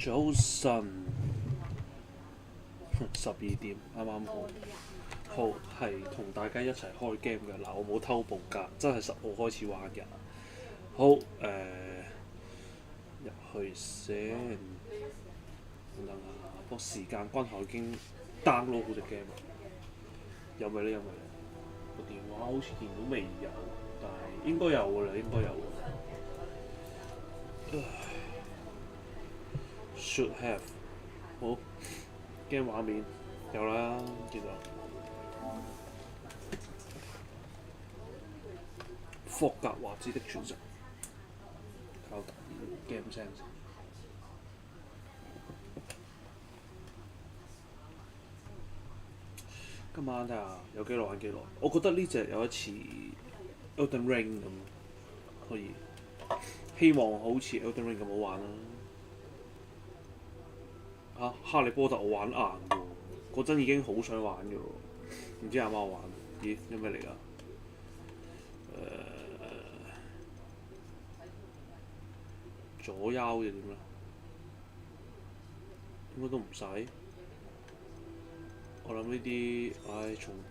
早晨，12點啱啱好，係同大家一齊開 game 嘅嗱，我冇偷步㗎，真係10號開始玩㗎。好入去先，等等啊，不過時間關係已經 download 好隻 game 啦。有未咧？有未咧？個電話好似見到未有，但係應該有㗎啦，應該有。Should have 好 game 畫面有啦，見到霍格華茲的傳承，靠 game 聲。今晚睇下有幾耐玩幾耐，我覺得呢隻有一次 Elden Ring 咁，可以希望好似 Elden Ring 咁好玩啦。哈利波特我玩硬㗎喎，嗰陣已經好想玩㗎喎，唔知啱唔啱玩？咦，有咩嚟㗎？左腰嘅點咧？應該都唔使。我諗呢啲，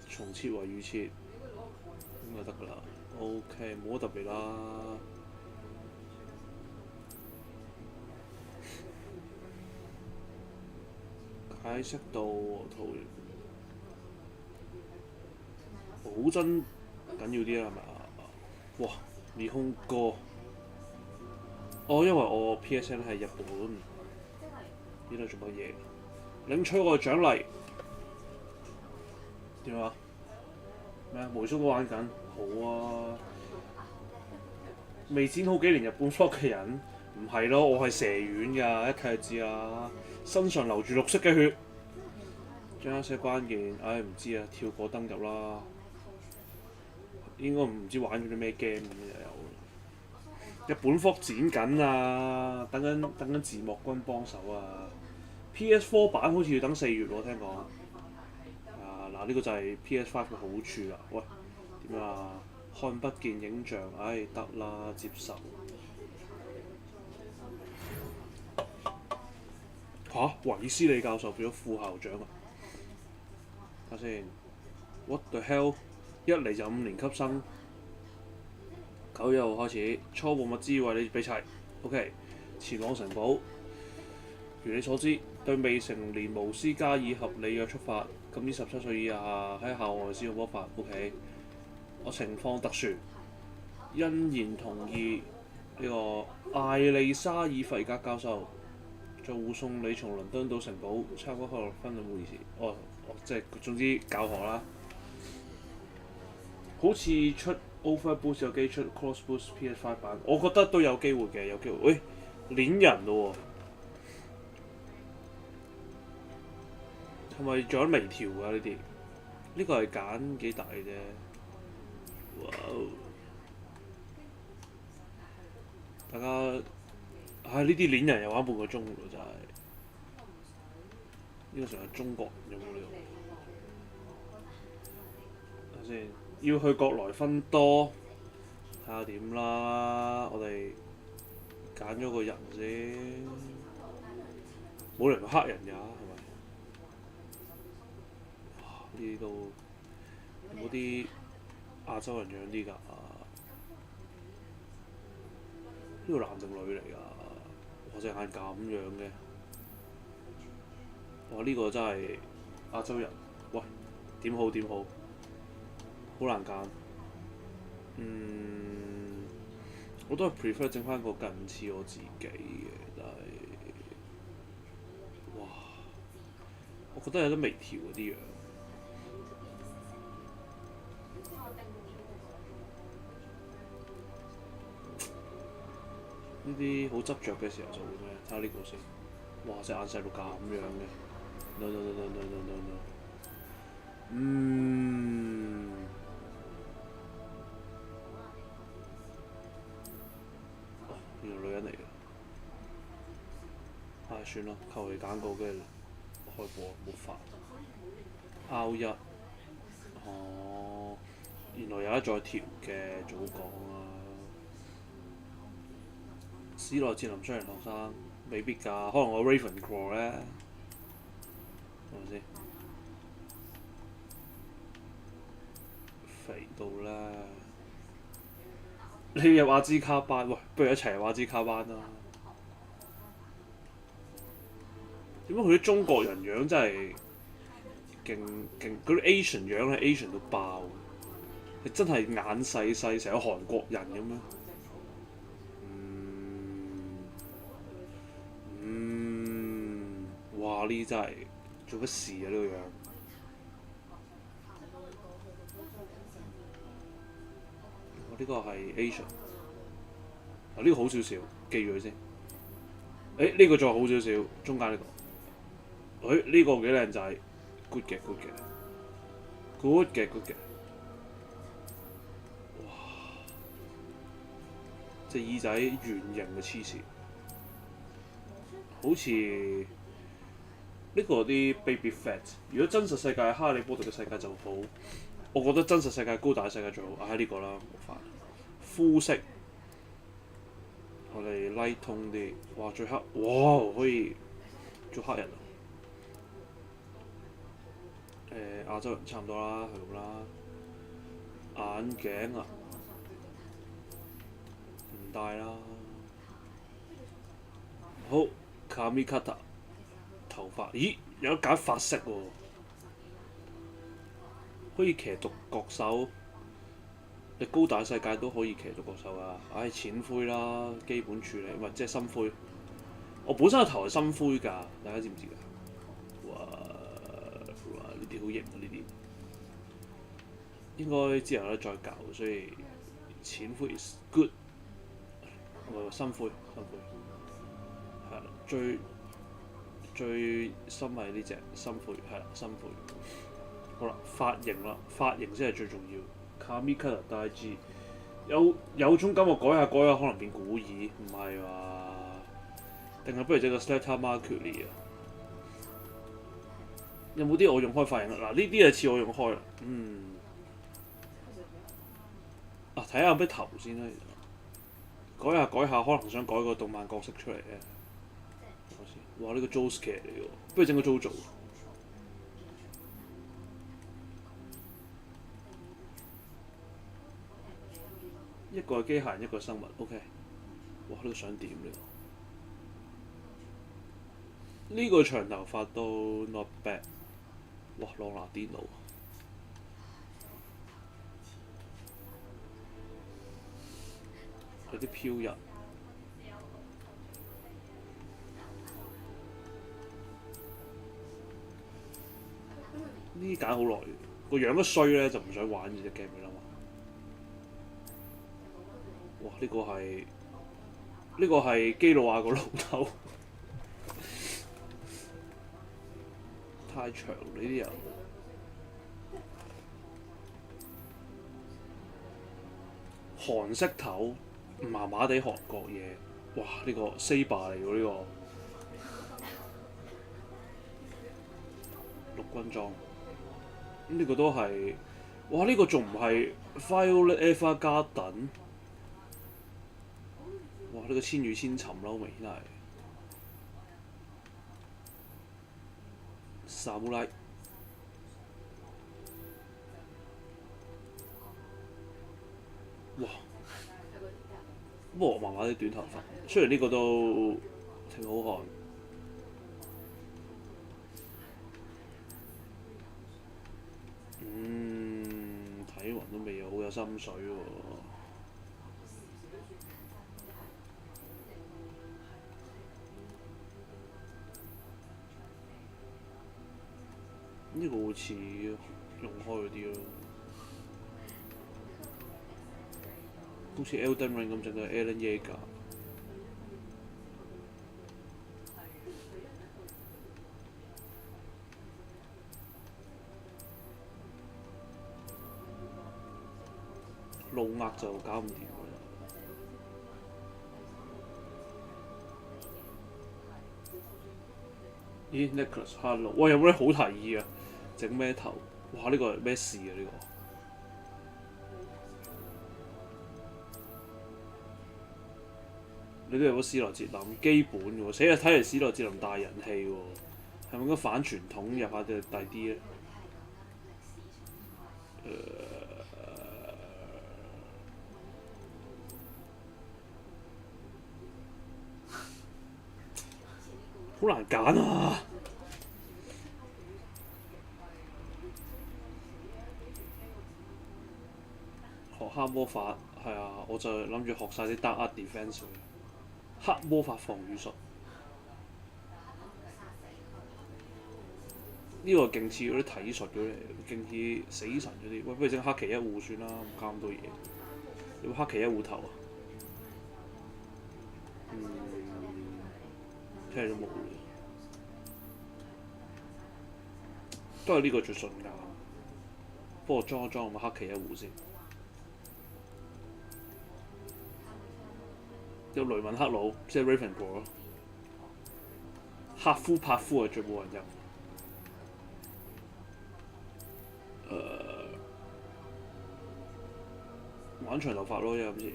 從設為預設應該得㗎啦。OK，冇乜特別啦。解釋到圖形保真緊要啲啦，係咪啊？哇！霓虹歌，因為我 PSN 係日本，呢度做乜嘢？領取我嘅獎勵點啊？咩啊？梅叔都玩緊，好啊！未剪好幾年日本 vlog 嘅人，唔係咯，我係蛇丸㗎，一睇就知啦。身上流住綠色嘅血，將一些關鍵，唔知啊，跳過登入啦。應該唔知玩咗啲咩 game 咁又有。日本 vlog 剪緊啊，等緊字幕君幫手啊。PS4 版好似要等4月喎，聽講。嗱呢個就係 PS5 嘅好處啦。喂，點啊？看不見影像，得啦，接受。韋斯利教授變咗副校長啊！睇下先 ，What the hell？ 一嚟就5年級生，9月1號開始，初步物資為你備齊。OK， 前往城堡。如你所知，對未成年巫師加以合理約束法，禁止17歲以下喺校外使用魔法。OK， 我情況特殊，欣然同意呢個艾利沙爾費格教授就護送你從倫敦到城堡參加克洛芬嘅會議時，即係總之教學啦。好似出 Overboost 有機出 Crossboost PS5 版，我覺得都有機會嘅，有機會。喂，鏈人咯喎，係咪仲有微調㗎呢啲？呢個係揀幾大嘅啫。哇！大家呢啲鏈人又玩半個鐘喎，真係呢個成係中國人有冇理由？睇下先，要去國內分多，睇下點啦。我哋揀咗個人先，冇理由黑人㗎，係咪？呢啲都有冇啲亞洲人樣啲㗎？呢個男定女嚟㗎？我隻眼咁樣嘅，呢個真係亞洲人。喂，點好？好難揀。我都係 prefer 整翻個近似我自己嘅，但係哇，我覺得有啲微調嗰啲樣。呢啲好執着嘅時候就會咩？睇下呢個先。哇！隻眼細到咁樣嘅。No。原來女人嚟嘅。算啦，求其揀個跟住開播，冇法。R1。原來有得再調嘅，早講啊！史萊哲林雙人學生未必㗎，可能我 Ravenclaw 咧，係咪先？肥到啦！你入阿茲卡班，喂，不如一齊入阿茲卡班啦！點解佢啲中國人樣真係勁，嗰啲 Asian 樣係 Asian 到爆，你真係眼細細成個韓國人咁樣。哇！呢真係做乜事啊？呢個樣。呢個係 Asian， 呢個好少少，記住佢先。呢個再好少少，中間呢個。呢個幾靚仔 ，good 嘅。哇！隻耳仔圓形嘅黐線，好似呢個啲 baby fat。如果真實世界係哈利波特嘅世界就好。我覺得真實世界高達世界最好，呢個啦，冇法。膚色我哋 light 通啲，哇最黑，哇可以做黑人啊！亞洲人差唔多啦，係咁啦。眼鏡啊，唔戴啦。好 ，Kami Kata 頭髮，咦有得揀髮色喎。可以騎獨角獸，你高達世界都可以騎獨角獸啊！淺灰啦，基本處理，唔係即係深灰。我本身個頭係深灰㗎，大家知唔知㗎？哇！呢啲好型啊！呢啲應該之後有得再搞，所以淺灰 is good。深灰係啦，最深係呢隻深灰，係啦深灰。好啦，髮型先係最重要。Kami Kata 大致有種感覺改下可能變古耳，唔係話定係不如整個 Slata Mercury 啊？有冇啲我用開髮型啊？嗱，呢啲係似我用開啦。睇下有咩頭先啦。改下，可能想改個動漫角色出嚟嘅。哇！呢個 Josuke 嚟喎，不如整個 JoJo。一個係機械人，一個係生物。OK， 哇！呢個想點呢個？呢個長頭髮都 not bad。哇！朗拿甸奴，有啲飄逸。呢啲揀好耐，個樣一衰咧就唔想玩呢隻 game 㗎啦嘛。哇！呢個係基魯亞個老豆，太長呢啲人。韓式頭麻麻地韓國嘢，哇！呢個 Saber 嚟喎呢個陸軍裝。呢個都係，哇！呢個仲唔係 Violet Evergarden？ 哇！呢個千與千尋啦，好明顯係。薩姆拉，哇！不過我麻麻啲短頭髮，雖然呢個都挺好看。睇完都未有好有心水喎。呢個好似用開嗰啲咯，好似 Elden Ring 咁整嘅 Alan Yeager。老額就搞唔掂㗎啦。咦 Nicholas Hello， 喂，有冇啲好提議啊？整咩頭？哇！呢個係咩事啊？呢個你都有個史萊哲林基本嘅喎，死啦！睇嚟史萊哲林大人氣喎，係咪應該反傳統入下啲第啲咧？好難揀啊！學黑魔法係啊，我就諗住學晒啲 Dark Art Defense 黑魔法防禦術。呢個勁似嗰啲體術嗰啲，勁似死神嗰啲。喂，不如整黑崎一護算啦，唔加咁多嘢。有冇黑崎一護頭啊？聽嚟都冇。都係呢個最順㗎。不過裝一裝個黑崎一護先。有雷文克魯，即係 Ravenclaw 咯。赫夫帕夫係最冇人入。玩長頭髮咯，有嘢。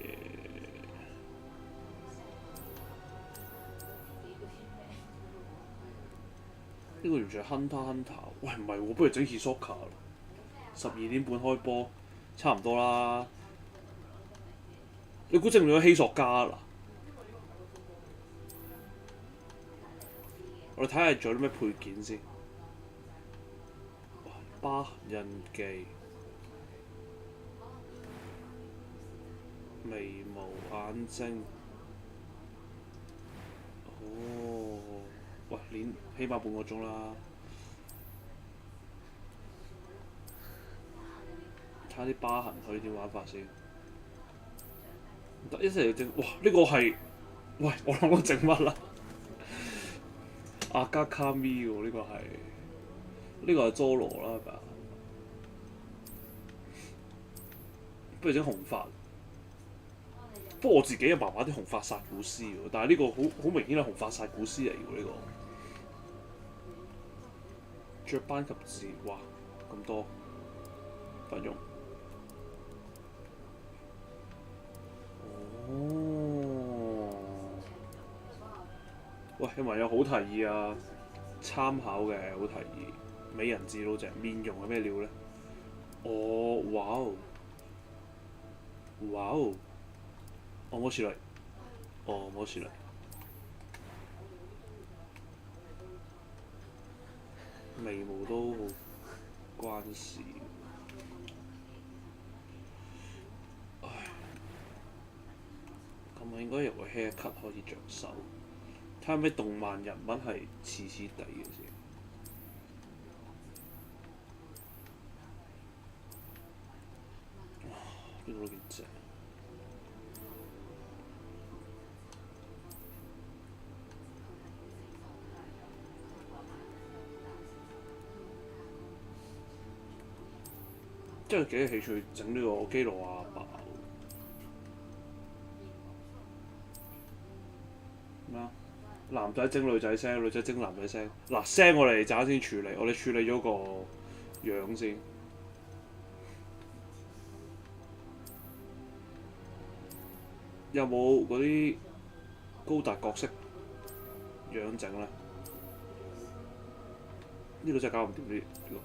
呢個完全係 Hunter。喂，唔係喎，不如整 Hisoka 啦。12點半開波，差唔多啦。你估整唔整希索加啦？我哋睇下仲有啲咩配件先。疤痕印記、眉毛、眼睛。哦，喂，練起碼半個鐘啦。睇下啲疤痕佢點玩法先。唔得，一齊整。哇！呢個係，喂，我諗我整乜啦？阿加卡咪喎，呢個係。呢個係佐羅啦，係咪啊？不如整紅髮。不過我自己又麻麻啲紅髮薩古斯喎，但係呢個好明顯係紅髮薩古斯嚟喎呢個。雀斑及字，哇咁多，不用。哦。喂，有冇人有好提議啊？參考嘅好提議。美人字佬隻面容係咩料咧？哦，哇哦，哇哦，面白い。面白い。眉毛都好關事。唉，咁我應該由個 haircut 開始着手，睇下咩動漫人物係似地嘅先。呢個都幾正。真係幾有興趣整呢個基羅阿爸。咩啊？男仔整女仔聲，女仔整男仔聲。嗱，聲我哋陣間先處理，我哋處理咗個樣先。有冇嗰啲高達角色樣整咧？呢個真係搞唔掂呢個。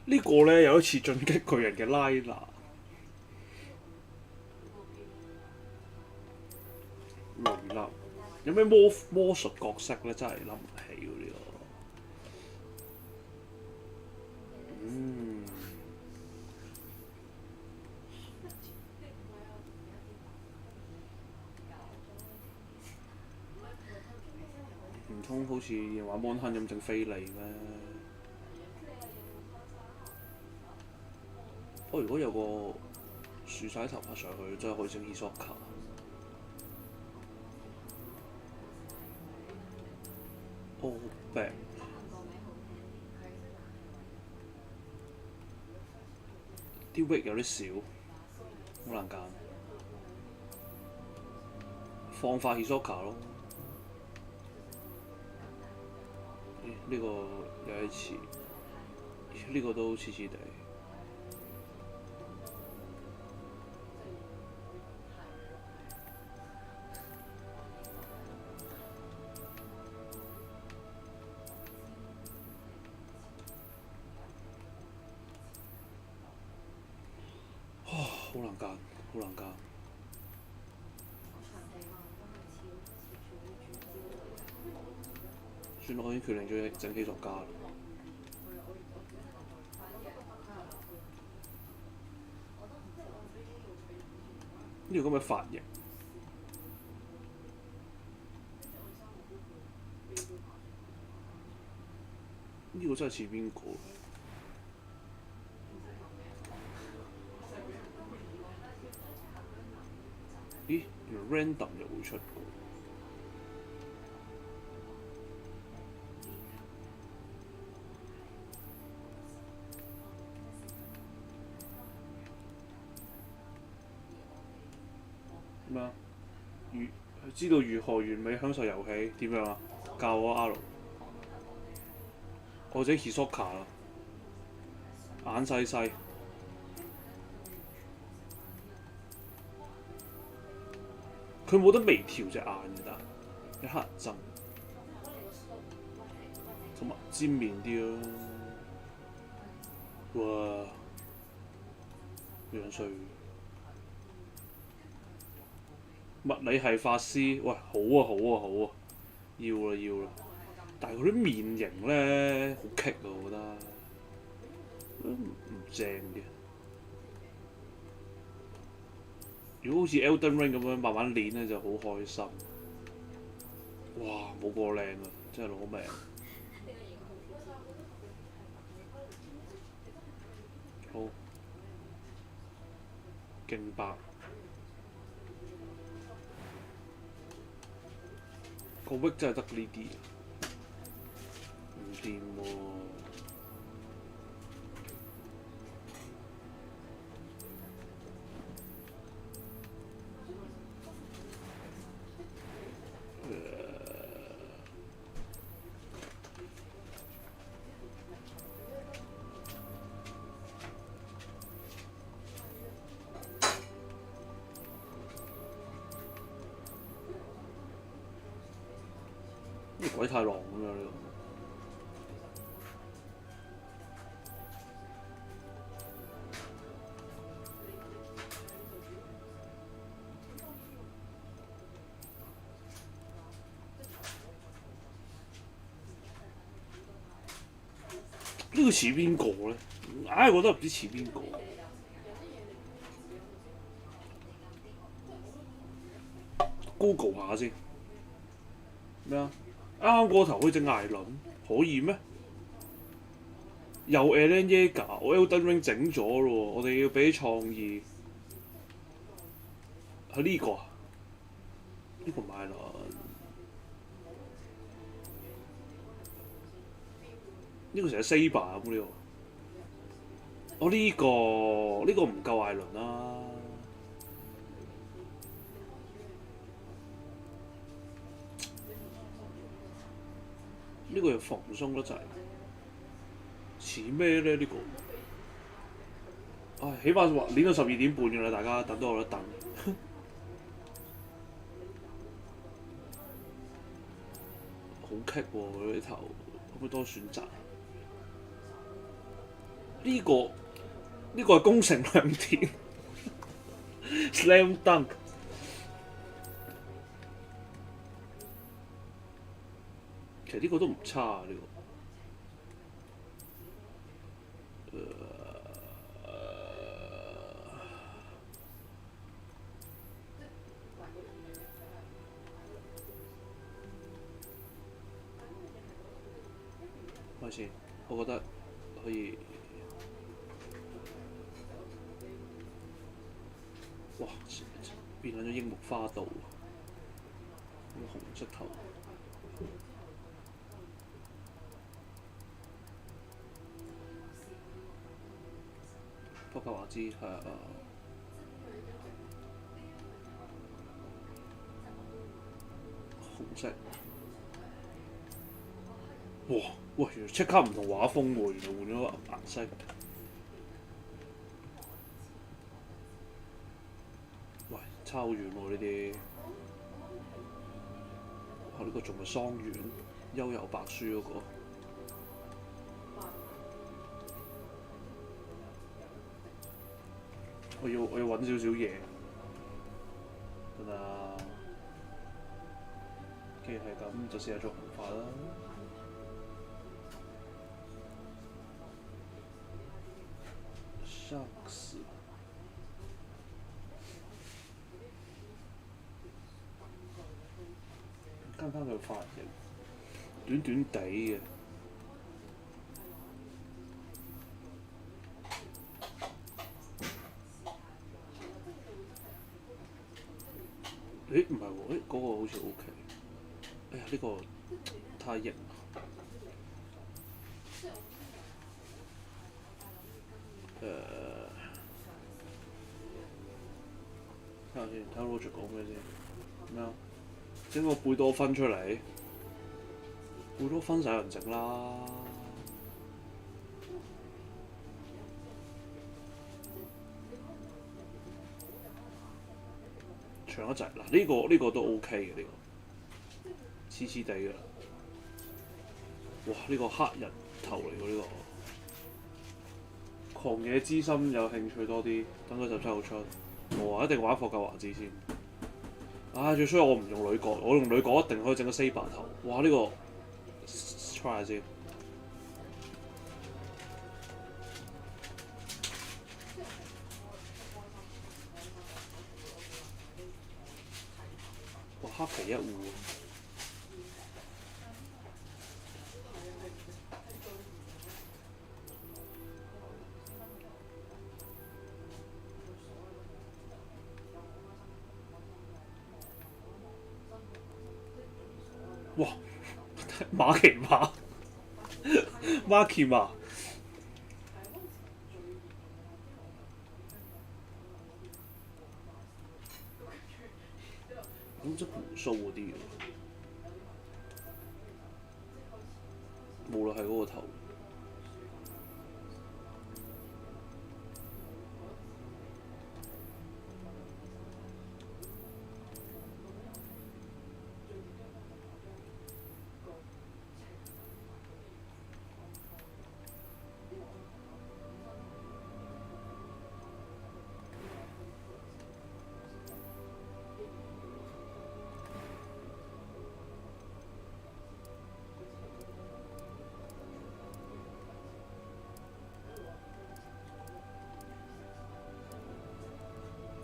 呢個咧有一次進擊巨人嘅拉娜。雷納。有咩魔術角色咧？真係諗唔起喎呢個。唔通好似玩 Mon 亨咁整菲利咩？如果有個豎晒頭髮上去，真係可以整 Hisoka。Oh back。啲 wig 有啲少，好難揀。放化 Hisoka 咯。呢個有啲似，呢個都似似地。好難揀，好難揀。算啦，我已經決定咗整基作家啦。呢個咁嘅髮型，呢個真係似邊個？咦，原來 random 又會出嘅。咩啊？知道如何完美享受遊戲點樣啊？教我 R。或者 Hisoka 啦，眼細細。佢冇得微調隻眼㗎，有黑人憎，同埋尖面啲咯。哇！樣衰。物理系法師，喂，好啊好啊好啊，要啦要啦。但係佢啲面型咧好棘啊，我覺得唔正嘅。如果好似 Elden Ring 咁樣慢慢練咧，就好開心。哇！冇個靚啊，真係攞命。好，勁白。個 wig 真係得呢啲，唔掂喎。鬼太郎咁樣呢個。呢個似邊個咧？硬係覺得唔知似邊個。Google 下先。咩啊？啱啱個頭可以整艾倫，可以咩？又 Eren Yeager，我 Elden Ring 整咗咯喎，我哋要俾創意。係呢個啊？呢個唔係艾倫。呢個成日 Saber 咁呢個。哦呢個唔夠艾倫啦。呢個又蓬鬆得滯，似咩咧？呢個，唉，起碼練到12點半㗎啦，大家等都有得等。好棘喎！佢啲頭，可唔可以多選擇？呢個係攻城良田，Slam Dunk。其實呢個都唔差啊！呢個，咪先，我覺得可以。哇！變緊咗櫻木花道，紅色頭。霍格華茲係啊，紅色，哇！喂，即刻唔同畫風喎，原來換咗顏色。喂，差好遠喎呢啲。呢個仲係桑園幽遊白書嗰個。我要揾少少嘢。得啦。既然係咁，就試下做紅髮啦。Shucks。跟翻佢髮型，短短地嘅。咦？唔係喎，嗰個好似 OK。哎呀，呢個太型啦。睇下先，睇下 Roger 講咩先。咩啊？整個貝多芬出嚟，貝多芬使人整啦。長一陣嗱，呢個都 OK 嘅呢個，黐黐地嘅。哇！呢個黑人頭嚟喎呢個。狂野之心有興趣多啲，等佢17號出。我話一定玩霍格華茲先。唉，最衰我唔用女角，我用女角一定可以整個 Saber 頭。哇！呢個 try 下先。哇！黑皮一戶。哇！馬奇馬馬奇馬，咁即係胡鬚嗰啲嘅，冇啦，係嗰個頭。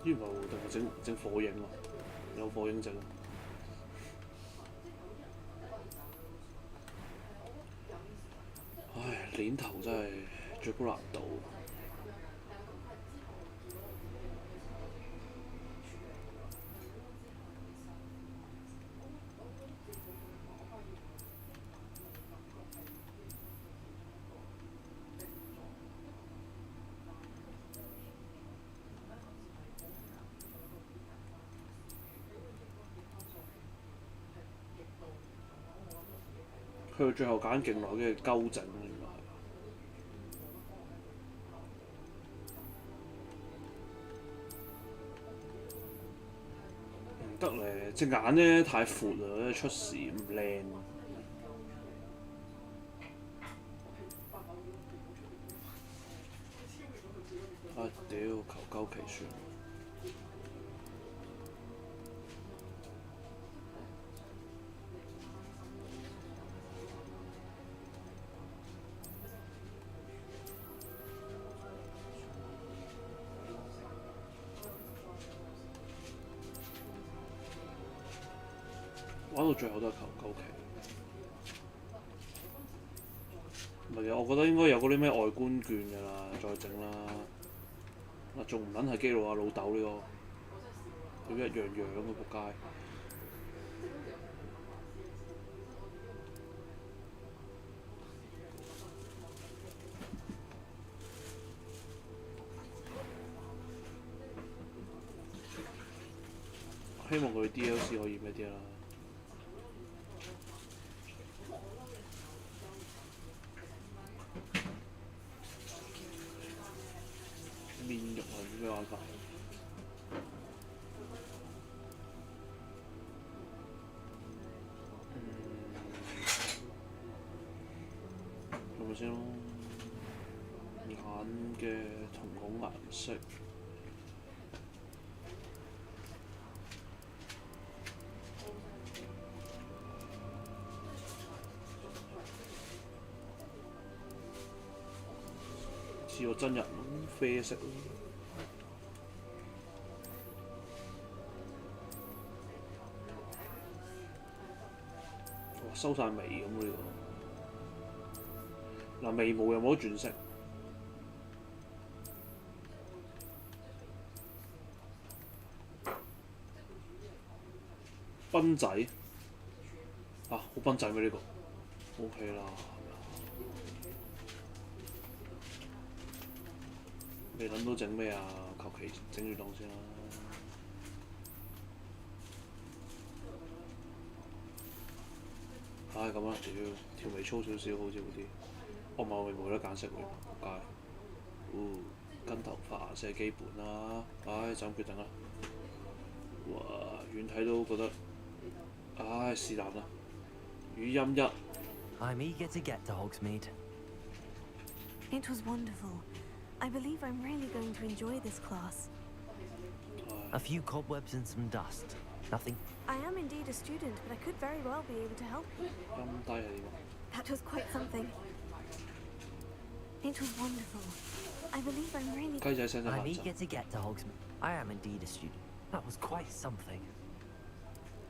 原來定係整火影啊！有火影整。唉，鏈頭真係最高難度。去到最後揀勁耐嘅鳩整，原來唔得咧，隻眼咧太闊啦，出事唔靚。啊屌，求鳩其算。玩到最後都係求鳩其，唔係嘅，我覺得應該有嗰啲咩外觀券㗎啦，再整啦。嗱，仲唔撚係基佬啊老豆呢個，佢一樣樣嘅仆街。希望佢 DLC 可以咩啲啦。咩玩法？諗下先咯。眼嘅瞳孔顏色。似個真人啡色咯。哇，收晒眉咁喎呢個。嗱，眉毛又冇得轉色。賓仔啊，好賓仔咩呢個 ？OK 啦。未諗到整咩啊？求其整住檔先啦。唉，咁啦，屌條眉粗少少好似好啲。我唔係我眉毛有得揀色喎，仆街。跟頭髮顏色係基本啦。唉，就咁決定啦。哇，遠睇都覺得，唉，是但啦。語音一。I'm eager to get to Hogsmeade. It was wonderful. I believe I'm really going to enjoy this class. A few cobwebs and some dust. Nothing. I am indeed a student, but I could very well be able to help you. That was quite something. It was wonderful. I believe I'm really... I'm eager to get to Hogsmeade. I am indeed a student. That was quite something.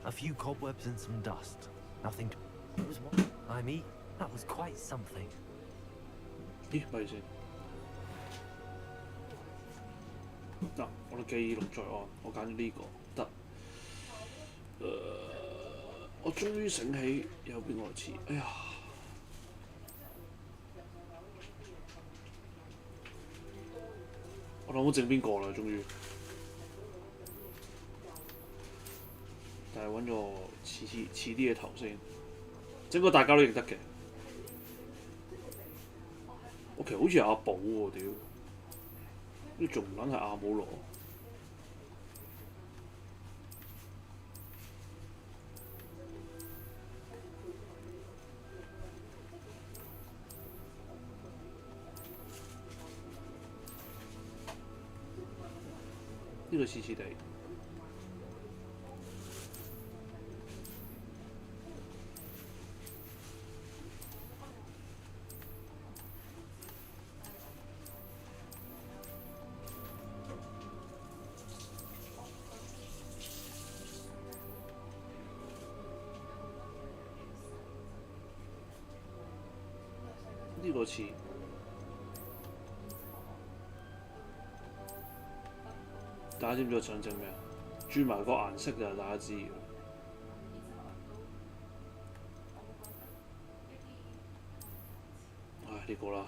A few cobwebs and some dust. Nothing to... It was what? I'm eager. That was quite something. 咦，咪先。嗱，我哋記錄在案，我揀咗呢個得。我終於醒起有邊個似，哎呀！我諗好整邊個啦，終於。但係揾個似啲嘅頭先，整個大家都認得嘅。我其實好似阿寶喎，屌！呢仲唔撚係阿姆羅？呢個似似地。呢個似，大家知唔知我想整咩啊？轉埋個顏色就大家知嘅。唉，呢個啦。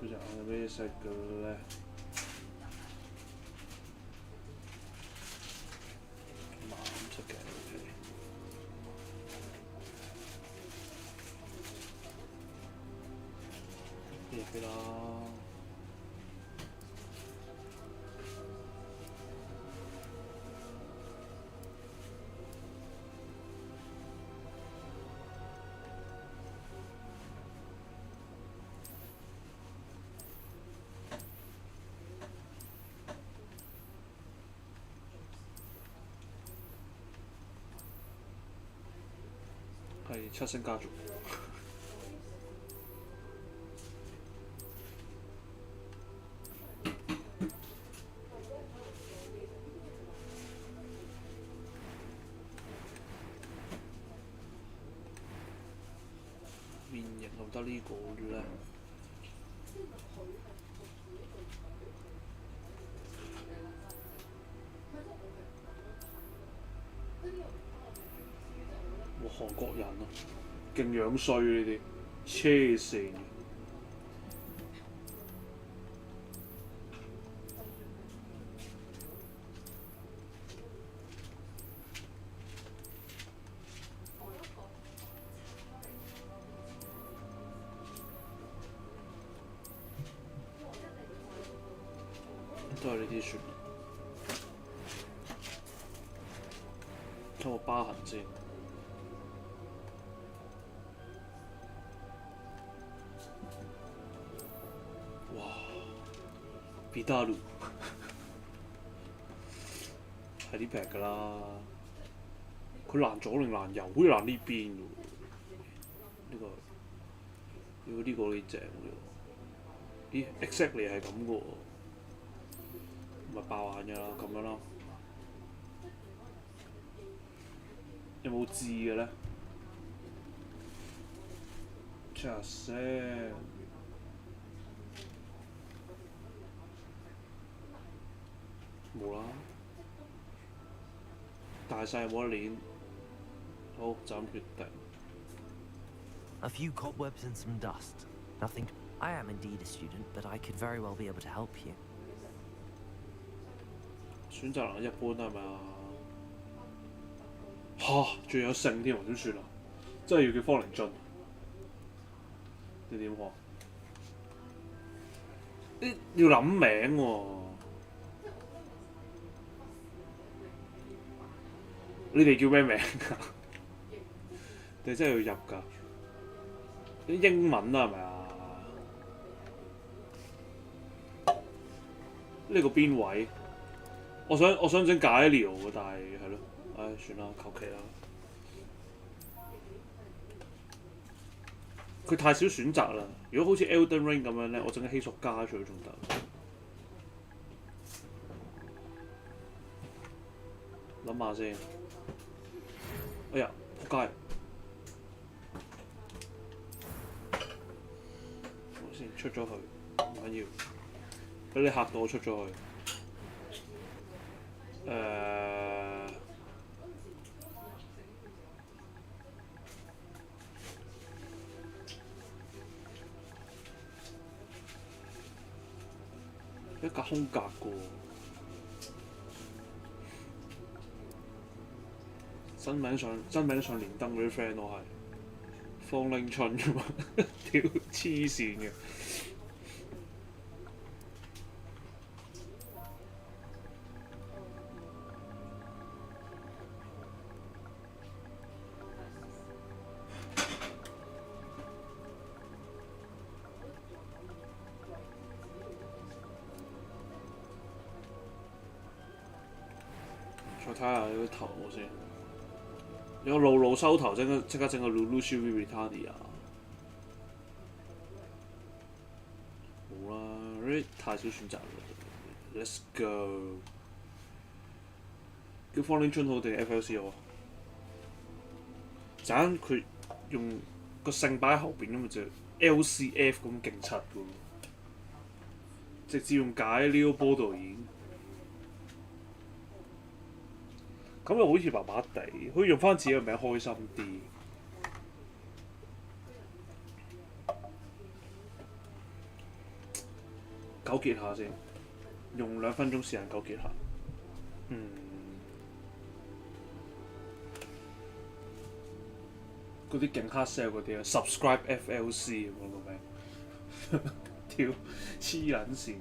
佢隻眼係咩色嘅咧？藍色嘅 OK。呢隻啦。係七星家族。得呢個咧？哇！韓國人啊，勁樣衰呢啲，黐線嘅。都係呢啲算。睇個疤痕先。哇 ！B 大陸係呢劈㗎啦。佢爛左定爛右？好似爛呢邊㗎喎。呢個幾正喎。咦 ？exactly 係咁㗎喎。咪爆眼㗎啦，咁樣啦。有冇字嘅咧？出下聲。冇啦。大細有冇得練？好，就咁決定。A few cobwebs and some dust. Nothing. I am indeed a student, but I could very well be able to help you. 選擇能力一般係咪啊？嚇！仲有姓添喎，點算啊？真係要叫方靈俊。你點講？要諗名喎。你哋叫咩名㗎？你真係要入㗎？啲英文啊係咪啊？呢個邊位？我想整解療嘅，但係係咯，唉算啦，求其啦。佢太少選擇啦。如果好似 Elden Ring 咁樣咧，我整個希索加出去仲得。諗下先。哎呀，仆街！我先出咗去，唔緊要，俾你嚇到我出咗去。一格空格嘅喎，真名上連登嗰啲 friend 都係方令春㗎嘛，屌黐線嘅。再睇下呢個頭先，有個露露收頭，即刻整個 Lulu Britannia。冇啦，呢啲太少選擇啦。Let's go。叫方令春好定 FLC 好啊？陣佢用個姓擺喺後邊咁咪就 LCF 咁勁柒喎，直接用解呢個波導演。咁又好似麻麻地，可以用翻自己個名開心啲。糾結下先，用2分鐘時間糾結下。嗰啲勁 hard sell 嗰啲啊 ，subscribe FLC 咁樣個名，屌黐撚線。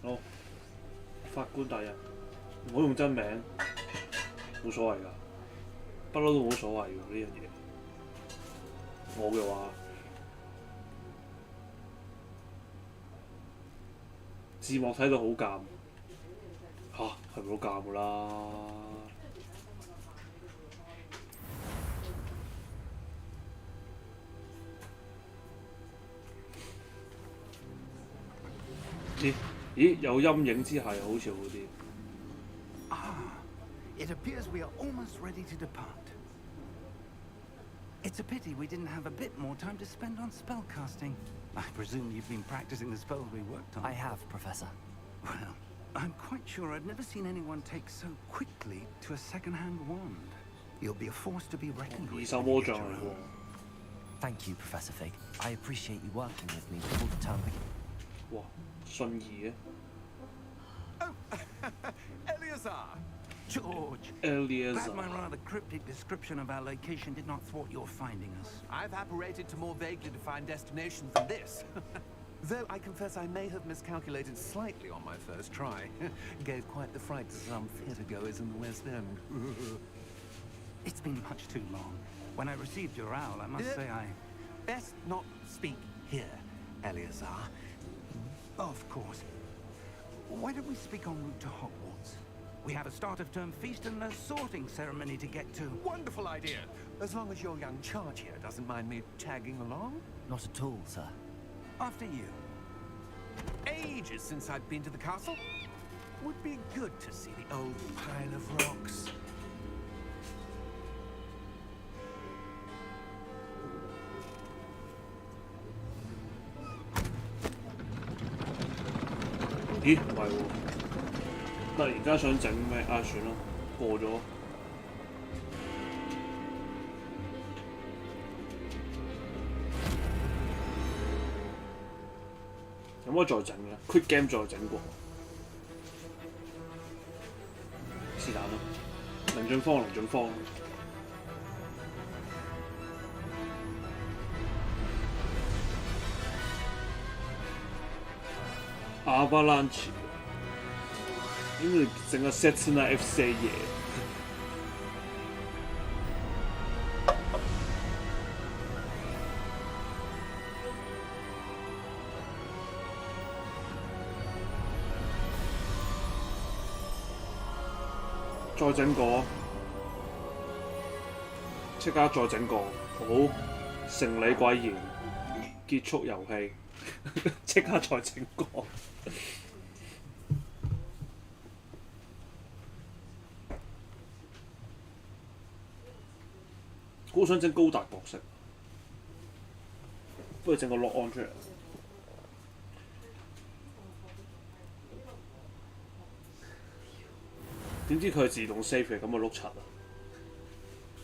好，法官大人，唔好用真名，冇所謂㗎，不嬲都冇所謂㗎呢樣嘢。我嘅話，字幕睇到好尷，嚇係咪好尷㗎啦？咦，有陰影之下又好似好啲。It appears we are almost ready to depart. It's a pity we didn't have a bit more time to spend on spellcasting. I presume you've been practicing the spells we worked on. I have, Professor. Well, I'm quite sure I've never seen anyone take so quickly to a second-hand wand. You'll be a force to be reckoned with. 二手魔杖嚟喎。Thank you, Professor Fig. I appreciate you working with me before the term begins. 哇，信義嘅。Eleazar! George! Eleazar. Glad my rather cryptic description of our location did not thwart your finding us. I've apparated to more vaguely defined destinations than this. Though I confess I may have miscalculated slightly on my first try. Gave quite the fright to some theatre-goers in the West End. It's been much too long. When I received your owl, I must say I... Best not speak here, Eleazar. Of course. Why don't we speak en route to Hogwarts? We have a start-of-term feast and a sorting ceremony to get to. Wonderful idea! As long as your young charge here doesn't mind me tagging along. Not at all, sir. After you. Ages since I've been to the castle. Would be good to see the old pile of rocks.咦，唔係喎，突然間想整咩？啊，算啦，過咗。有冇再整嘅 ？Quick Game 再整過，是但啦。凌俊芳。Avalanche， 因為整個 set 先係 F4 嘢。再整個，即刻再整個，好，成理貴言，結束遊戲，即刻再整個。好想整高達角色，不如整個 lock on 出嚟。點知佢係自動 save 嘅，咁咪碌柒啊！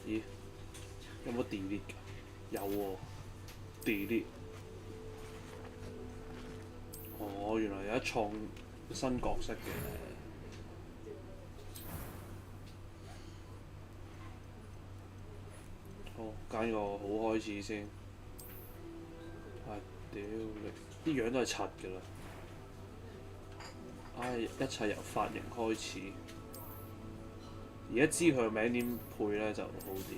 咦？有冇 delete 㗎？有喎，delete。哦，原來有一創新角色嘅。好，揀個好開始先。唉，屌你！啲樣都係柒㗎啦。唉，一切由髮型開始。而家知佢個名點配咧就好啲。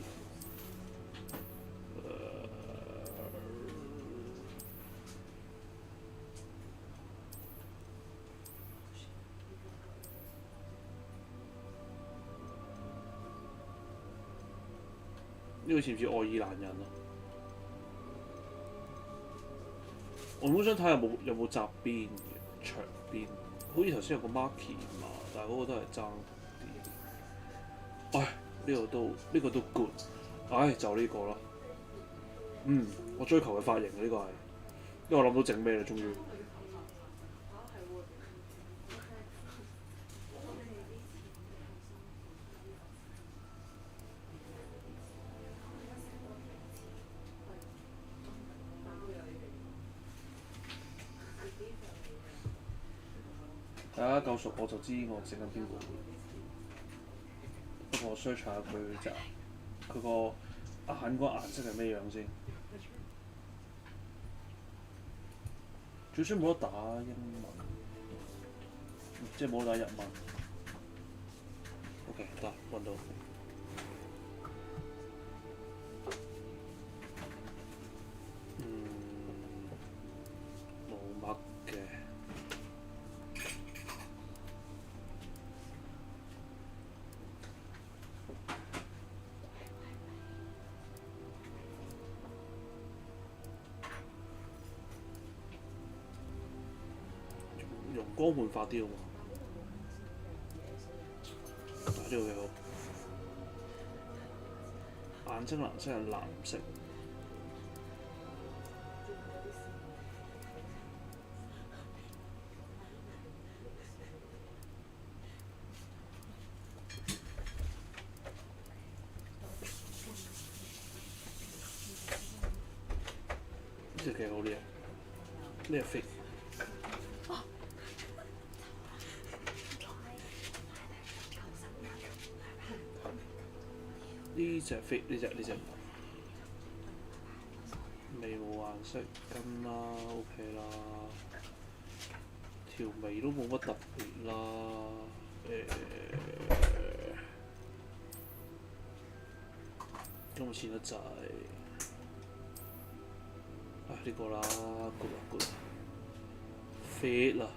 呢個似唔似愛爾蘭人啊？我好想睇有冇側邊嘅長邊，好似頭先有個 Marky 嘛，但係嗰個都係爭啲。唉，呢個都 good， 唉就呢個啦。我追求嘅髮型呢個係，因為我諗到整咩啦，終於。大家夠熟我就知我整緊邊個。不過我 search 下佢個眼嗰個顏色係咩樣先。最衰冇得打英文，即係冇得打日文。OK， 得揾到。冇乜嘅。光煥發啲好嘛？呢個幾好。眼睛藍色係藍色。呢隻幾好呢？呢隻飛。呢隻飛，呢隻眉毛顏色跟啦 ，OK 啦，條眉都冇乜特別啦，咁淺得滯，呢個啦 ，good 啦 good 啦 ，fit 啦。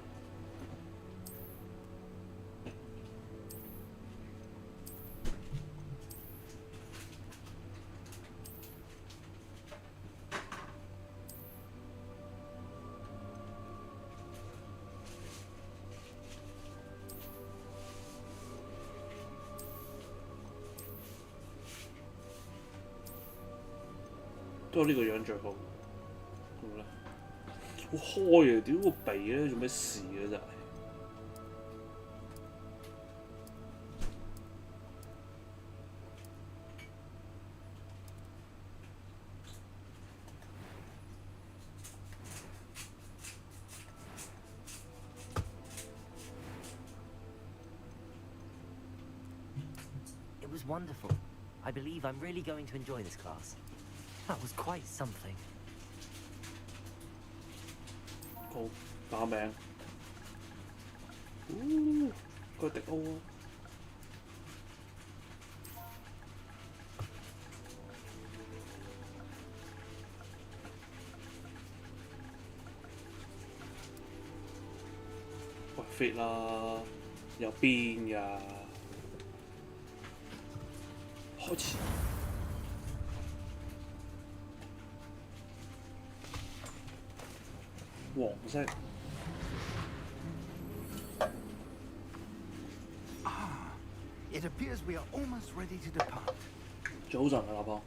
都係呢個樣最好，咁咧，好開啊！屌個鼻咧，做咩事啊？真係。It was wonderful. I believe I'm really going to enjoy this class. That was quite something. 好，打名。個迪奧啊！喂 ，fit 啦，有邊㗎？開始。黃色。It appears we are almost ready to depart. 早晨啊，立邦。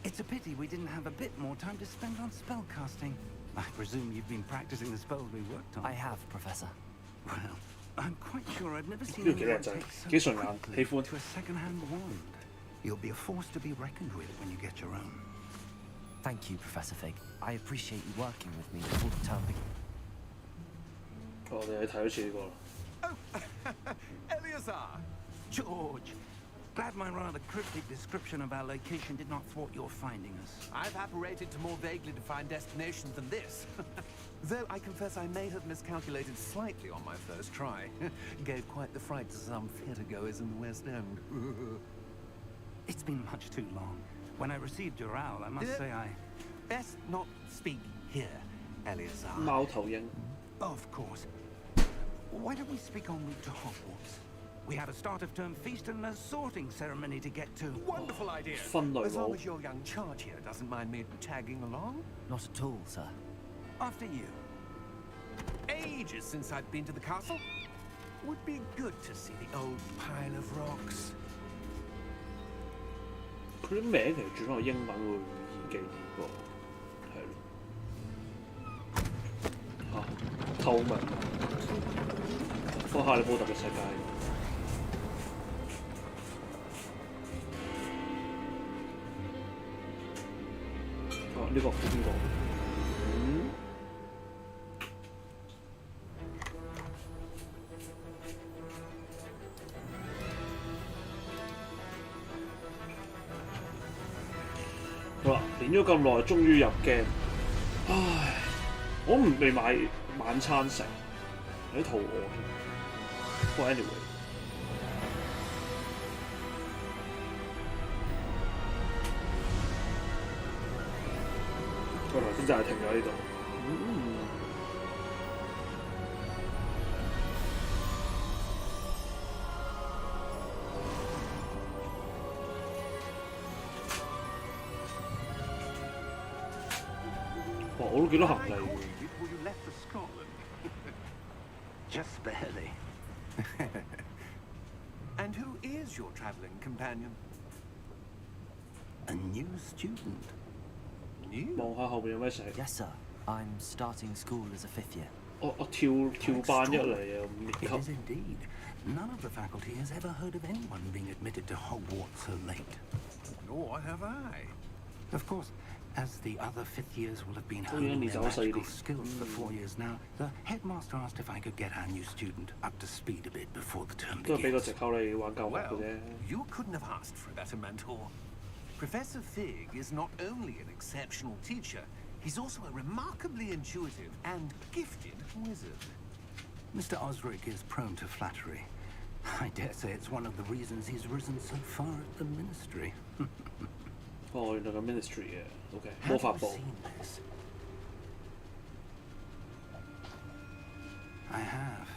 It's a pity we didn't have a bit more time to spend on spellcasting. I presume you've been practicing the spells we worked on. I have, Professor. Well, I'm quite sure I've never seen 呢個幾 anyone 靚仔， take so 幾順眼，喜 quickly 歡。 to a second-hand wand. You'll be a force to be reckoned with when you get your own. Thank you, Professor Fig. I appreciate you working with me before the term begins. 我哋睇咗次呢個啦。Eleazar! George, glad my rather cryptic description of our location did not thwart your finding us. I've apparated to more vaguely defined destinations than this. Though I confess I may have miscalculated slightly on my first try. Gave quite the fright to some theatregoers in the West End. It's been much too long. When I received your owl, I must say I... Best not speak here, Eleazar. 貓頭鷹。 Of course. Why don't we speak en route to Hogwarts? We have a start-of-term feast and a sorting ceremony to get to. Wonderful idea. 分類 As long 佬。 as your young charge here doesn't mind me tagging along. Not at all, sir. After you. Ages since I've been to the castle. Would be good to see the old pile of rocks. 佢啲名其實轉翻去英文會易記啲喎，係咯。透明，科哈利波特嘅世界。呢個係邊個？好啦，練咗咁耐，終於入 game。唉，我未買晚餐食，有啲肚餓添。不過 anyway，我頭先就係停咗呢度。哇！我都幾多行李喎。 Before you left for Scotland. Just barely. And who is your traveling companion? A new student. New? 望下後邊有咩寫？ Yes, sir. I'm starting school as a 5th year. 我跳班一嚟啊，5年 It is 級。 indeed. None of the faculty has ever heard of anyone being admitted to Hogwarts so late. Nor have I. Of course, as the other 5th years will have been yeah, honing needs their also magical the- skills for 4 years now, the headmaster asked if I could get our new student up to speed a bit before the term 都係俾個 begins. 藉口你玩教學嘅 Well, 啫。 you couldn't have asked for a better mentor. Professor Fig is not only an exceptional teacher, he's also a remarkably intuitive and gifted wizard. Mr. Osric is prone to flattery. I dare say it's one of the reasons he's risen so far at the ministry. 哦，原來個 ministry 嘅，OK， 魔 Have 法 you 部。 seen this? I have.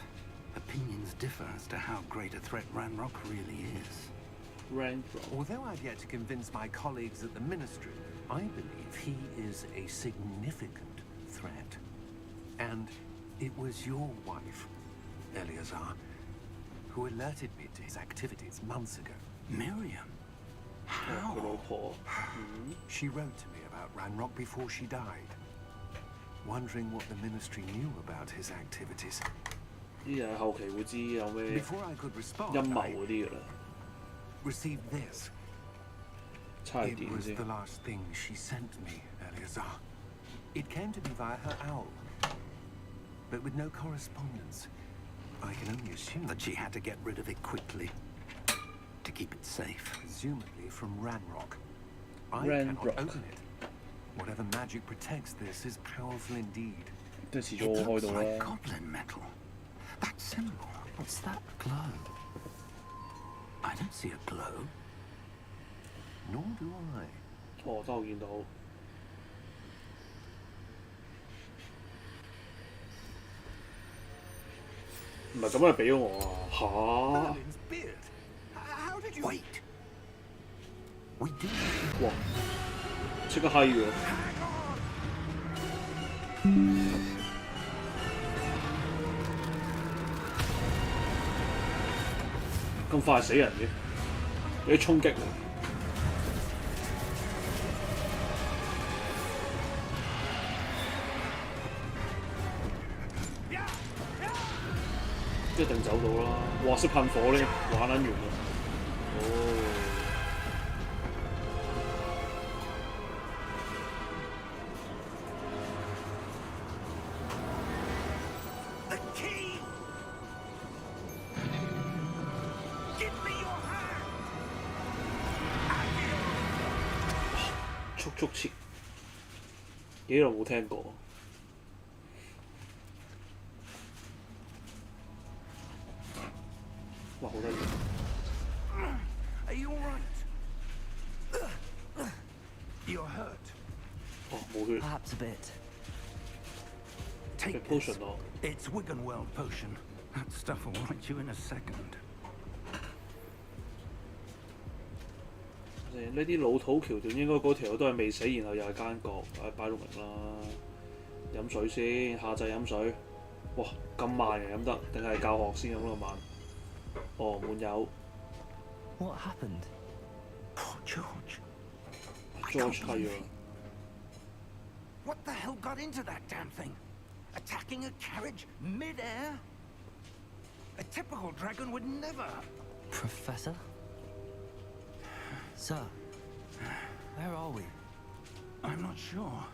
Opinions differ as to how great a threat Ranrock really is. Ranrock Although I've yet to convince my colleagues at the ministry, I believe he is a significant threat. And it was your wife, Eleazar, who alerted me to his activities months ago. Miriam? 佢老 How? 婆。 She wrote to me about Ranrock before she died, wondering what the ministry knew about his activities. 呢啲係後期會知有咩 Before I could respond, 陰謀 I 嗰啲㗎啦， received this. 差係 It 點 was 先 the？ last thing she sent me, Eleazar. It came to me via her owl, but with no correspondence. I can only assume That she had to get rid of it quickly to keep it safe. presumably from Ranrock. I Ranrock. cannot open it. Whatever magic protects this is powerful indeed. 都係遲 It 早會開 looks 到 like 啦。 goblin metal. That symbol. What's that glow? I don't see a glow. Nor do I. 哦，都我見到。唔係咁樣俾咗我啊！ Merlin's beard. How did you... Wait. We do. 嚇！哇！即刻閪喎！咁快死人嘅，俾啲衝擊嚟。一定走到啦！哇！識噴火呢，玩撚完啦！哦。 The key! Give me your hand! 速速切，幾耐冇聽過？哇，好得意！ Are you all right? You're hurt. 哦，冇血， Perhaps a bit. 嘅 Take potion this. 咯。 It's Wiggenweld potion. That stuff will right you in a second. 呢啲老土橋段應該嗰條都係未死，然後又係奸角，擺到明啦。飲水先，下晝飲水。哇，咁慢嘅飲得，定係教學先飲咁慢？哦，滿有。 What happened? Poor George. I George can't 係 believe 啊 it. What the hell got into that damn thing? Attacking a carriage mid-air? A typical dragon would never. Professor? Sir, where are we? I'm not sure.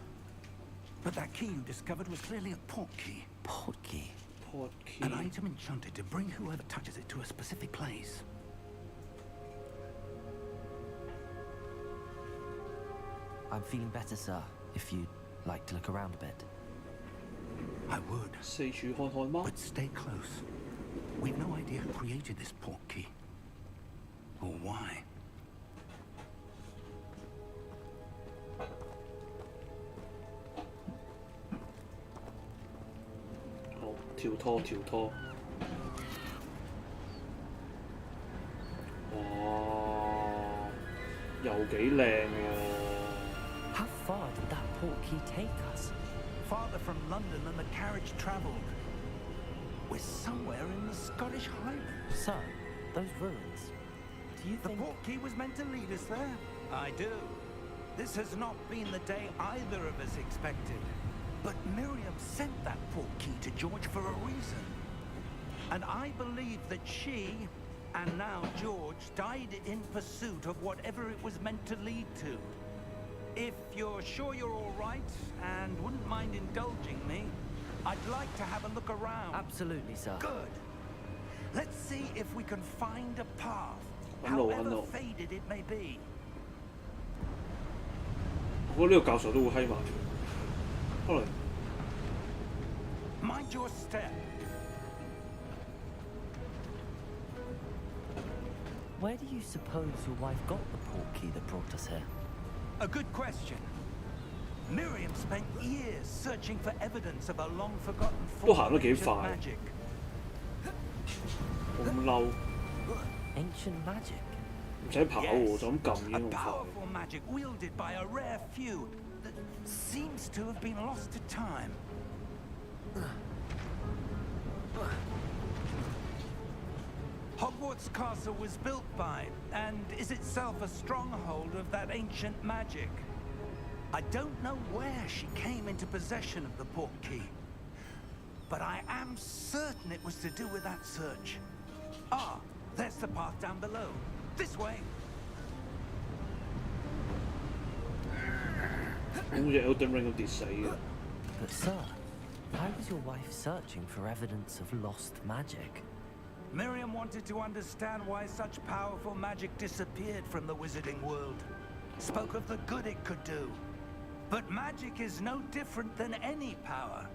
But that key you discovered was clearly a port key. Port key. Port key An item enchanted to bring whoever touches it to a specific place. I'm feeling better, sir, if you'd like to look around a bit. I would. 四處看看嗎？ But stay close. We've no idea who created this port key. Or why. Ồ,條拖條拖。哇，又幾靚喎！ How far did that port key take us? Farther from London than the carriage travelled. We're somewhere in the Scottish Highlands. Sir, those ruins. Do you The think... portkey was meant to lead us there? I do. This has not been the day either of us expected. But Miriam sent that portkey to George for a reason. And I believe that she, and now George, died in pursuit of whatever it was meant to lead to. If you're sure you're all right, and wouldn't mind indulging me, I'd like to have a look around. Absolutely, sir. Good. Let's see if we can find a path, Hello, however hello. faded it may be. 我覺得呢個教授都會閪埋，可能 Mind your step. Where do you suppose your wife got the portkey that brought us here? A good question. Miriam spent years searching for evidence of a long-forgotten 都 form 行 of 得幾 ancient 快， magic. 我咁嬲， Ancient magic? 唔使跑喎， Yes, 就咁撳已 a 經咁快。 powerful magic wielded by a rare few that seems to have been lost to time. Hogwarts Castle was built by, and is itself a stronghold of that ancient magic. I don't know where she came into possession of the portkey, but I am certain it was to do with that search. Ah, there's the path down below. This way. 好似 Elden Ring 咁跌死嘅。 But sir, why was your wife searching for evidence of lost magic? Miriam wanted to understand why such powerful magic disappeared from the wizarding world. Spoke of the good it could do. But magic is no different than any power.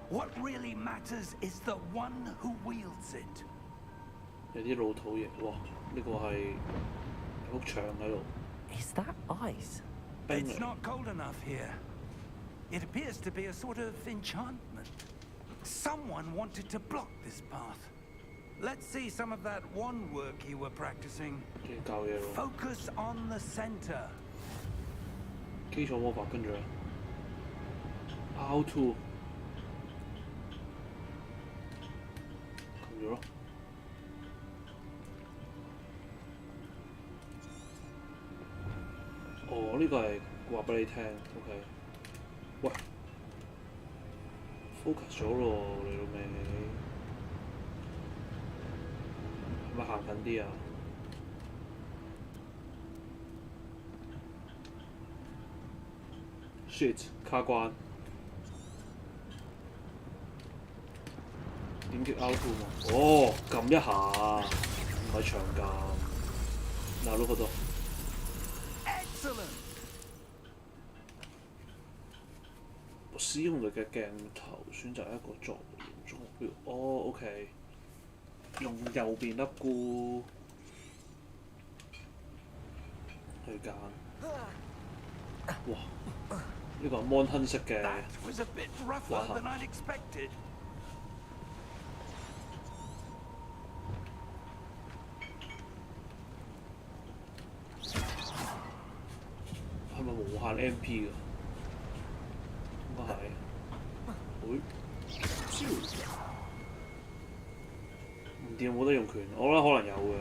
What really matters is the one who wields it. 有啲老土嘢，哇！呢個係有幅牆喺度， Is that ice? 冰 It's 嚟。 not cold enough here. It appears to be a sort of enchantment. Someone wanted to block this path. Let's see some of that wand work you were practicing. 嘅教嘢喎， Focus on the center. 基礎魔法跟住咧 ，R2 撳咗咯。哦，呢個係話俾你聽，OK。喂，focus 咗咯，你老味，係咪行近啲啊？ shit 卡關，點擊 R2 嘛？哦，撳一下，唔係長撳。嗱，到嗰度。 Excellent. 我使用你嘅鏡頭選擇一個作為嚴重目標。哦，OK。用右邊粒菇去揀。哇！呢個係 mon 亨式嘅 That was a bit rougher than I'd expected. 係咪無限 MP 㗎？應該係。會超唔掂冇得用拳，我覺得可能有嘅。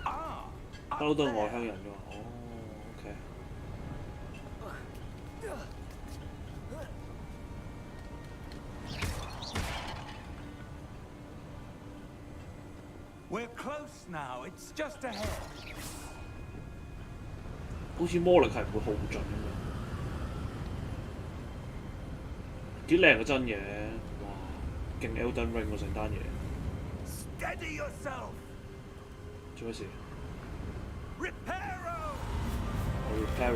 Ah, 不 up 嬲都係 there. 外鄉人㗎嘛。哦，OK。 We're close now. It's just ahead. 好似魔力係唔會耗盡咁樣，幾靚嘅真嘢，哇！勁 Elden Ring 喎成單嘢， Steady yourself. 做咩事？ Reparo. 我 repair。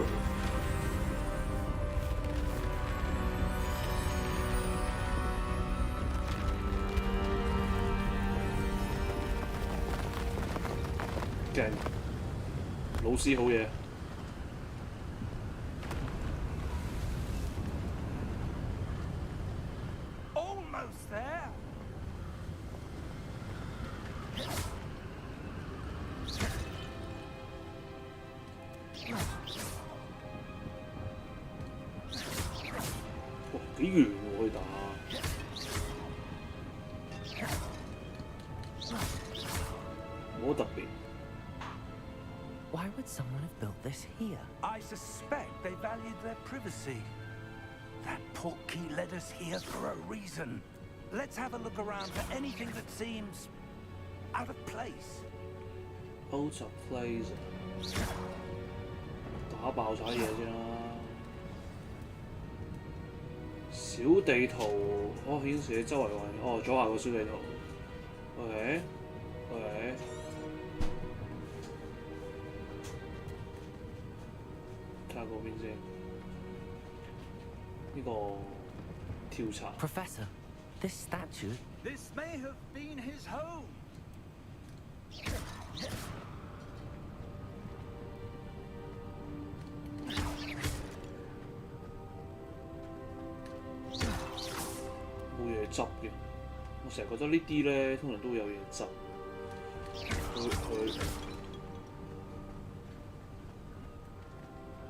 勁，老師好嘢。 Almost there.哇，幾遠喎可以打？ would someone have built this here? I suspect they valued their privacy. That portkey led us here for a reason. Let's have a look around for anything that seems out of place. Out of place 打爆晒嘢先啦。小地圖，顯示你周圍位，左下個小地圖。OK， 睇下嗰邊先。呢個調查。Professor, this statue. This may have been his home. 冇嘢執嘅，我成日覺得呢啲咧通常都會有嘢執。佢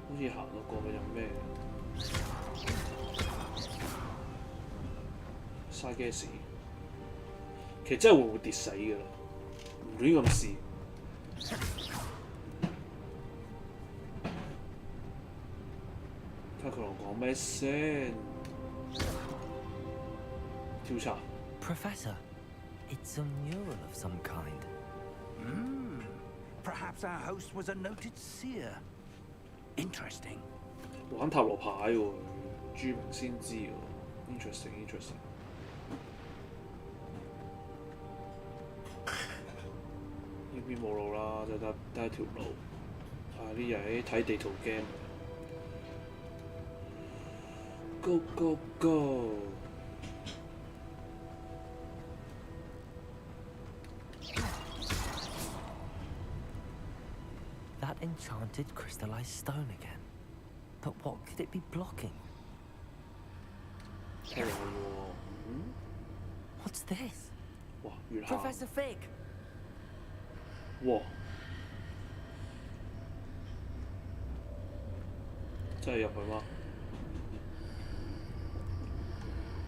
好似行到過去有咩？嘥嘅事，其實真係會唔會跌死㗎啦？唔亂咁試。睇下佢同我講咩先？調查。Professor, it's a mural of some kind. Perhaps our host was a noted seer. Interesting. 玩塔羅牌喎，著名先知喎。Interesting。呢邊冇路啦，就得一條路。呢又係睇地圖 game。Go go go！ That enchanted crystallized stone again. But what could it be blocking? What's this? 哇，月下。Professor Fig! 哇！真係入去嗎？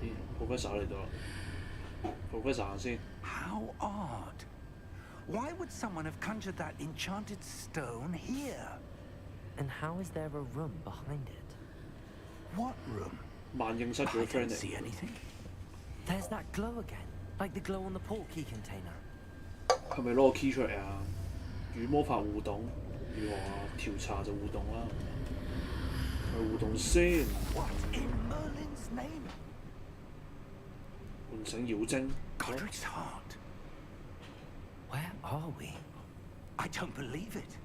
咦 ，Professor 嚟到啦 ，Professor 行先。 How odd. Why would someone have conjured that enchanted stone here? And how is there a room behind it? What room? 萬應室 I 咗 friend don't see 嚟。 anything. There's that glow again, like the glow on the portkey container. 係咪攞個 key 出嚟啊？與魔法互動，如何啊？調查就互動啦。去互動先。 What in Merlin's name? 喚醒妖精。 Godric's heart. Where are we? I don't believe it.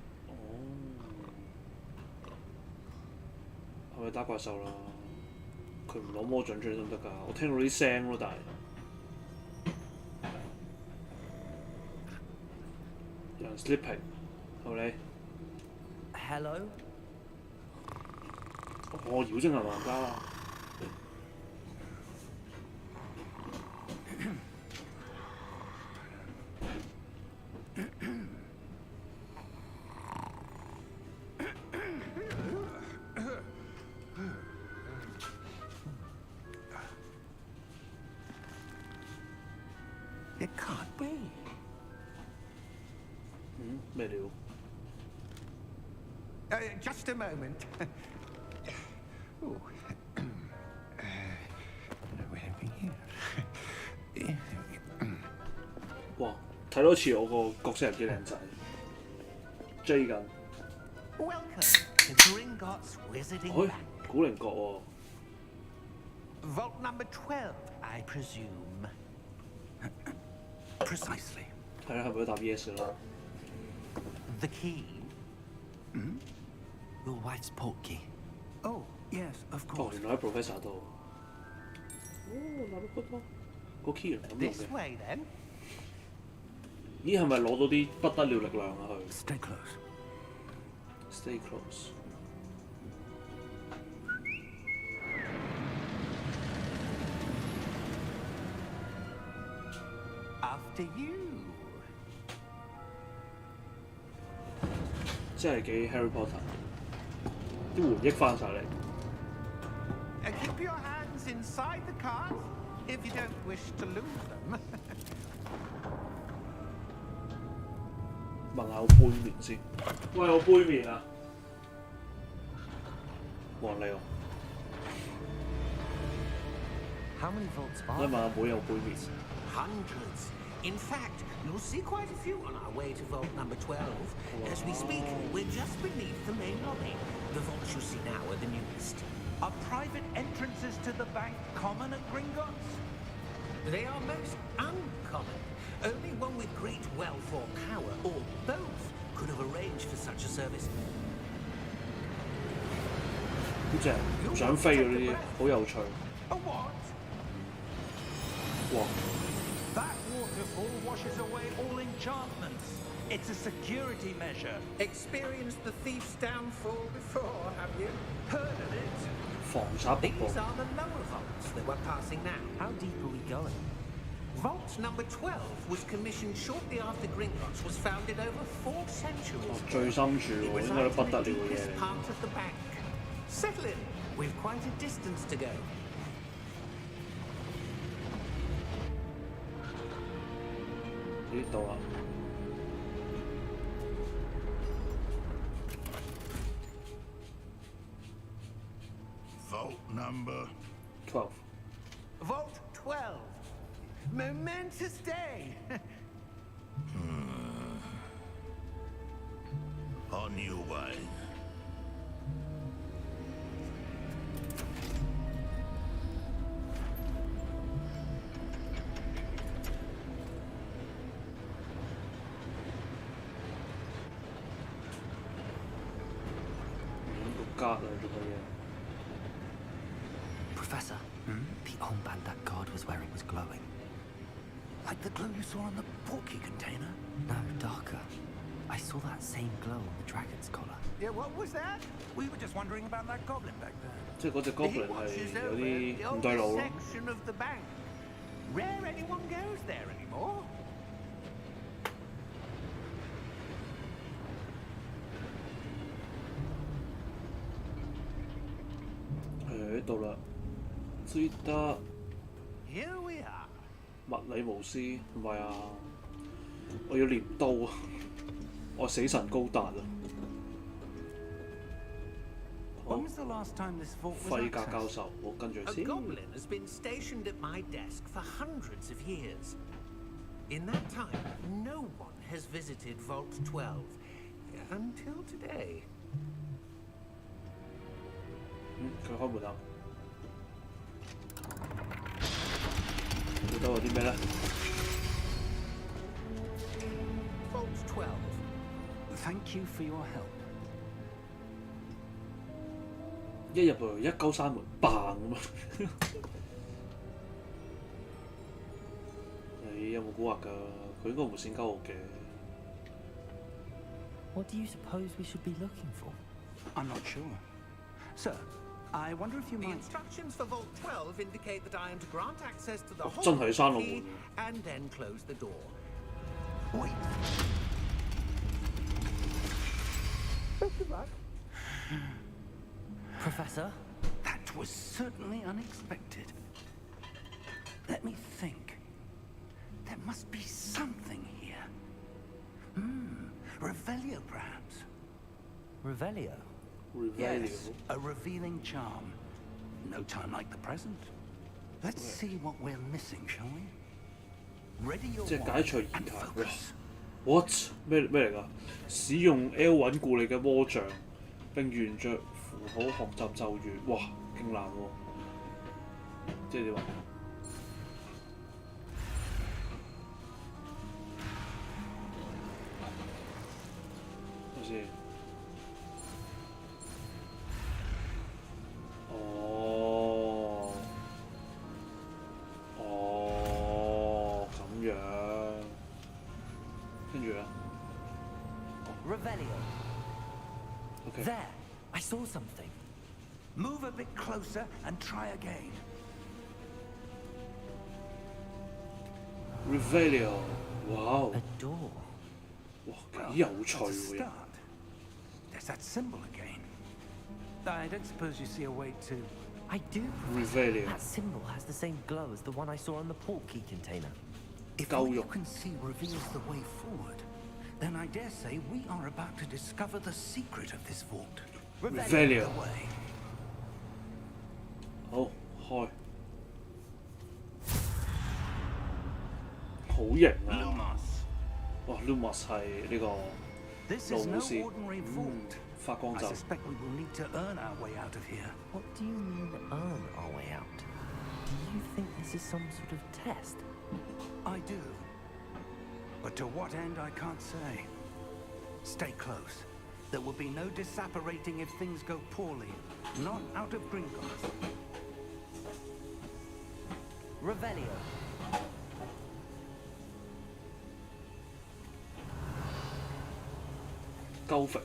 係咪打怪獸啦？佢唔攞魔杖出嚟得唔得㗎？我聽到啲聲咯，但係有人 sleeping， 係咪你？ Hello? 妖精係玩家啦。It can't be. 咩料？ Just a moment. Oh. We're having here. 哇！睇多次我個角色係幾靚仔，J 緊。 Welcome to Gringotts Wizarding 哎， Bank. 古靈閣喎。 Vault number 12, I presume. Precisely. 睇下係咪都答 yes 啦？ The key. Your wife's portkey. Oh, yes, of 哦， course. 原來喺 Professor 度。嗱都個 key 嚟咁用 This 嘅。 way, then. 咦，係咪攞到啲不得了力量啊？佢 Stay close. Stay close。 After you. 真係幾 Harry Potter，啲回憶翻晒嚟。 Keep your hands inside the cart if you don't wish to lose them. 問下個杯麵先。喂，有杯麵啊！冇人理我。How many volts 我 are 問下妹有杯麵。Hundreds. In fact, you'll see quite a few on our way to vault number 12. As we speak, we're just beneath the main lobby. The vaults you see now are the newest. Are private entrances to the bank common at Gringotts? They are most uncommon. Only one with great wealth or power, or both, could have arranged for such a service. 好正，想飛嗰啲好有趣。A what? 哇！ That waterfall washes away all enchantments. It's a security measure. Experienced the thief's downfall before, have you? Heard of it? 防殺瀑 These 布。 are the lower vaults that we're passing now. How deep are we going? Vault number 12 was commissioned shortly after Gringotts was founded over 4 centuries 最深處 It 喎， was 應該都 out 不 in 得 the 了嘅嘢 deepest 嚟。 part of the bank. Settle in. We've quite a distance to go. 呢度啊， Vault number. 12。 Vault 12. Momentous day. On your way. Professor, the armband that guard was wearing was glowing. Like the glow you saw on the portkey container? No, darker. I saw that same glow on the dragon's collar. Yeah, what was that? We were just wondering about that goblin back there. 即係嗰隻 He goblin watches 係有 over 啲 the 唔對路 oldest 咯。 section of the bank. Rare anyone goes there anymore. 誒到啦，知得 Here we are. 物理巫師唔係啊！我要練刀啊！我死神高達啊！ When was the last time this vault was 費格教 accessed? 授，我跟住 A 先。 goblin has been stationed at my desk for hundreds of years. In that time, no one has visited Vault 12 until today. 佢開門啦。門口有啲咩咧？ Vault 12. Thank you for your help. 一入去一鳩閂門，bang咁啊！你有冇蠱惑㗎？佢應該唔會先鳩我嘅。 What do you suppose we should be looking for? I'm not sure. Sir, I wonder if you The might... instructions for Vault 12 indicate that I am to grant access to the 真係 whole 閂落 key 門。 and then close the door. Wait. Professor? That was certainly unexpected. Let me think. There must be something here. Revelio, perhaps. Revelio? Yes, a revealing charm. No time like the present. Let's see what we're missing, shall we? Ready your 即係解 wand 除 and 疑難。 focus. What 咩嚟㗎？使用 L 穩固你嘅魔杖，並沿着符號學習咒語。哇，勁難喎！即係點啊？睇先。哦，哦，咁樣。跟住咧 Revelio. ，OK。 There! I saw something. Move a bit closer and try again. Revelio，哇 A door. 哇幾有趣 That's a 喎！ start. There's that symbol again. I don't suppose you see a way to... I do. Revelio， That symbol has the same glow as the one I saw on the portkey container. If 夠 what you 用。 can see reveals the way forward, Then I dare say we are about to discover the secret of this vault. Revelio. The way. 好開，好型啊！ Lumos. 哇 ，Lumos 係呢個 This 老 is 武 no 士， ordinary vault. 發光 I 罩。 suspect we will need to earn our way out of here. What do you mean, earn our way out? Do you think this is some sort of test? I do. But to what end, I can't say. Stay close. There will be no disapparating if things go poorly. Not out of Gringotts. Revelio. 鳩肥。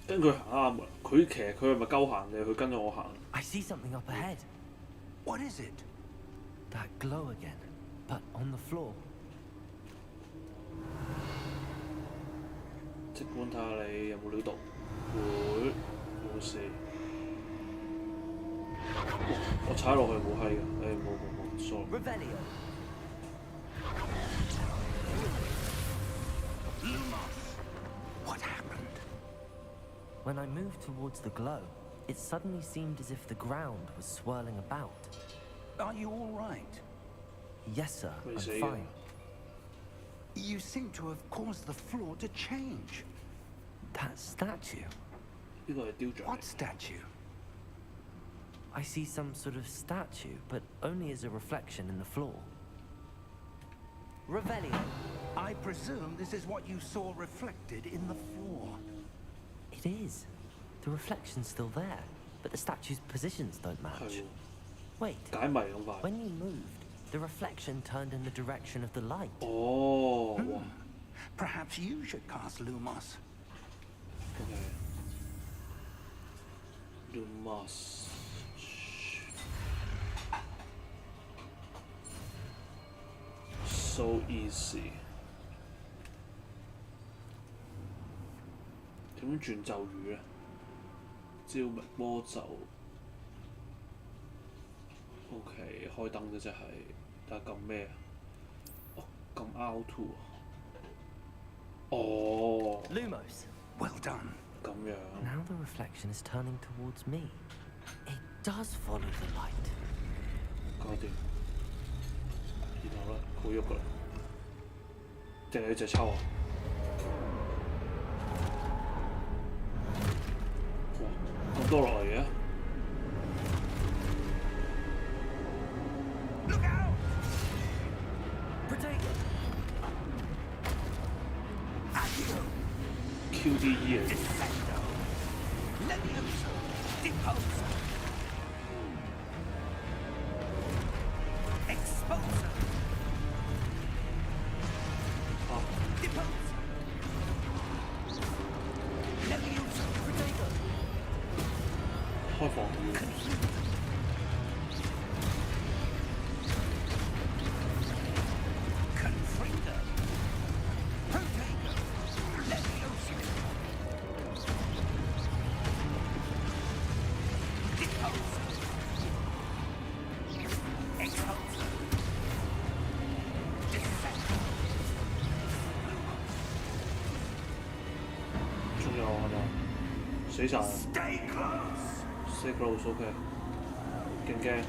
跟佢行啱㗎，佢其實佢係咪鳩行嘅？佢跟咗我行。I see something up ahead. What is it? That glow again, but on the floor. 即管睇下你有冇料到。會冇事。我踩落去冇閪㗎，冇 sorry。 Revelio. What happened? When I moved towards the glow, it suddenly seemed as if the ground was swirling about. Are you all right? Yes, sir, Wait, I'm so you- fine. You seem to have caused the floor to change. That statue. 呢個係雕像嚟 What statue? I see some sort of statue, but only as a reflection in the floor. Revelio. I presume this is what you saw reflected in the floor. It is. The reflection's still there, but the statue's positions don't 係 match. 喎， Wait, 解謎咁快。 when you moved, the reflection turned in the direction of the light. 哦，哇 Perhaps you should cast Lumos. ，OK。Lumos。So easy。點樣轉咒語咧？照明魔咒。OK，開燈嘅啫係，但係撳咩啊？哦，撳 R2啊。哦， Lumos. Well done. 咁樣。 Now the reflection is turning towards me. It does follow the light. 搞掂。然後咧，佢喐㗎啦。定係隻抽啊？哇！咁多落嚟嘅。 Look out! Protego. Accio! QDE 嚟。 Defendo! Levioso! Deposo! Exposo! 啊！ Deposo! Levioso! Protego. 開防禦。 Confringo! Protego! Levioso! Deposo! Exposo! Defendo! 仲有係咪？死晒。 Stay close! Stay close OK。勁驚。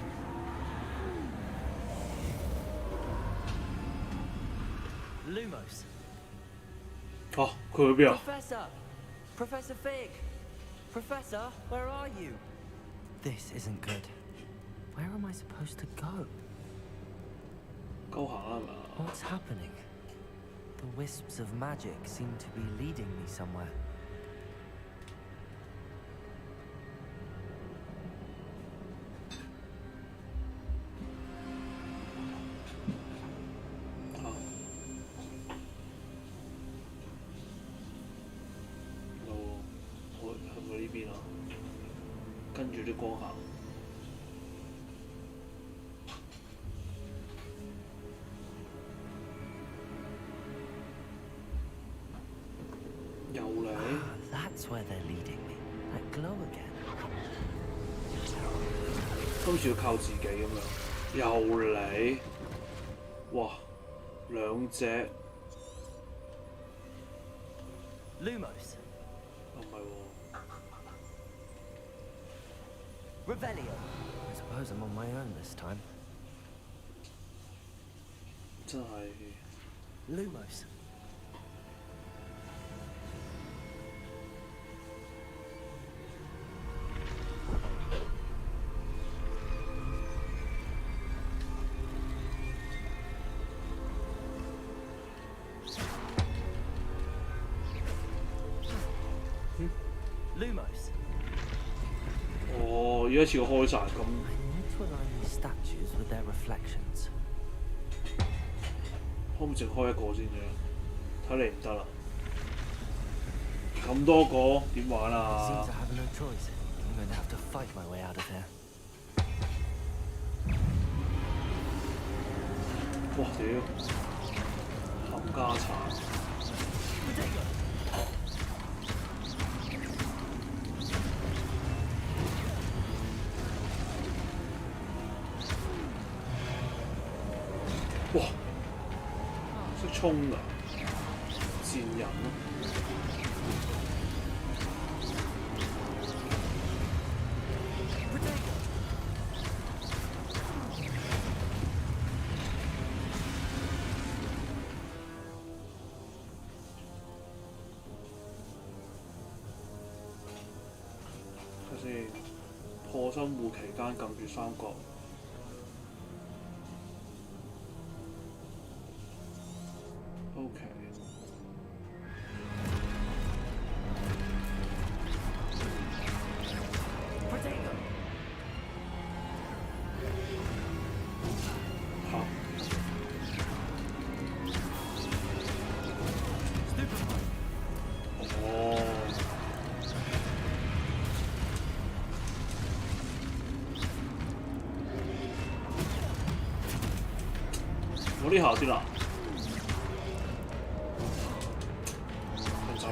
Lumos. 啊！佢去邊啊？ Professor! Professor Fig! Professor, where are you? This isn't good. Where am I supposed to go? 鳩行啦係咪啊？ What's happening? The wisps of magic seem to be leading me somewhere. Đi 光行。又嚟。That's where they're leading me. That glow again. 今次要靠自己咁樣。又嚟，哇，兩隻， Lumos. 唔係喎， Revelio. I suppose I'm on my own this time. 真係 Lumos. Lumos. 哦，而家似個開晒咁， I need to align these statues with their reflections. 可唔可以淨開一個先啫？睇嚟唔得啦，咁多個點玩 I 啊 seem to？have no choice. I'm going to have to fight my way out of here. 哇屌，冚家產！ 哇！識衝㗎，賤人咯！睇先，破生護期間撳住三角。OK。嚇！哦。我呢下先啦。 就係。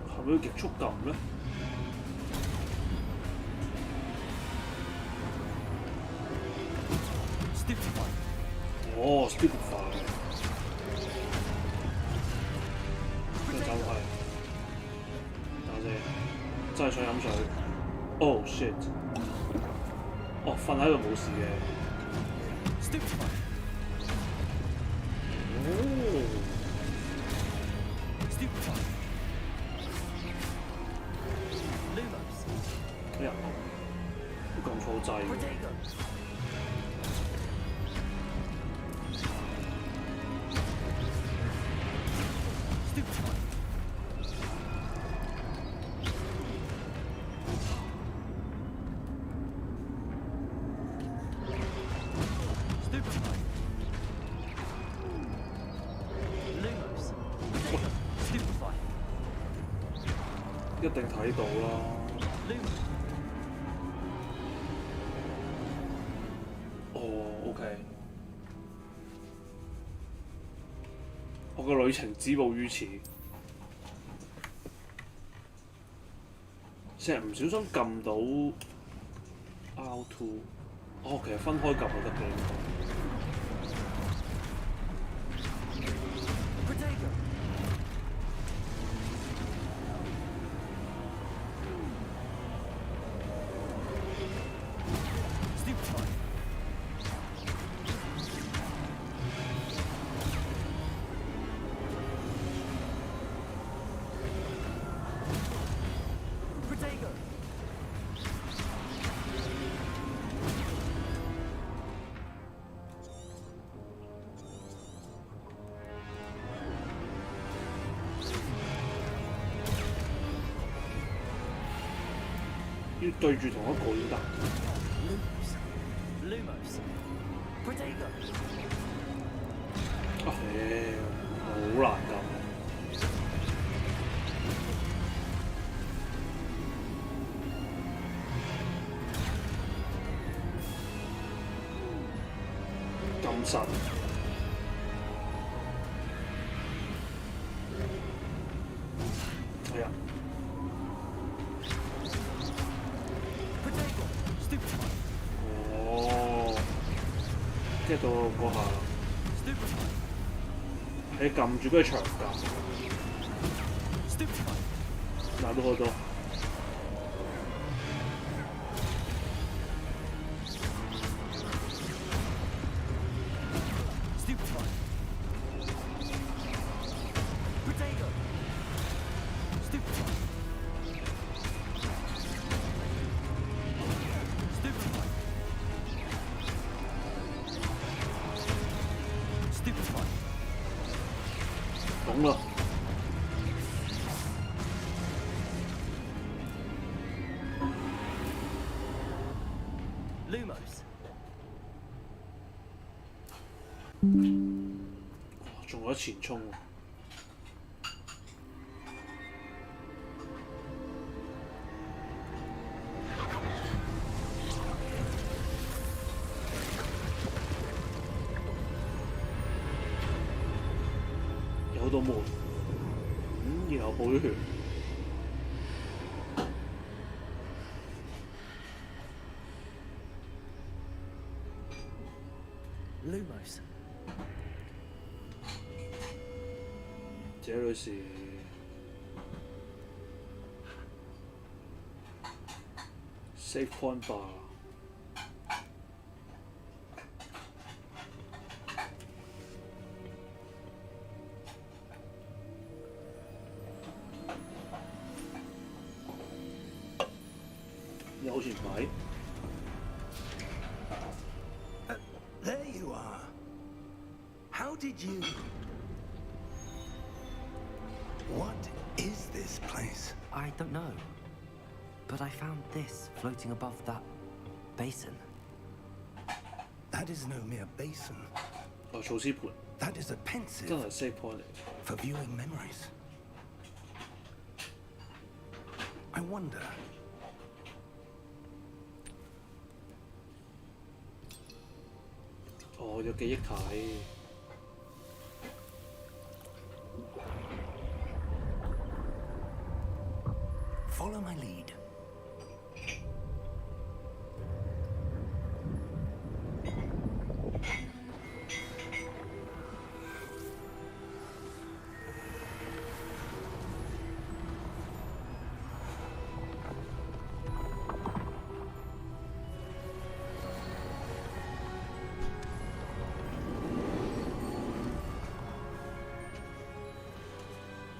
係咪要極速撳咧？哦 ，Stupefy。就係。 真係想飲水。Oh shit！ 哦，瞓喺度冇事嘅。哦。咩人？要撳錯掣。一定睇到啦。哦 ，OK。我個旅程止步於此。成日唔小心撳到 R2。哦，其實分開撳就得嘅應該。 要對住同一個先得。啊，好難撳。神。係啊。哦，即係到嗰下，你撳住嗰個長架，拿到好多。懂了。仲有前衝喎。有好多門，然後補咗血。Lumos. 這裏是save point 吧。有錢買。There you are. How did you... What is this place? I don't know. But I found this floating above that basin. That is no mere basin. 哦，儲屍盤 That is a 真 pensive 係 save point 嚟。 for viewing memories. I wonder...哦，有記憶體。Follow my lead.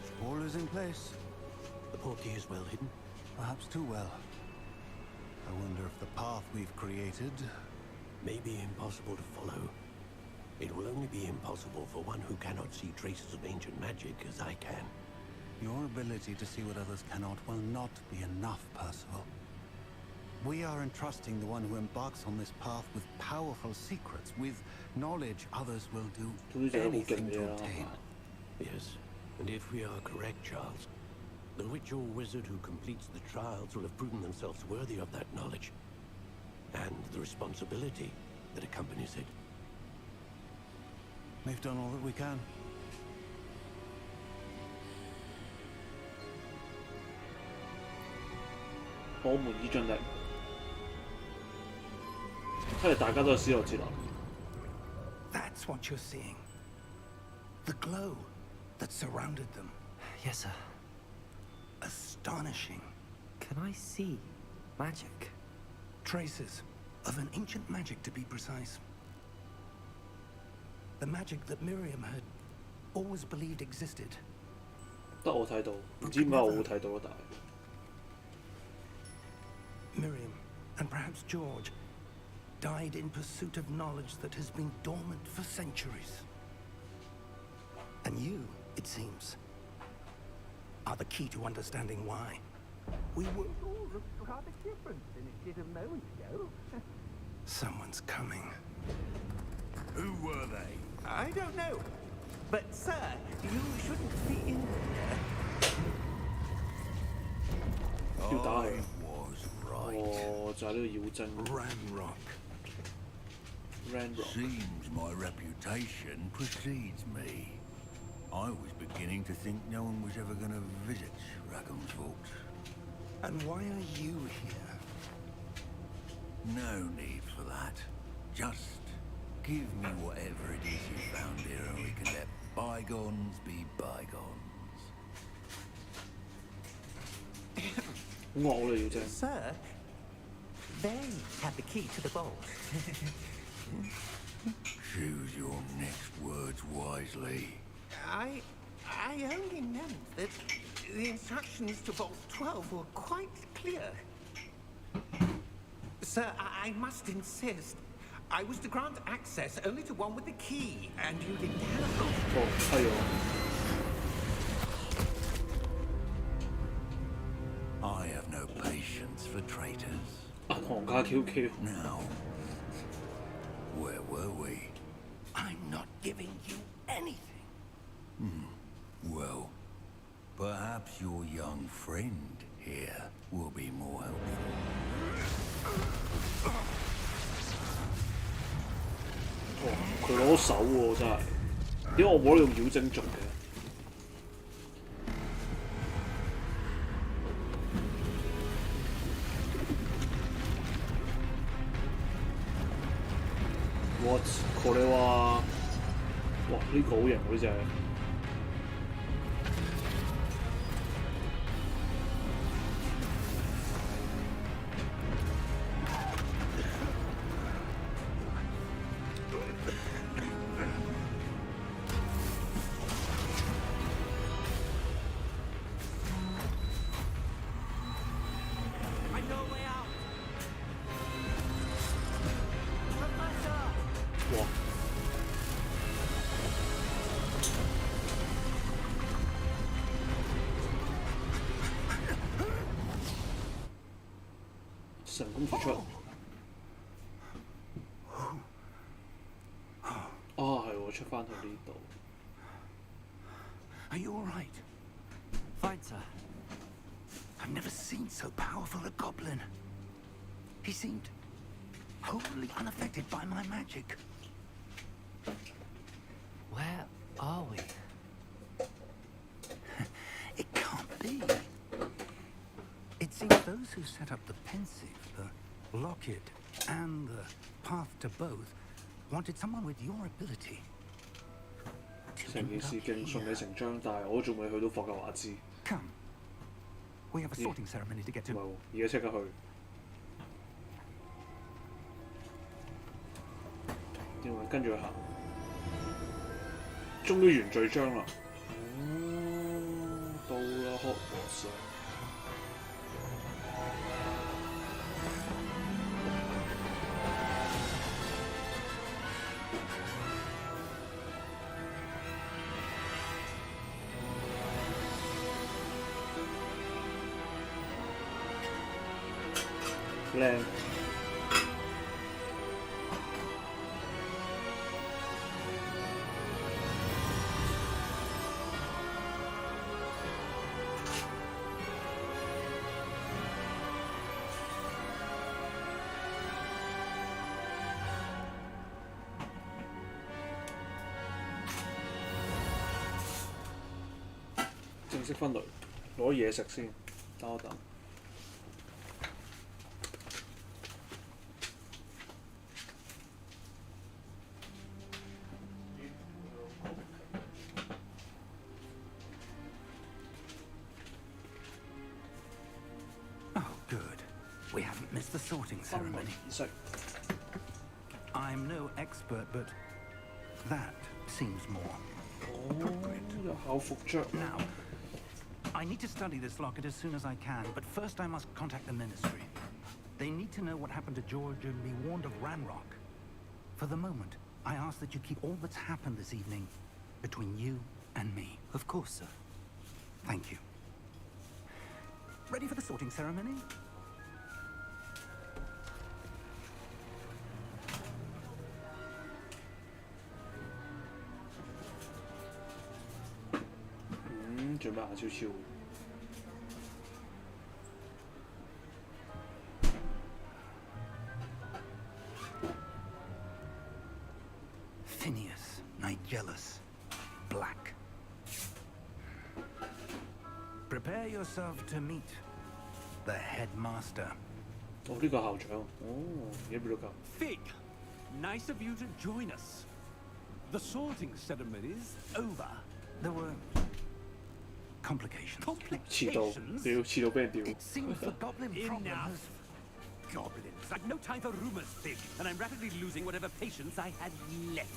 Spoilers in place. The portkey is well hidden. Perhaps too well. I wonder if the path we've created... May be impossible to follow. It will only be impossible for one who cannot see traces of ancient magic as I can. Your ability to see what others cannot will not be enough, Percival. We are entrusting the one who embarks on this path with powerful secrets, with knowledge others will do anything to obtain. Yes, and if we are correct, Charles, the witch or wizard who completes the trials will have proven themselves worthy of that knowledge, and the responsibility that accompanies it. We've done all that we can.我們已盡力。睇嚟大家都有思路之流。That's what you're seeing. The glow that surrounded them. Yes, sir. Astonishing. Can I see magic? Traces of an ancient magic, to be precise. The magic that Miriam had always believed existed. 得我睇到，唔知點解我會睇到啊？但係 Miriam, and perhaps George, died in pursuit of knowledge that has been dormant for centuries. And you, it seems, are the key to understanding why. We were all rather different than it did a moment ago. Someone's coming. Who were they? I don't know. But, sir, you shouldn't be in here. 要打佢。 was right. 哦，就係呢個妖精。Ramrock. Seems my reputation precedes me. I was beginning to think no one was ever going to visit Rackham's vaults. And why are you here? No need for that. Just give me whatever it is you found here and we can let bygones be bygones. 惡你要真。 Sir, they have the key to the vault. Choose your next words wisely. I only meant that the instructions to Vault 12 were quite clear. Sir, I must insist. I was to grant access only to one with the key, and you didn't have them. 哦，係喎。 I have no patience for traitors. 銀行卡 QQ。 Now, where were we? I'm not giving you anything. Well, perhaps your young friend here will be more helpful. 哇！佢攞手喎，真係。點解我冇得用妖精族嘅？我これは，哇！呢個好型喎，呢隻。哇！成功復出。啊，係喎，出翻去呢度。 Are you all right? Fine, sir. I've never seen so powerful a goblin. He seemed wholly unaffected by my magic. Where are we? It can't be. It seems those who set up the pensive, the locket, and the path to both wanted someone with your ability. 成件事勁順理成章，但係我仲未去到霍格華茲。 Come. We have a sorting ceremony to get 唔係 to. 喎，而家即刻去。點啊？跟住佢行，終於完序章啦。到啦，Hogwarts。靚。正式分類，攞嘢食先，等我等。Oh, good. We haven't missed the sorting 分類 ceremony. 儀式。 I'm no expert, but that seems more 哦，有校服着。 Now, I need to study this locket as soon as I can, but first I must contact the Ministry. They need to know what happened to George and be warned of Ranrock. For the moment, I ask that you keep all that's happened this evening between you and me. Of course, sir. Thank you. Ready for the sorting ceremony? Ừ, 準備下超超。jealous. Black. Prepare yourself to meet the headmaster. 哦，呢個校長，哦，而家邊度教？ Fig, nice of you to join us. The sorting ceremony's over. There were complications. 遲到， Complications? 屌，遲到俾人屌。 It seems the goblin problem Enough. has... Goblins. I've no time for rumors, Fig, and I'm rapidly losing whatever patience I had left.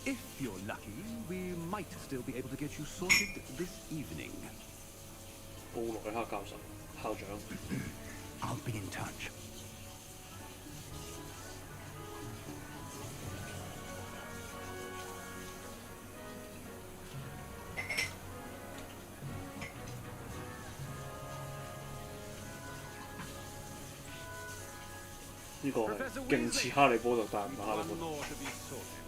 If you're lucky, we might still be able to get you sorted this evening. 布萊克教授，校長。 I'll be in touch. 呢個係勁似哈利波特，但係唔係哈利 One 波特。 more to be sorted.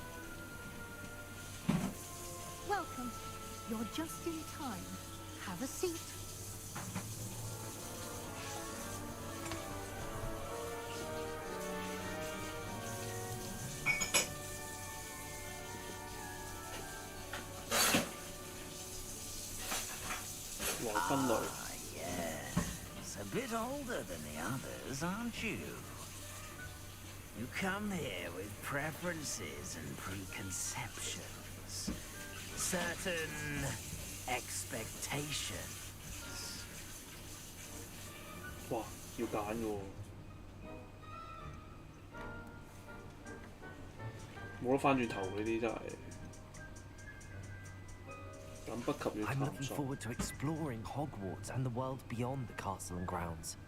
Welcome. You're just in time. Have a seat. 黃分類。 Yes, a bit older than the others, aren't you? You come here with preferences and preconceptions, certain expectations. 哇，要揀嘅喎，冇得翻轉頭嗰啲真係。等不及要 I'm 探 looking 索。 forward to exploring Hogwarts and the world beyond the castle and grounds.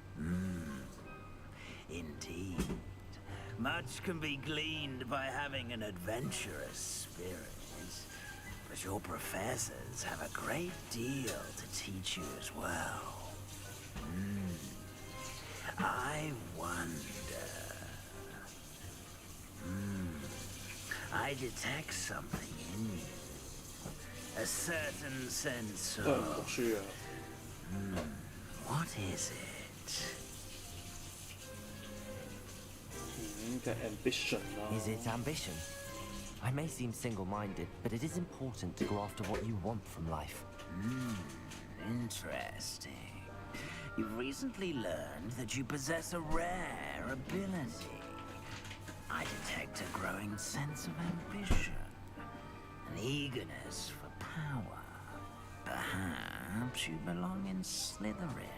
Indeed. Much can be gleaned by having an adventurous spirit. But your professors have a great deal to teach you as well. I wonder... I detect something in you. A certain sense 都係唔讀 of... 書啊！ What is it? 嘅 ambition 啦。 Is it ambition? I may seem single-minded, but it is important to go after what you want from life. Interesting. You've recently learned that you possess a rare ability. I detect a growing sense of ambition, an eagerness for power. Perhaps you belong in Slytherin.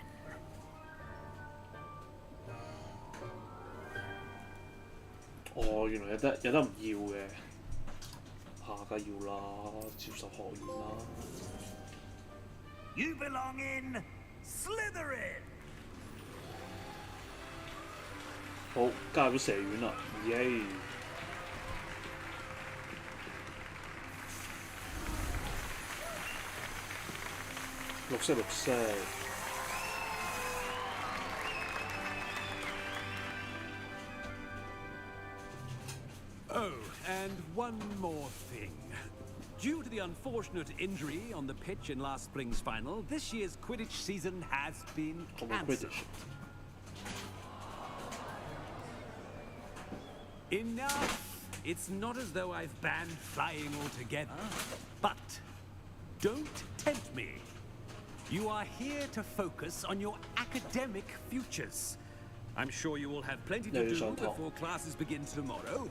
哦，原來有得唔要嘅，下梗要啦，接受學院啦。 You belong in Slytherin. 好，加入咗蛇院啦，耶！綠色綠色， Oh, and one more thing. Due to the unfortunate injury on the pitch in last spring's final, this year's Quidditch season has been 我冇 cancelled. British。 Enough! It's not as though I've banned flying altogether. But don't tempt me. You are here to focus on your academic futures. I'm sure you will have plenty to Yeah, you do shall talk. before classes begin tomorrow.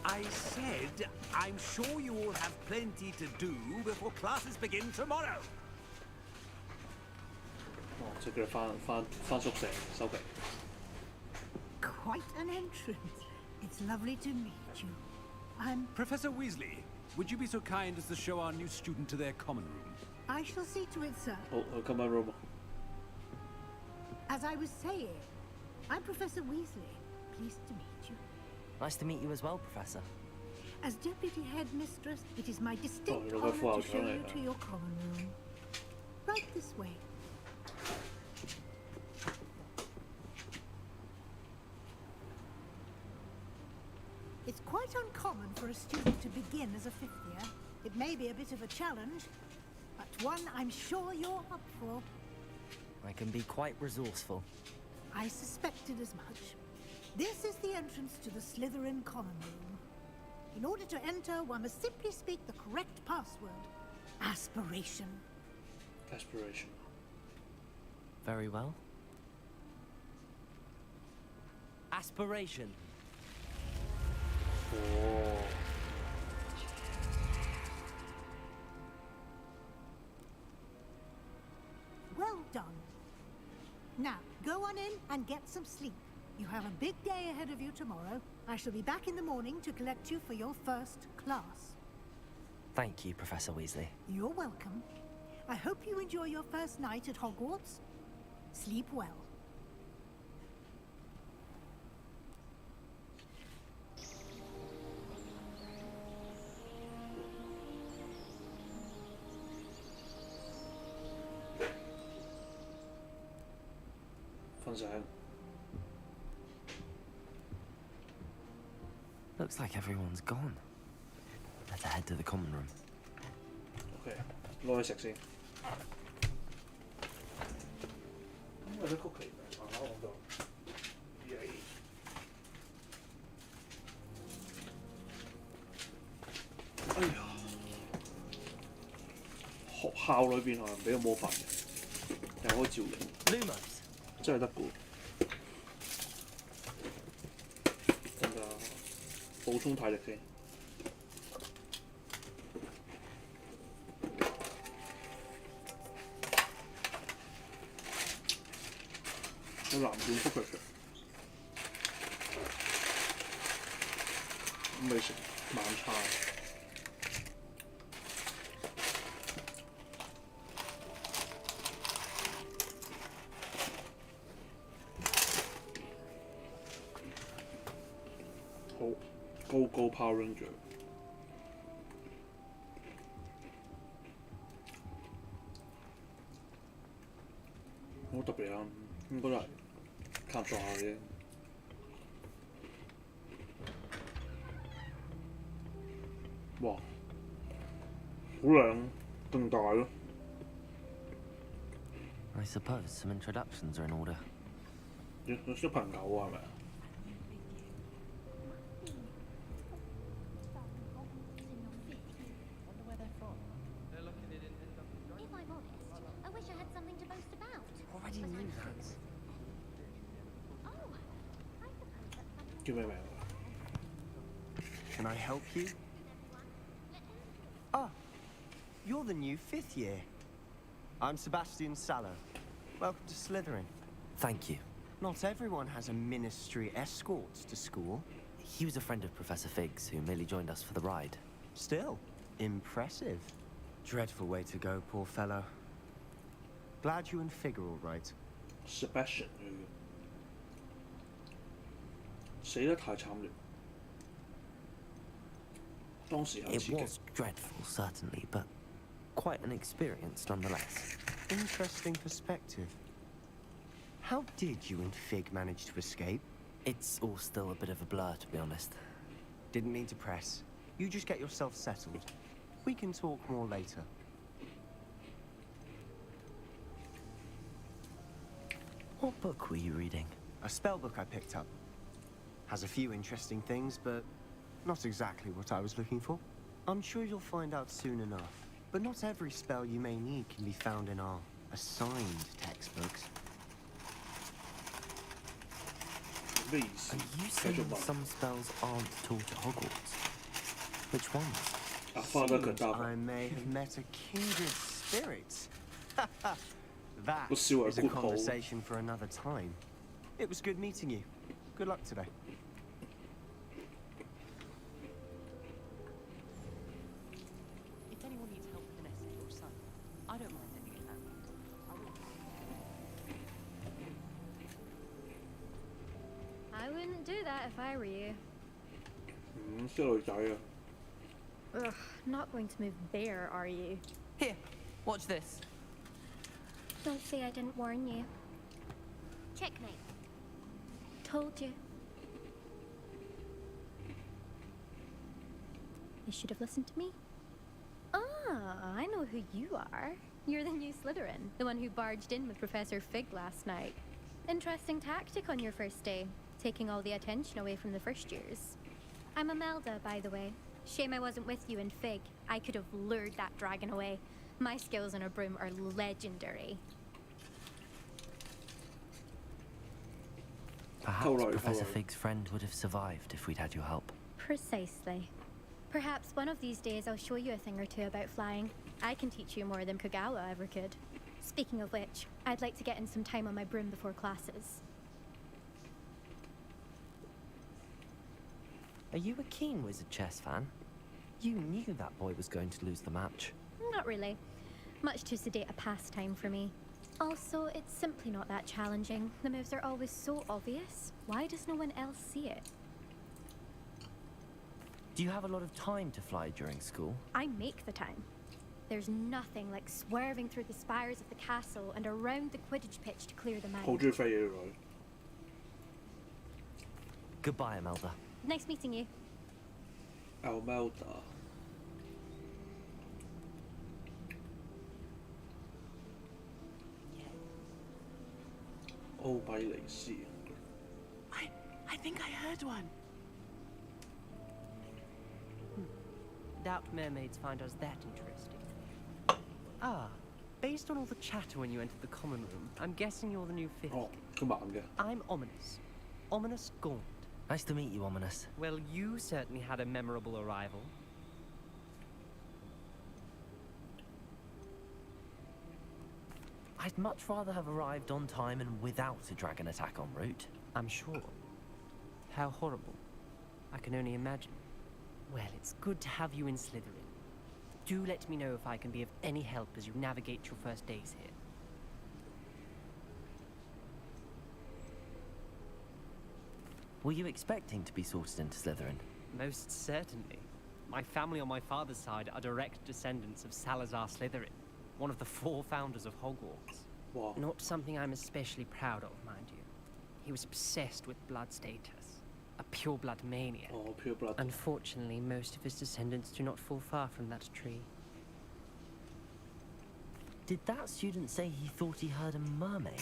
I said, I'm sure you will have plenty to do before classes begin tomorrow. 哦，即係叫佢翻宿舍收皮。 Quite an entrance. It's lovely to meet you. I'm... Professor Weasley, would you be so kind as to show our new student to their common room? I shall see to it, sir. 好，去 common room 啊。 As I was saying, I'm Professor Weasley. Pleased to meet you. Nice to meet you as well, Professor. As Deputy Headmistress, it is my distinct you're honor going for to show out, you aren't to you? your common room. Right this way. It's quite uncommon for a student to begin as a fifth year. It may be a bit of a challenge, but one I'm sure you're up for. I can be quite resourceful. I suspected as much. This is the entrance to the Slytherin common room. In order to enter, one must simply speak the correct password. Aspiration. Aspiration. Very well. Aspiration. Oh. Well done. Now, go on in and get some sleep. You have a big day ahead of you tomorrow. I shall be back in the morning to collect you for your first class. Thank you, Professor Weasley. You're welcome. I hope you enjoy your first night at Hogwarts. Sleep well. 瞓醒。 Looks like everyone's gone. Better head to the common room. OK， 攞去食先。有啲曲奇明慢慢講到。哎呀！學校裏邊可能俾個魔法嘅，又可以照影。Lumos. 真係得嘅喎。等陣補充體力先。有藍罐曲奇嘅，咁未食晚餐。好，Go Power Ranger。冇特別啦，應該都係探索下嘅啫。哇！好靚，更大咯。I suppose some introductions are in order. 有小朋友啊，係咪啊？ Already knew that.叫咩名？ Can I help you? Ah, you're the new 5th year. I'm Sebastian Sallow. Welcome to Slytherin. Thank you. Not everyone has a ministry escort to school. He was a friend of Professor Fig's who merely joined us for the ride. Still, impressive. Dreadful way to go, poor fellow. Glad you and Fig are all right. Sebastian 死得太慘了。當時候 It 刺激。 was dreadful, certainly, but quite an experience nonetheless. Interesting perspective. How did you and Fig manage to escape? It's all still a bit of a blur, to be honest. Didn't mean to press. You just get yourself settled. We can talk more later. What book were you reading? A spell book I picked up. Has a few interesting things, but not exactly what I was looking for. I'm sure you'll find out soon enough. But not every spell you may need can be found in our assigned textbooks. 咩意思？ Are you 繼 saying 續問。 some spells aren't taught at Hogwarts? Which ones? 阿花得佢 Seems 答。 I may have met a kindred spirit. That We'll see what is a a good haul. conversation for another time. It was good meeting you. Good luck today. If anyone needs help with an essay or assignment, I don't mind lending a hand. I wouldn't do that if I were you. 識女仔啊！ Ugh, not going to move there, are you? Here, watch this. Don't say I didn't warn you. Checkmate. Told you. You should have listened to me. Ah, I know who you are. You're the new Slytherin, the one who barged in with Professor Fig last night. Interesting tactic on your first day. taking all the attention away from the first years. I'm Imelda, by the way. Shame I wasn't with you in Fig. I could have lured that dragon away. My skills on a broom are legendary. Perhaps Professor Fig's friend would have survived if we'd had your help. Precisely. Perhaps one of these days I'll show you a thing or two about flying. I can teach you more than Kogawa ever could. Speaking of which, I'd like to get in some time on my broom before classes. Are you a keen Wizard chess fan? You knew that boy was going to lose the match. Not really. Much too sedate a pastime for me. Also, it's simply not that challenging. The moves are always so obvious. Why does no one else see it? Do you have a lot of time to fly during school? I make the time. There's nothing like swerving through the spires of the castle and around the Quidditch pitch to clear the mind. Goodbye, Imelda. Nice meeting you. Imelda. Oh, by Legacy. I think I heard one. Doubt mermaids find us that interesting. Ah, based on all the chatter when you entered the common room, I'm guessing you're the new fifth. Oh, come on, yeah. I'm Ominous. Ominous Gaunt. Nice to meet you, Ominous. Well, you certainly had a memorable arrival. I'd much rather have arrived on time and without a dragon attack en route. I'm sure. How horrible. I can only imagine. Well, it's good to have you in Slytherin. Do let me know if I can be of any help as you navigate your first days here. Were you expecting to be sorted into Slytherin? Most certainly. My family on my father's side are direct descendants of Salazar Slytherin, one of the 4 founders of Hogwarts. Wow. Not something I'm especially proud of, mind you. He was obsessed with blood status. A pure-blood maniac. Oh, pure-blood. Unfortunately, most of his descendants do not fall far from that tree. Did that student say he thought he heard a mermaid?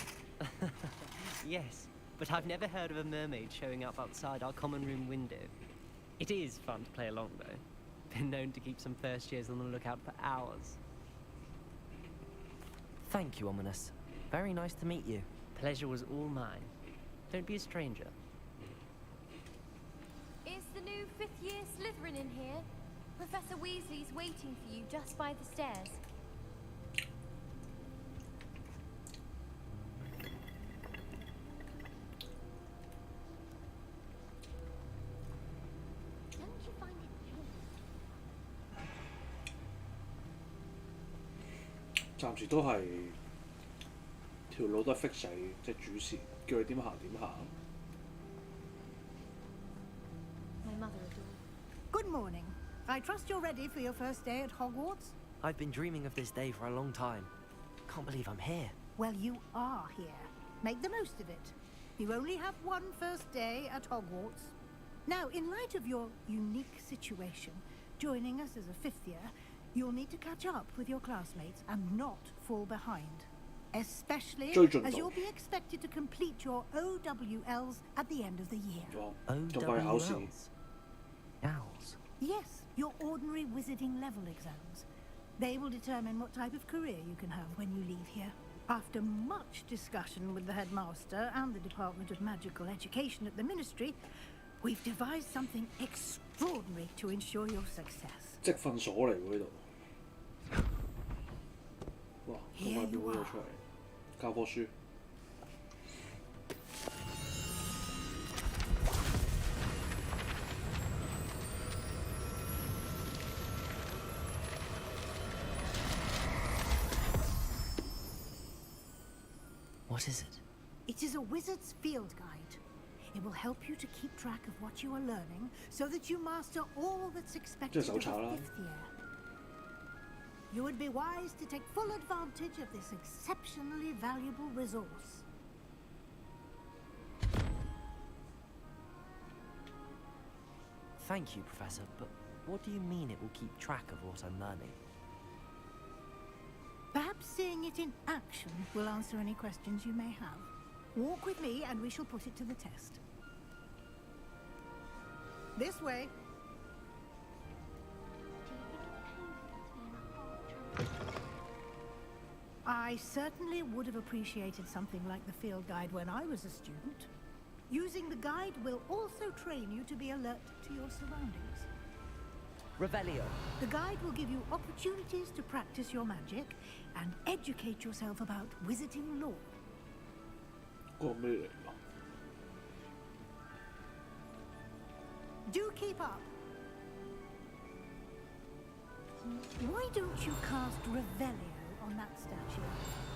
Yes, but I've never heard of a mermaid showing up outside our common room window. It is fun to play along, though. Been known to keep some first years on the lookout for hours. Thank you, Ominous. Very nice to meet you. Pleasure was all mine. Don't be a stranger. Is the new 5th year Slytherin in here? Professor Weasley's waiting for you just by the stairs. Don't you find it cute? 暫時都係條路都係 fix 死，即係主線，叫佢點行點行。My mother adored. Good morning. I trust you're ready for your first day at Hogwarts? I've been dreaming of this day for a long time. Can't believe I'm here. Well, you are here. Make the most of it. You only have one first day at Hogwarts. Now, in light of your unique situation, joining us as a 5th year, you'll need to catch up with your classmates and not fall behind. Especially as you'll be expected to complete your OWLs at the end of the year. OWLs? Owls? Yes, your ordinary wizarding level exams. They will determine what type of career you can have when you leave here. After much discussion with the headmaster and the Department of Magical Education at the Ministry, we've devised something extraordinary to ensure your success. 積分所嚟喎呢度。哇！咁快表咗出嚟，教科書。What is it? It is a wizard's field guide. It will help you to keep track of what you are learning so that you master all that's expected of a 5th year. You would be wise to take full advantage of this exceptionally valuable resource. Thank you, Professor, but what do you mean it will keep track of what I'm learning? Perhaps seeing it in action will answer any questions you may have. Walk with me and we shall put it to the test. This way. I certainly would have appreciated something like the field guide when I was a student. Using the guide will also train you to be alert to your surroundings. Revelio. The guide will give you opportunities to practice your magic and educate yourself about wizarding lore. 個咩嚟㗎？ Do keep up. Why don't you cast Revelio on that statue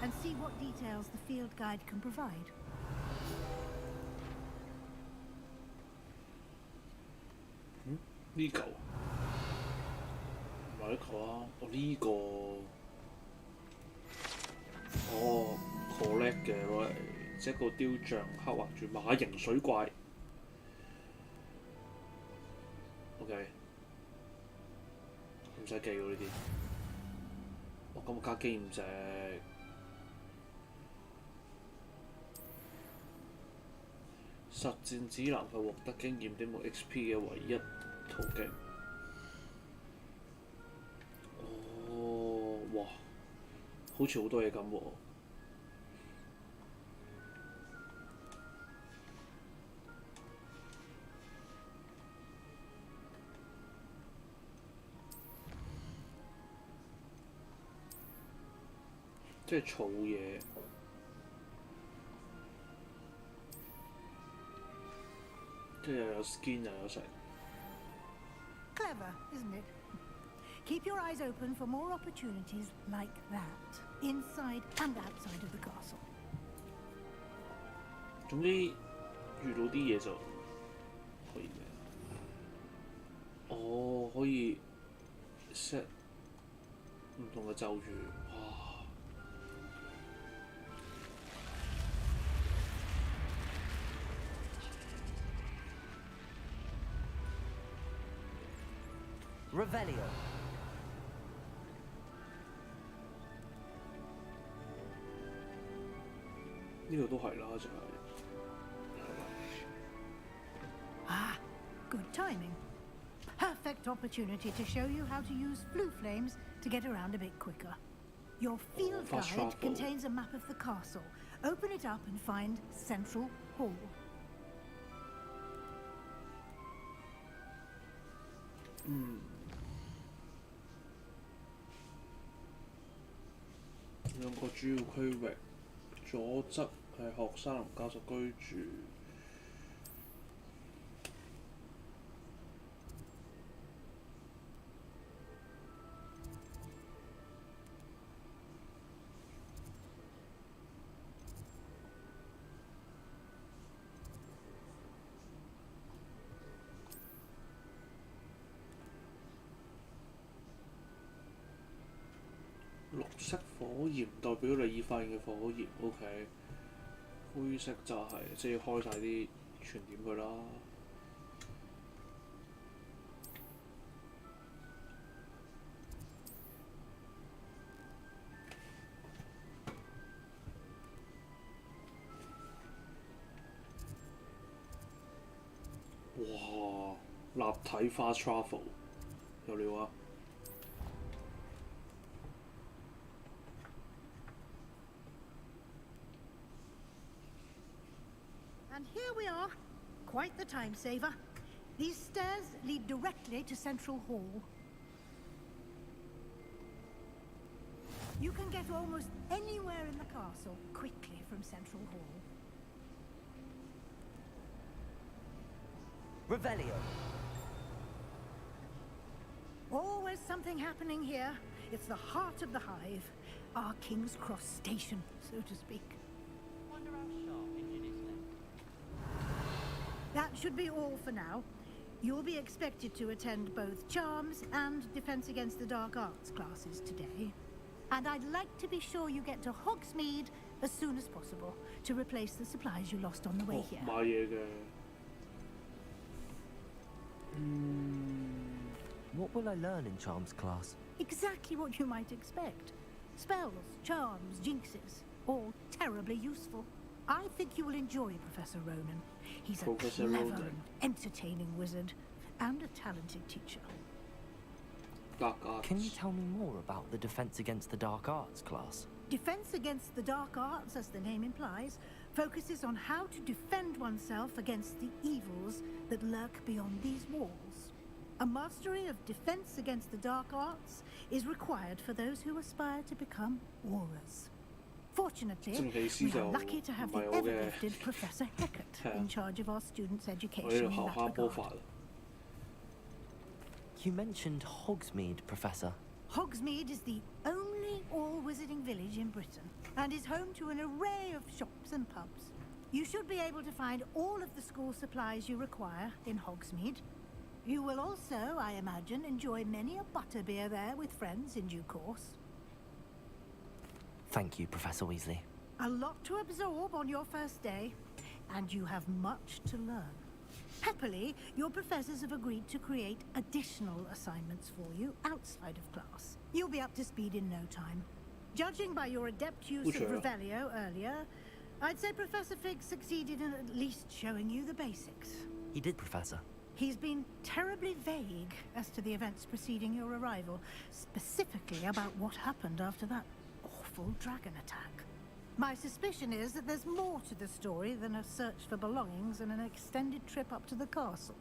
and see what details the field guide can provide? 呢嚿唔係呢個啊，我呢個collect 嘅攞嚟，即係個雕像刻畫住馬形水怪。OK， 唔使記喎呢啲。我今日卡機唔值。實戰只能夠獲得經驗點同 XP 嘅唯一途徑。哦，哇，好似好多嘢咁喎。即係儲嘢。即係又有 skin 又有成。Clever, isn't it? Keep your eyes open for more opportunities like that, inside and outside of the castle. 總之遇到啲嘢就可以咩？哦，可以 set 唔同嘅咒語，哇！ Revelio. 呢個都係啦，就係。Ah, good timing. Perfect opportunity to show you how to use blue flames to get around a bit quicker. Your field guide contains a map of the castle. Open it up and find Central Hall. 兩個主要區域，左側係學生同教授居住。綠色火焰代表你已發現嘅火焰 ，OK。灰色就係、即係開晒啲傳點佢啦。哇！立體 fast travel 有料啊！ And here we are. Quite the time saver. These stairs lead directly to Central Hall. You can get almost anywhere in the castle quickly from Central Hall. Revelio. Always something happening here. It's the heart of the hive. Our King's Cross station, so to speak. Wonder how sharp Engine is left. That should be all for now. You'll be expected to attend both Charms and Defense Against the Dark Arts classes today. And I'd like to be sure you get to Hogsmeade as soon as possible to replace the supplies you lost on the way here. 買嘢嘅。What will I learn in Charms class? Exactly what you might expect. Spells, charms, jinxes, all terribly useful. I think you will enjoy Professor Ronan. He's a clever and entertaining wizard, and a talented teacher. Dark arts. Can you tell me more about the Defense Against the Dark Arts class? Defense Against the Dark Arts, as the name implies, focuses on how to defend oneself against the evils that lurk beyond these walls. A mastery of Defense Against the Dark Arts is required for those who aspire to become aurors. Fortunately, we are lucky to have the ever-gifted Professor Heckert in charge of our students' education in that regard. You mentioned Hogsmeade, Professor. Hogsmeade is the only all-wizarding village in Britain and is home to an array of shops and pubs. You should be able to find all of the school supplies you require in Hogsmeade. You will also, I imagine, enjoy many a butterbeer there with friends in due course. Thank you, Professor Weasley. A lot to absorb on your first day, and you have much to learn. Happily, your professors have agreed to create additional assignments for you outside of class. You'll be up to speed in no time. Judging by your adept use of Revelio earlier, I'd say Professor Fig succeeded in at least showing you the basics. He did, Professor. He's been terribly vague as to the events preceding your arrival, specifically about what happened after that awful dragon attack. My suspicion is that there's more to the story than a search for belongings and an extended trip up to the castle.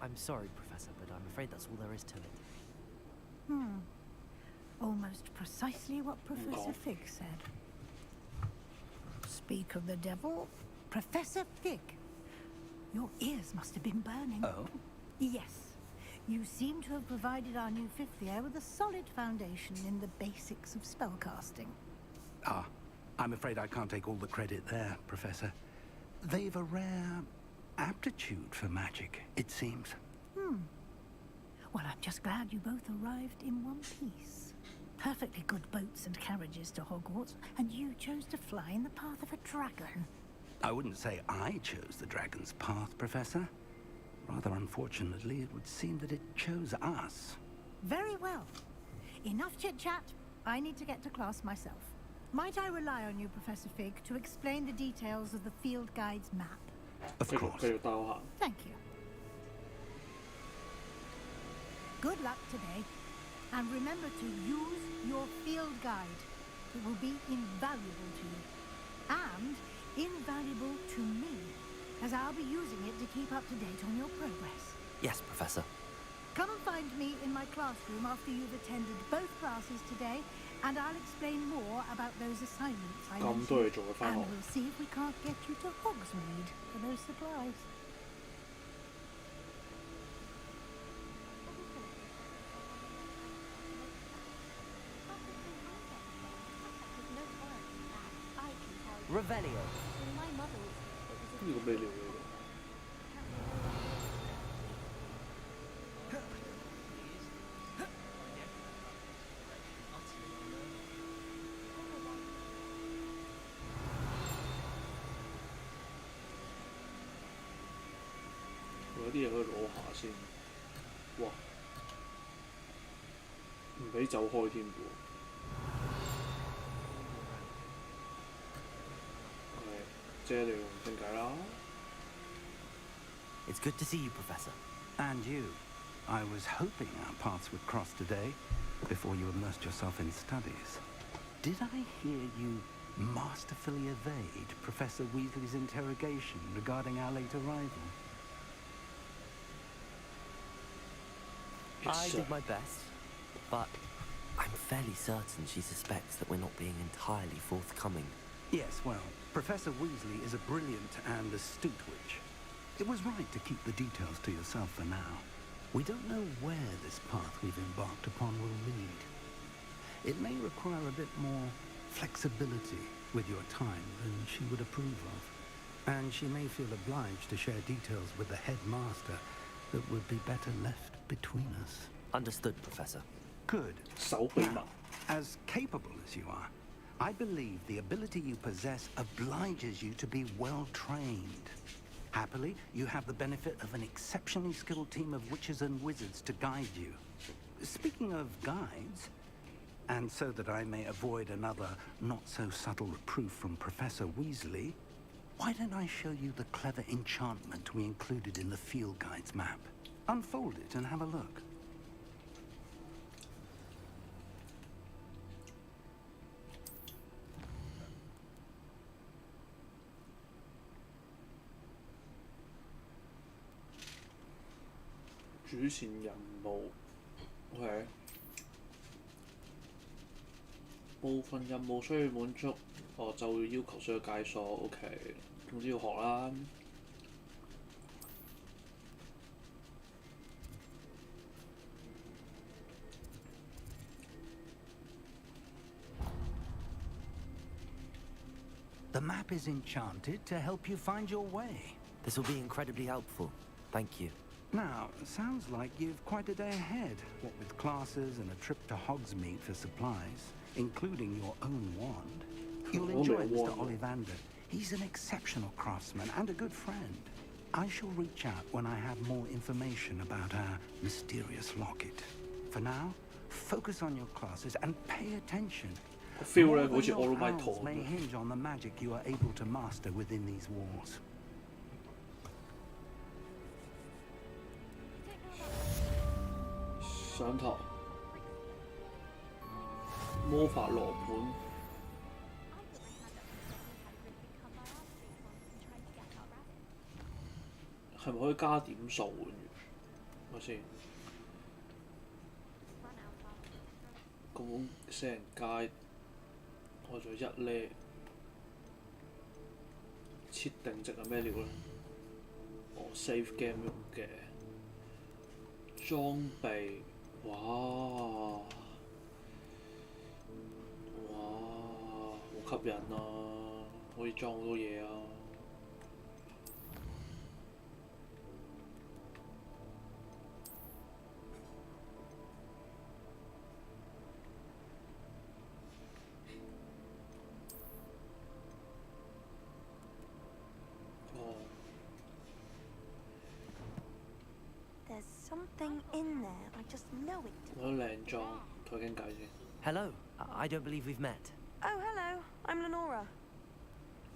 I'm sorry, Professor, but I'm afraid that's all there is to it. Almost precisely what Professor Fig said. Speak of the devil, Professor Fig. Your ears must have been burning. Oh? Yes. You seem to have provided our new fifth year with a solid foundation in the basics of spellcasting. Ah, I'm afraid I can't take all the credit there, Professor. They've a rare aptitude for magic, it seems. Well, I'm just glad you both arrived in one piece. Perfectly good boats and carriages to Hogwarts, and you chose to fly in the path of a dragon. I wouldn't say I chose the dragon's path, Professor. Rather unfortunately, it would seem that it chose us. Very well. Enough chit-chat. I need to get to class myself. Might I rely on you, Professor Fig, to explain the details of the field guide's map? Of course. Thank you. Good luck today. And remember to use your field guide. It will be invaluable to you. And invaluable to me, as I'll be using it to keep up to date on your progress. Yes, Professor. Come and find me in my classroom after you've attended both classes today, and I'll explain more about those assignments I mentioned. And we'll see if we can't get you to Hogsmeade for those supplies. Revelio. My mother was... 이거 매력 이거.有啲嘢可以攞下先。哇！唔俾走開添喎。It's good to see you, Professor. And you. I was hoping our paths would cross today, before you immersed yourself in studies. Did I hear you masterfully evade Professor Weasley's interrogation regarding our late arrival? I did my best, but I'm fairly certain she suspects that we're not being entirely forthcoming. Yes, well, Professor Weasley is a brilliant and astute witch. It was right to keep the details to yourself for now. We don't know where this path we've embarked upon will lead. It may require a bit more flexibility with your time than she would approve of. And she may feel obliged to share details with the headmaster that would be better left between us. Understood, Professor. Good. Now, as capable as you are, I believe the ability you possess obliges you to be well trained. Happily, you have the benefit of an exceptionally skilled team of witches and wizards to guide you. Speaking of guides, And so that I may avoid another not-so-subtle reproof from Professor Weasley, why don't I show you the clever enchantment we included in the field guide's map? Unfold it and have a look. OK， 部分任務需要滿足，就要求需要解鎖。OK， 總之要學啦。The map is enchanted to help you find your way. This will be incredibly helpful. Thank you. Now, sounds like you've quite a day ahead, what with classes and a trip to Hogsmeade for supplies, including your own wand. You'll enjoy Mr. Ollivander. He's an exceptional craftsman and a good friend. I shall reach out when I have more information about our mysterious locket. For now, focus on your classes and pay attention. I feel More like than we should your all my powers talk. may hinge on the magic you are able to master within these walls. 上堂魔法羅盤，係咪可以加點數嘅？睇先。咁死人街開咗1呢，設定值係咩料咧？save game 用嘅裝備。哇！好吸引啊！可以裝好多嘢啊！There's something in there. I just know it. 我覺得靚裝，同佢傾偈先。Hello. I don't believe we've met. Oh, hello. I'm Lenora.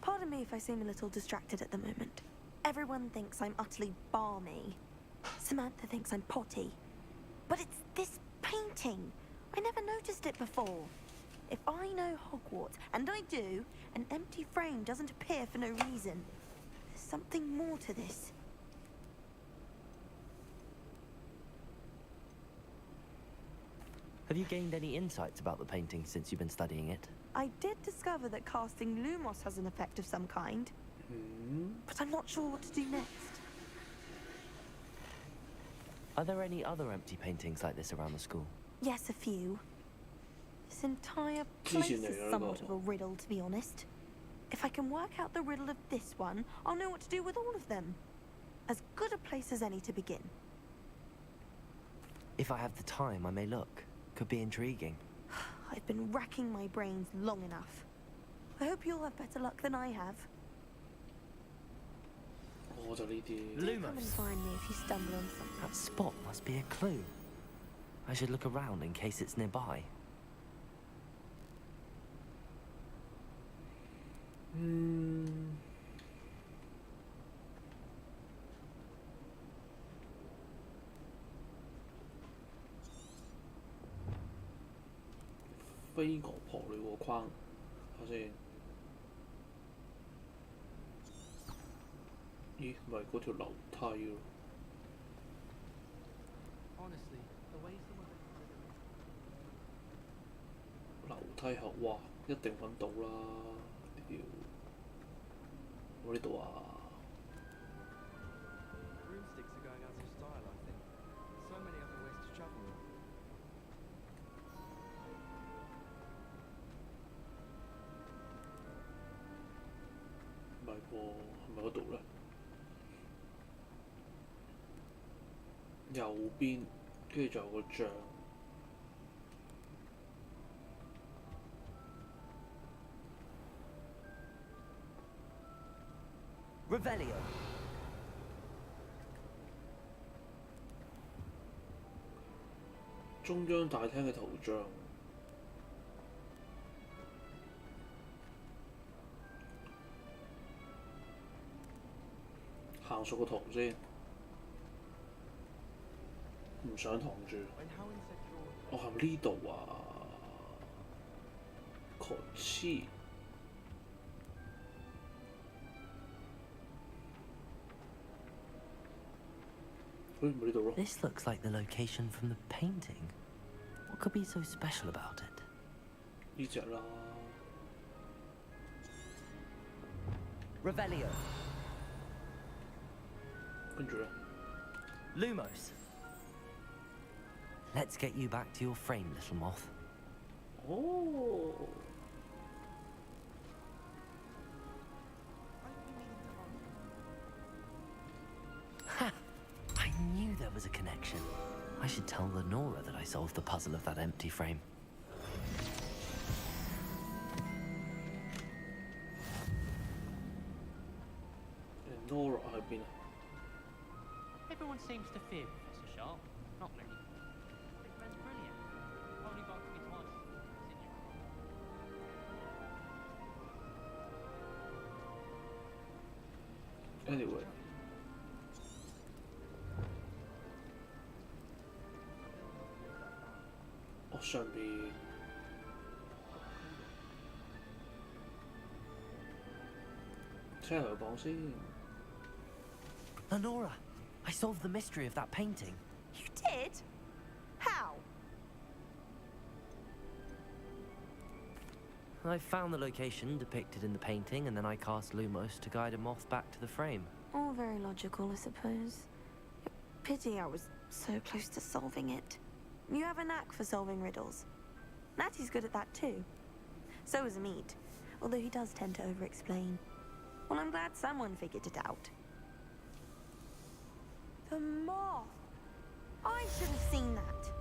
Pardon me if I seem a little distracted at the moment. Everyone thinks I'm utterly balmy. Samantha thinks I'm potty. But it's this painting. I never noticed it before. If I know Hogwarts, and I do, an empty frame doesn't appear for no reason. There's something more to this. Have you gained any insights about the painting since you've been studying it? I did discover that casting Lumos has an effect of some kind. But I'm not sure what to do next. Are there any other empty paintings like this around the school? Yes, a few. This entire place is somewhat of a riddle, to be honest. If I can work out the riddle of this one, I'll know what to do with all of them. As good a place as any to begin. If I have the time, I may look. Could be intriguing. I've been racking my brains long enough. I hope you'll have better luck than I have. Do come and find me if you stumble on something. That spot must be a clue. I should look around in case it's nearby. 飛蛾撲你個框，睇下先。咦，唔係嗰條樓梯喎。樓梯後，哇！一定揾到啦！屌，我呢度啊！唔係喎，係咪嗰度咧？右邊，跟住仲有個像。Revelio. 中央大廳嘅圖像，行熟個圖先，唔上堂住。我係咪呢度啊？可黐。This looks like the location from the painting. What could be so special about it? 呢隻啦。Revelio. 跟住咧 Lumos. Let's get you back to your frame, little moth. 哦。Ha! I knew there was a connection. I should tell Lenora that I solved the puzzle of that empty frame. Lenora 喺邊啊？ Everyone seems to fear Professor Sharp. Not really. Big man's brilliant. Only bumped me twice. Anyway， 我上邊聽佢講先。Lenora, I solved the mystery of that painting. You did? How? I found the location depicted in the painting, and then I cast Lumos to guide a moth back to the frame. All very logical, I suppose. Pity I was so close to solving it. You have a knack for solving riddles. Natty's good at that too. So is Amit, although he does tend to over-explain. Well, I'm glad someone figured it out. The moth! I should have seen that.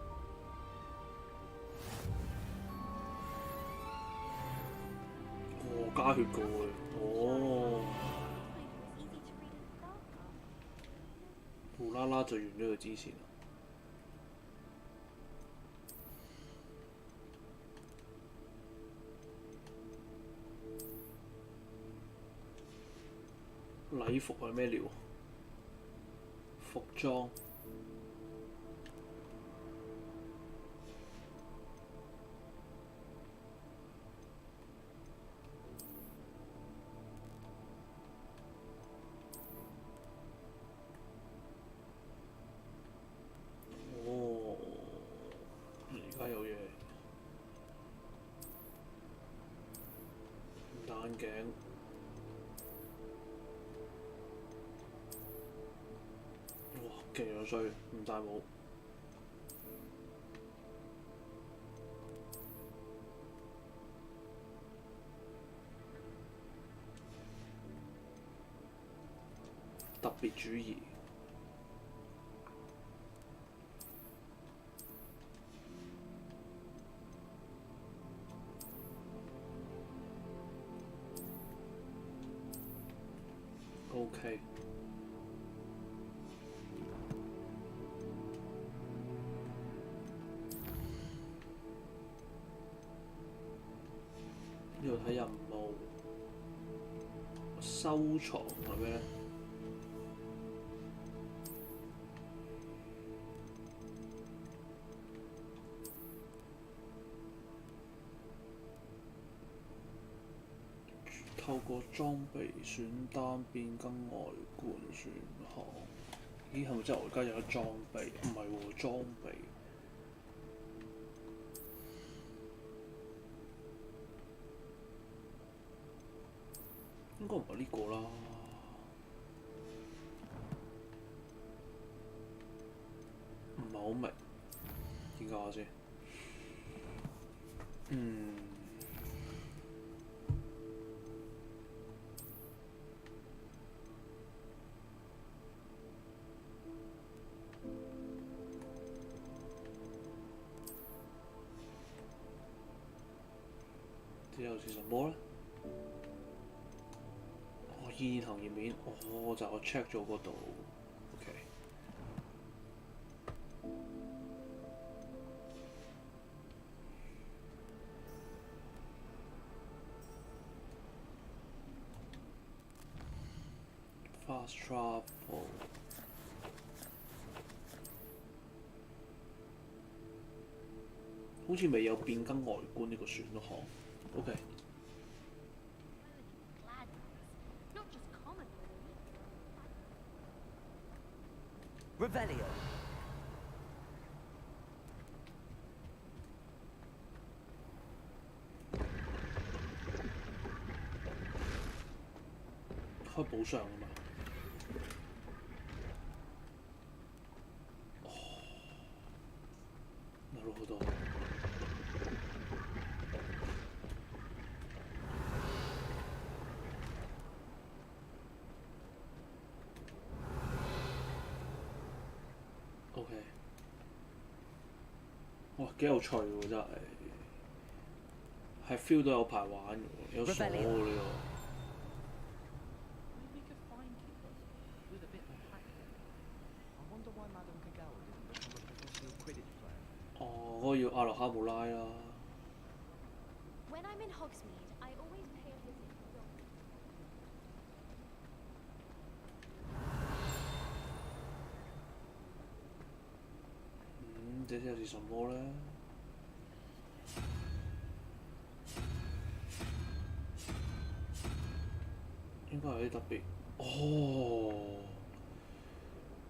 Oh, 加血過嘅。哦。無啦啦就完咗佢之前啦。禮服係咩料？服裝。哦，而家有嘢。戴眼鏡。哇，勁樣衰，唔戴帽。特別主義。OK。呢度睇任務，收藏係咩咧？透過裝備選單變更外觀選項。咦，係咪真係我而家有得裝備？唔係喎，裝備。應該唔係呢個啦。唔係好明，點解先？之後是什麼咧？現行頁面，就我 check 咗嗰度 ，OK。花 Fast travel。好似未有變更外觀呢個選項。OK。Revelio. 開寶箱啊嘛。哦，なるほど。OK。哇，幾有趣喎！真係，係 feel 到有排玩嘅喎，有鎖嘅呢個。哦，嗰個要阿羅哈姆拉啦。When I'm in Hogsmeade, I always pay a visit to your... 這又是什麼呢？應該有啲特別。哦，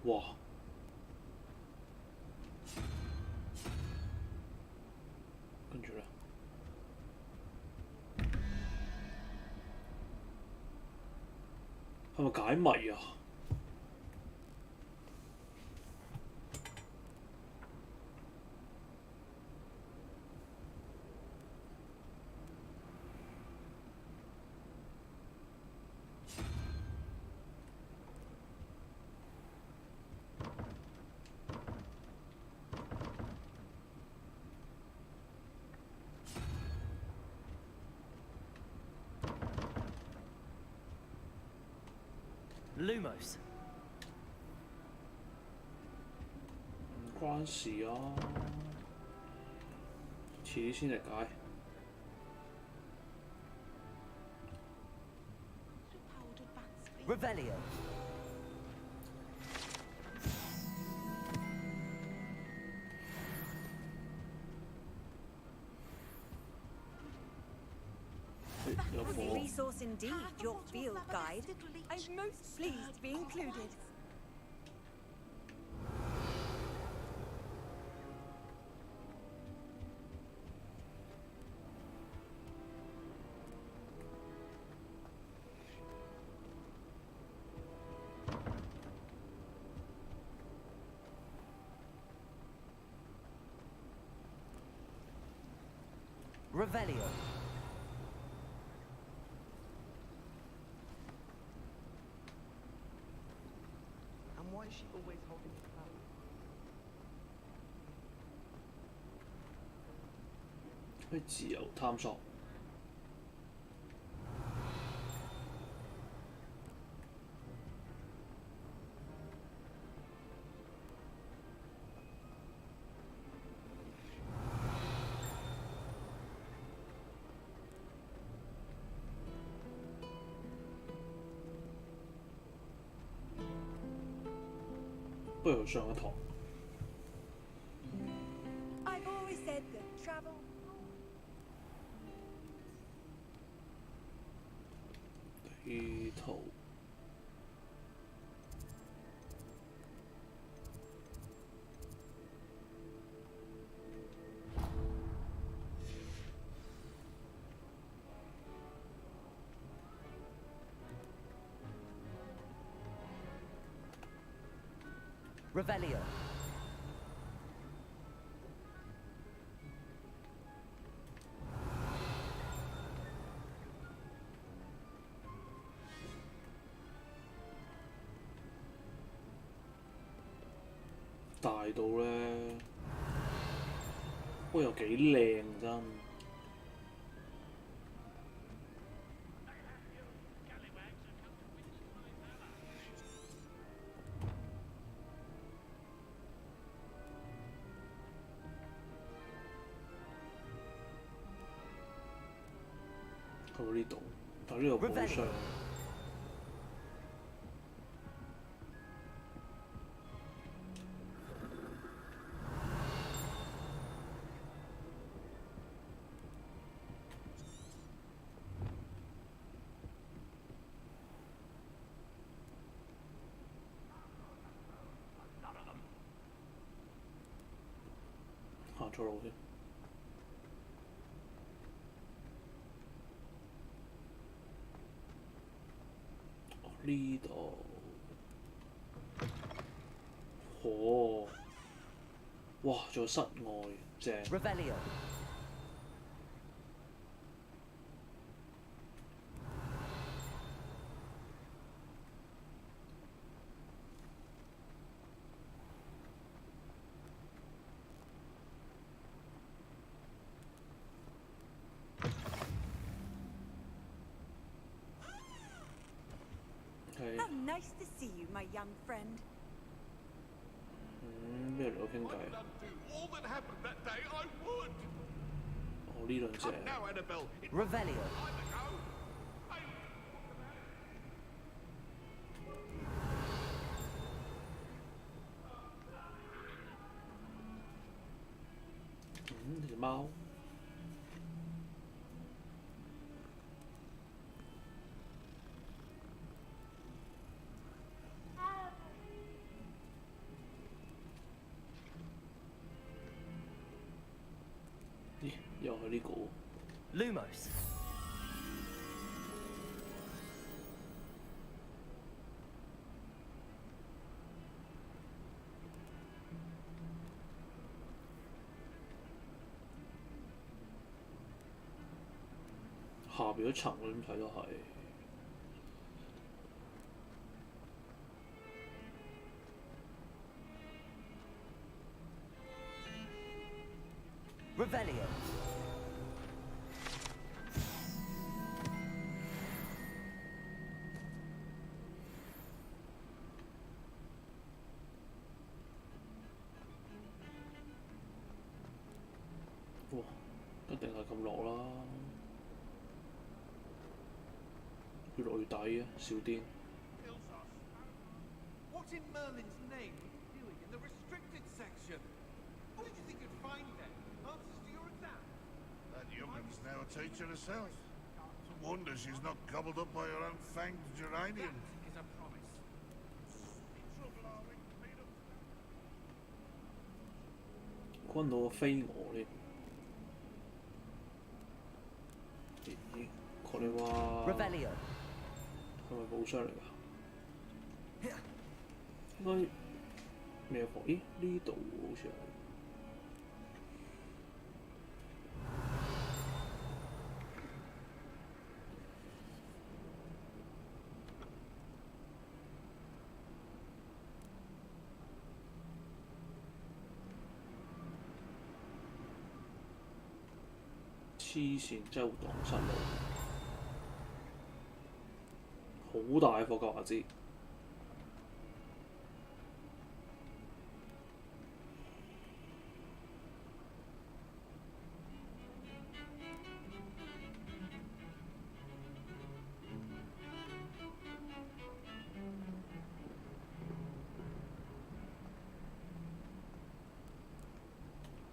哇！跟住咧，係咪解謎啊？Lumos. 唔關事啊，遲啲先嚟解。Revelio. Resource indeed, your field guide. I'm most pleased to be included. Revelio. Why is she always holding the power? 去自由探索。不如上一堂。I've always said that travel. 地圖。Revelio.大到咧，不過又幾靚真。去到呢度，但係呢度寶箱。錯路添。呢度，哦，哇！仲有室外，正。Revelio. ，How nice to see you, my young friend. 咩嚟到傾偈啊？哦，呢兩隻。Revelio. 隻貓。咦，又係呢個喎。Lumos. 下邊嗰層我點睇都係。Revelio. 哇！一定係咁落啦。越落越抵啊，小癲。What in Merlin's name are you doing in the restricted section? What did you think you'd find there? Answers to your exam? That youngin's now a teacher herself. It's a wonder she's not gobbled up by her own fanged geranium. That is a promise. In trouble, are we? Meet up. 軍到個飛蛾添。咦？佢哋話 Revelio. 係咪寶箱嚟㗎？應該咩貨？咦？呢度好似係。黐線，真係會蕩失路。好大霍格華茲。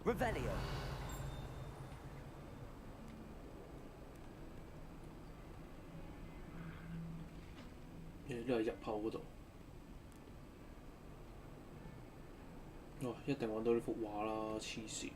Revelio. 呢係入口嗰度。哇！一定揾到呢幅畫啦，黐線。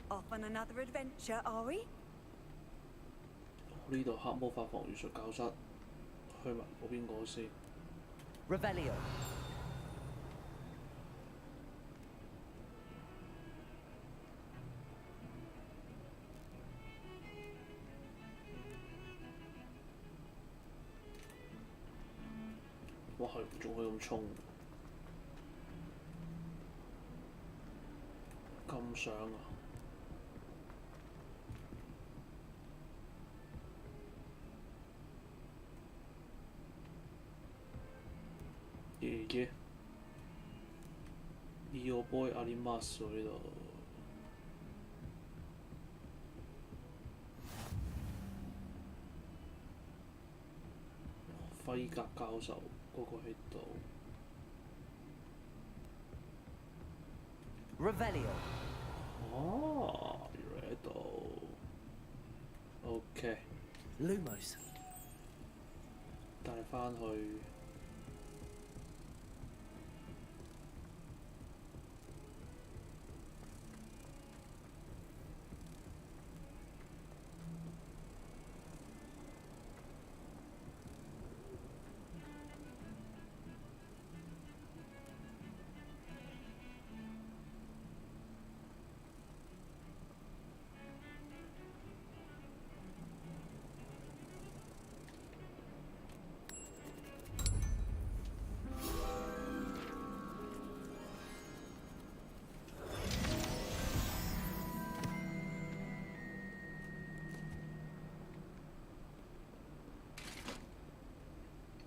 Off on another adventure, are we? 呢度黑魔法防禦術教室，去埋嗰邊個先。Revelio. 哇！係仲可以咁衝，咁想啊！爺爺，Io boy 阿里馬斯喎呢度。輝格教授嗰個喺度。Revelio。哦，原來喺度。OK。Lumos。帶你翻去。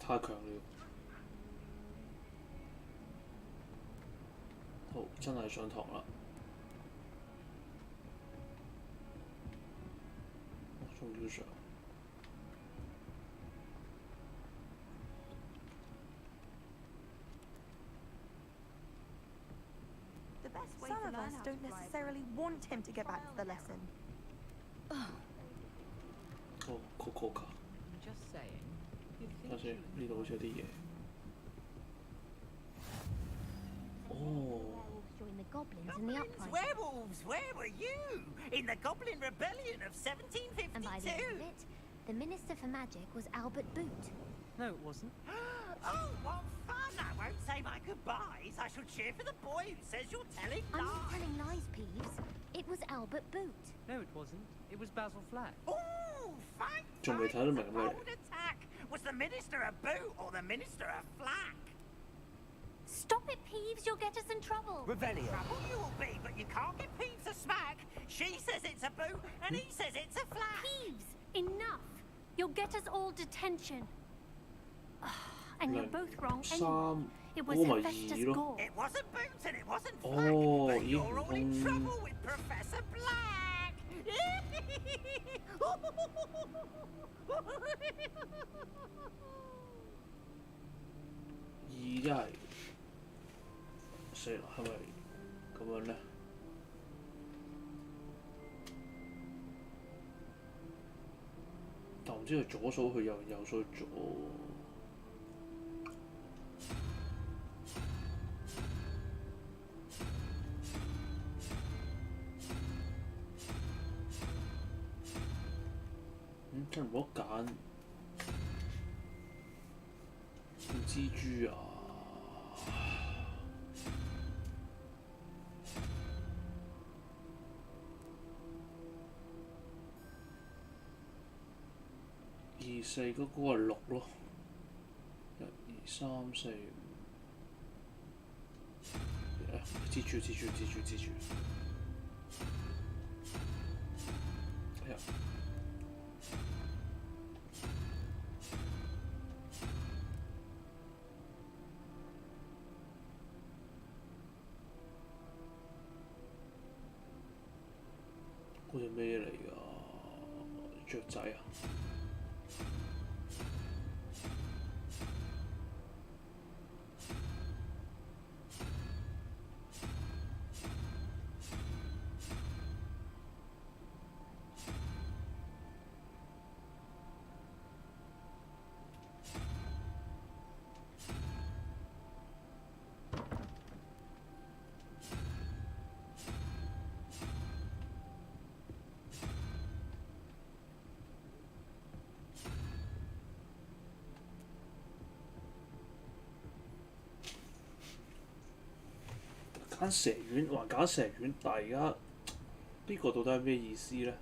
太強了！好，真係上堂啦！仲要上。Some of us don't necessarily want him to get back to the lesson. 哦 ，Coco 卡。Just saying. 睇下先，呢度好似有啲嘢。哦。 Join the goblins in the uprising. Werewolves, where were you? In the Goblin Rebellion of 1752? And by the end of it, the Minister for Magic was Albert Boot. No, it wasn't. Oh, what fun! I won't say my goodbyes. I shall cheer for the boy who says you're telling I'm lies. not telling lies, Peeves. It was Albert Boot. No, it wasn't. It was Basil Flack. Oh, fine. 仲未睇得明咩？ Bold attack. Was the Minister a boot or the Minister a flack? Stop it, Peeves. You'll get us in trouble. Revelio. Trouble you'll be, but you can't give Peeves a smack. She says it's a boot, and he says it's a flack. Peeves, enough. You'll get us all detention. And you're both wrong anyway. It was Hephaestus Gore. It wasn't boot and it wasn't flack, but you're all in trouble with Professor Black. 一係死啦，係咪咁樣咧？但唔知佢左數去右數去左。真係唔好揀蜘蛛啊！24嗰個係6咯，1、2、3、4、5。蜘蛛。哎呀！嗰隻咩嚟㗎？雀仔啊！揀蛇丸還揀蛇丸，但係而家呢個到底係咩意思咧？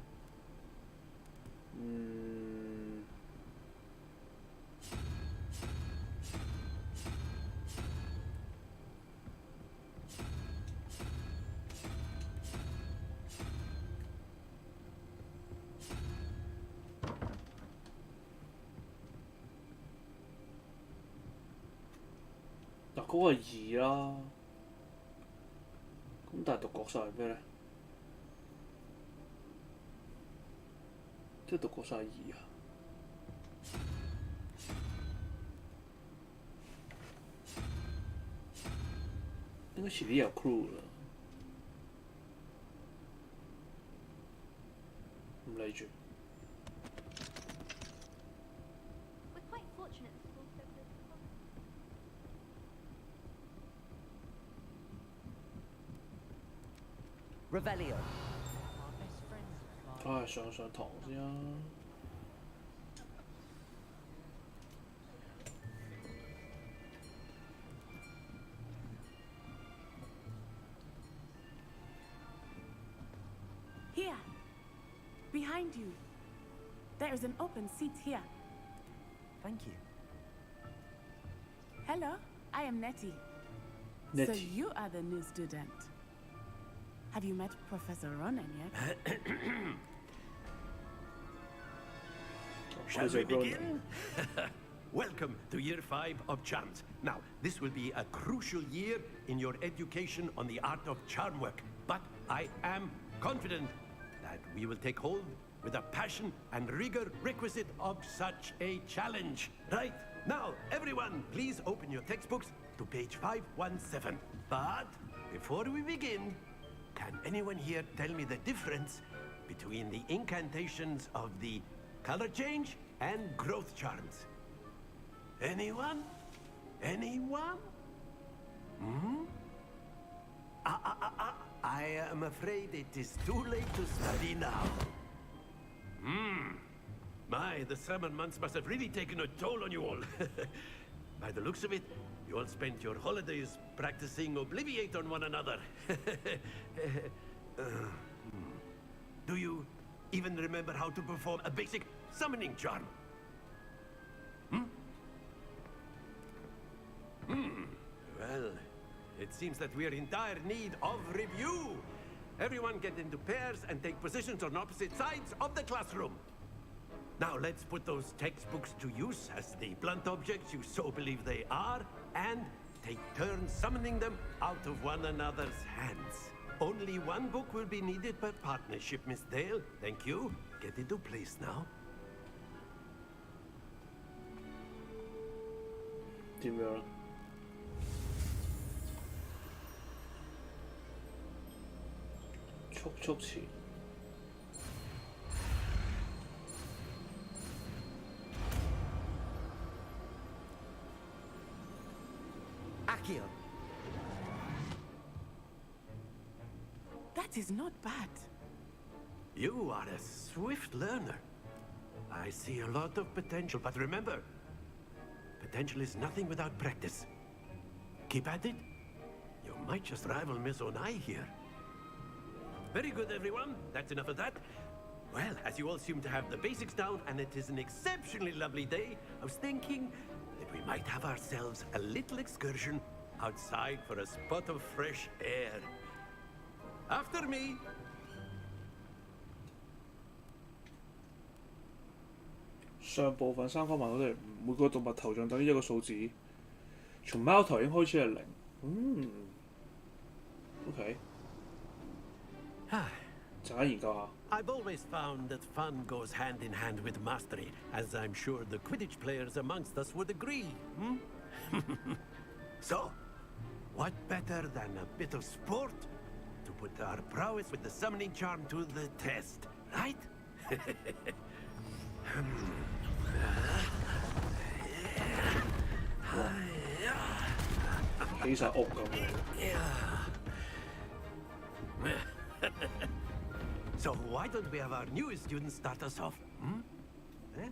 嗱，嗰個係2啦。咁但係獨角獸係咩咧？即係獨角獸係2啊？該遲啲有 crew 啦。唔理住。We're quite fortunate that we're so close to home. Revelio. 唉，上堂先啊。Here, behind you. There is an open seat here. Thank you. Hello, I am Nettie. So Nettie. you are the new student. Have you met Professor Ronan yet? Shall we begin? Welcome to Year 5 of Charms. Now, this will be a crucial year in your education on the art of charm work, but I am confident that we will take hold with the passion and rigor requisite of such a challenge. Right? Now, everyone, please open your textbooks to page 517. But before we begin, can anyone here tell me the difference between the incantations of the color change and growth charms? Anyone? Anyone? Hmm? I am afraid it is too late to study now. My, the summer months must have really taken a toll on you all. By the looks of it, you all spent your holidays practicing Obliviate on one another. Do you even remember how to perform a basic summoning charm? Well, it seems that we are in dire need of review. Everyone get into pairs and take positions on opposite sides of the classroom. Now let's put those textbooks to use as the blunt objects you so believe they are, and take turns summoning them out of one another's hands. Only one book will be needed per partnership, Miss Dale. Thank you. Get into place now. 點樣？速詞。Accio. That is not bad. You are a swift learner. I see a lot of potential, but remember, potential is nothing without practice. Keep at it. You might just rival Miss Onai here. Very good, everyone. That's enough of that. Well, as you all seem to have the basics down, and it is an exceptionally lovely day, I was thinking that we might have ourselves a little excursion outside for a spot of fresh air. After me. 上部分三方問到你每個動物頭像等於一個數字，從貓頭鷹開始係0。OK。陣間研究下。I've always found that fun goes hand in hand with mastery, as I'm sure the Quidditch players amongst us would agree. So, what better than a bit of sport to put our prowess with the summoning charm to the test, right? So why don't we have our newest student start us off? Eh?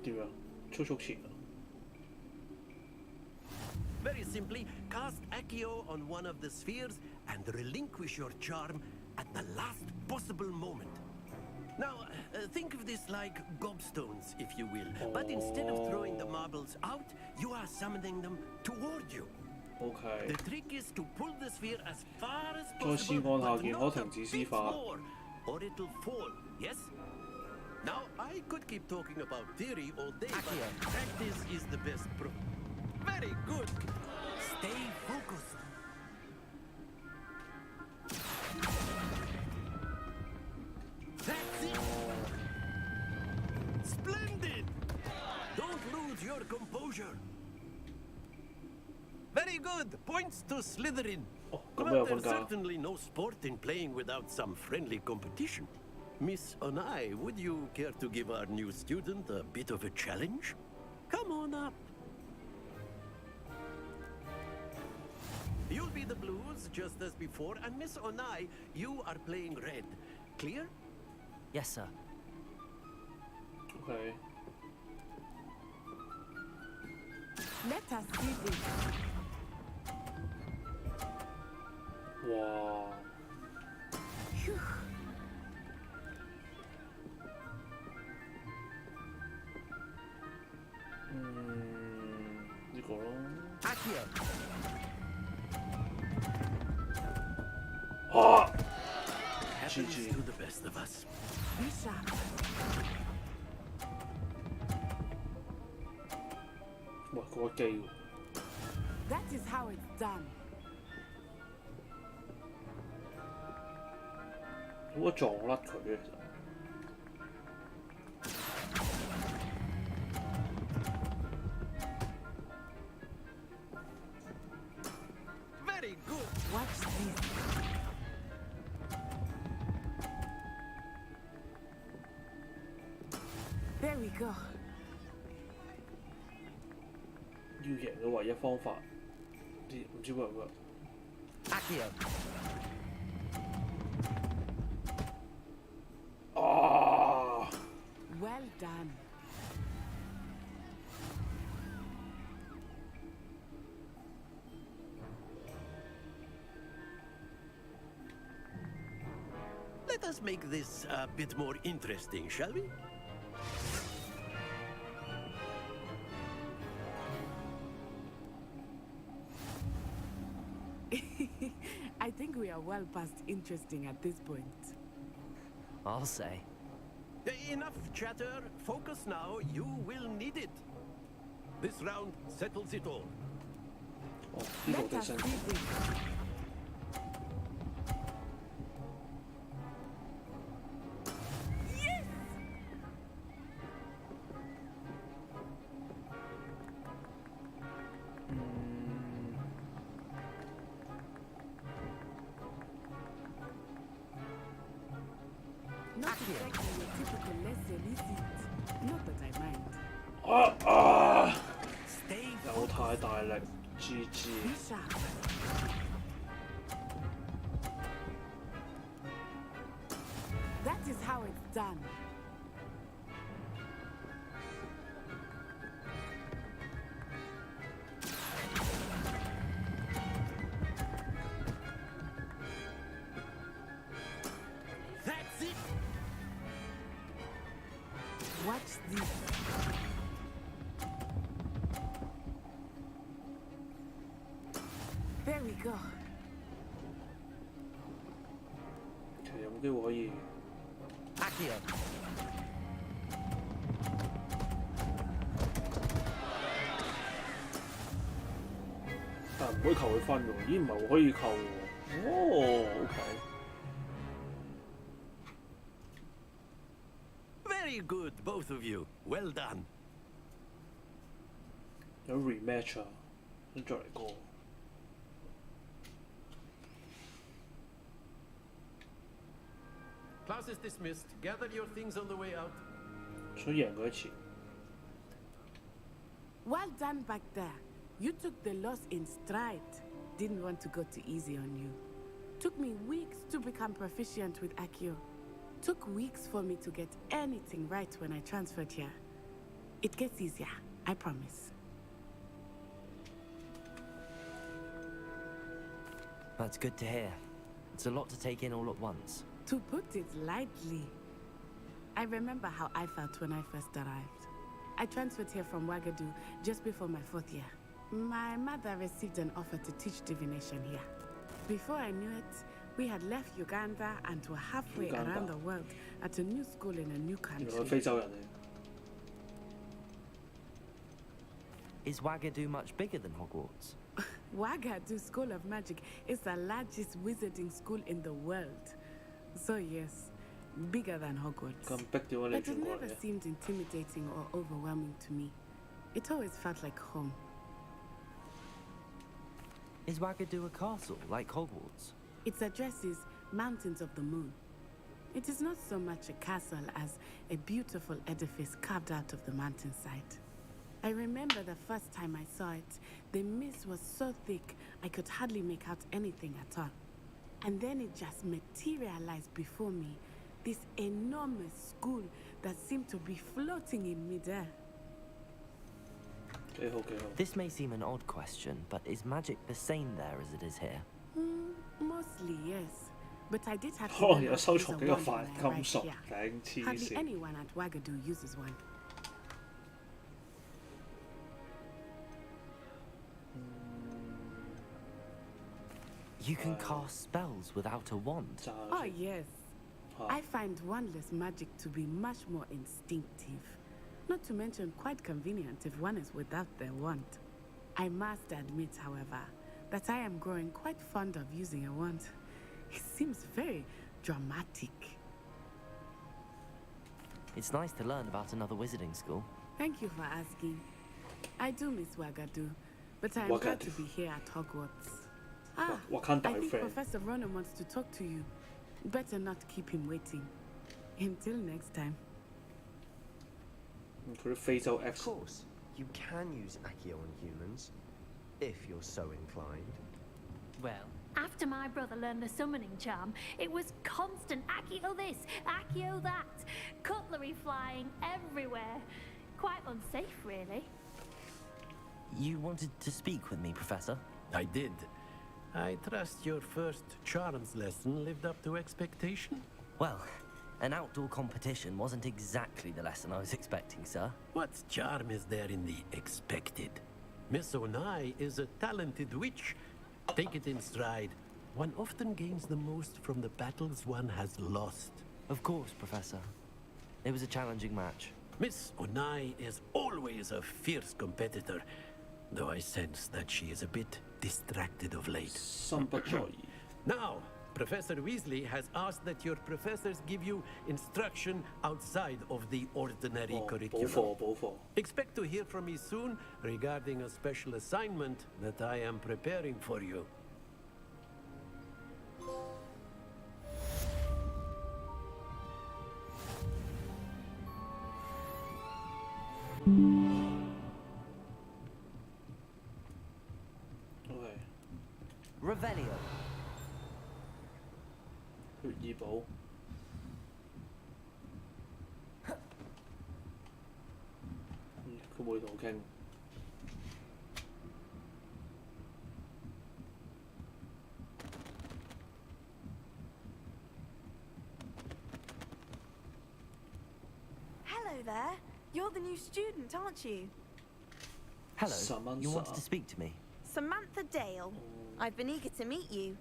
點樣？速前啊！ Very simply, cast Accio on one of the spheres and relinquish your charm at the last possible moment. Now, think of this like gobstones, if you will. But instead of throwing the marbles out, you are summoning them toward you. OK。 The trick is to pull the sphere as far as 再試 possible, 按下 but 鍵可 not 停 a 止施 bit 法。 more, or it'll fall. Yes? Now, I could keep talking about theory all day, but practice is the best proof. Very good. Stay focused. That's it. Splendid. Don't lose your composure. good! Points to Slytherin. Oh, But come there's here, certainly no sport in playing without some friendly competition. Miss Onai, would you care to give our new student a bit of a challenge? Come on up. You'll be the blues, just as before, and Miss Onai, you are playing red. Clear? Yes, sir. Okay. Let us see this. Wow. Phew. This one. Accio. Ah! Happens GG. to the best of us. Be sharp. Wow, 嗰個機喎 That is how it's done. 好鬼撞甩佢嘅其實。Very good. Watch this. There we go. 要贏嘅唯一方法，唔知會唔會？ Accio. 啊！ Well done. Let us make this a bit more interesting, shall we? I think we are well past interesting at this point. I'll say. Enough chatter. Focus now. You will need it. This round settles it all. 哦，呢個地 Let us 身 see this. Yes! Not exactly your typical lesson, is it? Not that I mind. 啊！ Stay 有太大力，GG。 Be sharp. That is how it's done. That's it. Watch this. There we go. 其實有冇機會可以？ Accio. 但唔可以扣佢分喎，咦唔係喎，可以扣喎。哦，OK。 Very good, both of you. Well done. 有 rematch 啊，想再嚟過。 Class is dismissed. Gather your things on the way out. 想贏佢一次。 Well done back there. You took the loss in stride. Didn't want to go too easy on you. Took me weeks to become proficient with Accio. Took weeks for me to get anything right when I transferred here. It gets easier, I promise. That's good to hear. It's a lot to take in all at once. To put it lightly, I remember how I felt when I first arrived. I transferred here from Wagadu just before my 4th year. My mother received an offer to teach divination here. Before I knew it, we had left Uganda and were halfway around the world at a new school in a new 原來係 country. 非洲人嚟。 Is Wagadu much bigger than Hogwarts? Wagadu School of Magic is the largest wizarding school in the world. So yes, bigger than Hogwarts. 咁逼點解你 But it 轉過 never 嚟嘅？ seemed intimidating or overwhelming to me. It always felt like home. Is Wagadu a castle, like Hogwarts? Its address is Mountains of the Moon. It is not so much a castle as a beautiful edifice carved out of the mountainside. I remember the first time I saw it, the mist was so thick I could hardly make out anything at all. And then it just materialized before me, this enormous school that seemed to be floating in midair. This may seem an odd question, but is magic the same there as it is here? Mostly, yes. But I did have to 可能 learn 有 how 收 to use 藏 a 幾個 wand 反 when I 金 arrived 屬 here. 頂黐 Hardly 線。 anyone at Wagadu uses one. You can cast spells without a wand. Oh, yes. I find wandless magic to be much more instinctive. Not to mention quite convenient if one is without their wand. I must admit, however, that I am growing quite fond of using a wand. It seems very dramatic. It's nice to learn about another wizarding school. Thank you for asking. I do miss Wagadu, but I am glad to be here at Hogwarts. I think Professor Ronan wants to talk to you. Better not keep him waiting. Until next time. Of course, you can use Accio on humans, if you're so inclined. Well, after my brother learned the summoning charm, it was constant Accio this, Accio that, cutlery flying everywhere. Quite unsafe, really. You wanted to speak with me, Professor? I did. I trust your first charms lesson lived up to expectation? Well, an outdoor competition wasn't exactly the lesson I was expecting, sir. What charm is there in the expected? Miss Onai is a talented witch. Take it in stride. One often gains the most from the battles one has lost. Of course, Professor. It was a challenging match. Miss Onai is always a fierce competitor, though I sense that she is a bit distracted of late. Now, Professor Weasley has asked that your professors give you instruction outside of the ordinary curriculum. Expect to hear from me soon regarding a special assignment that I am preparing for you. Revelio. 血意寶。佢冇同我傾。Hello there. You're the new student, aren't you? Hello. You wanted to speak to me? Samantha Dale. I've been eager to meet you.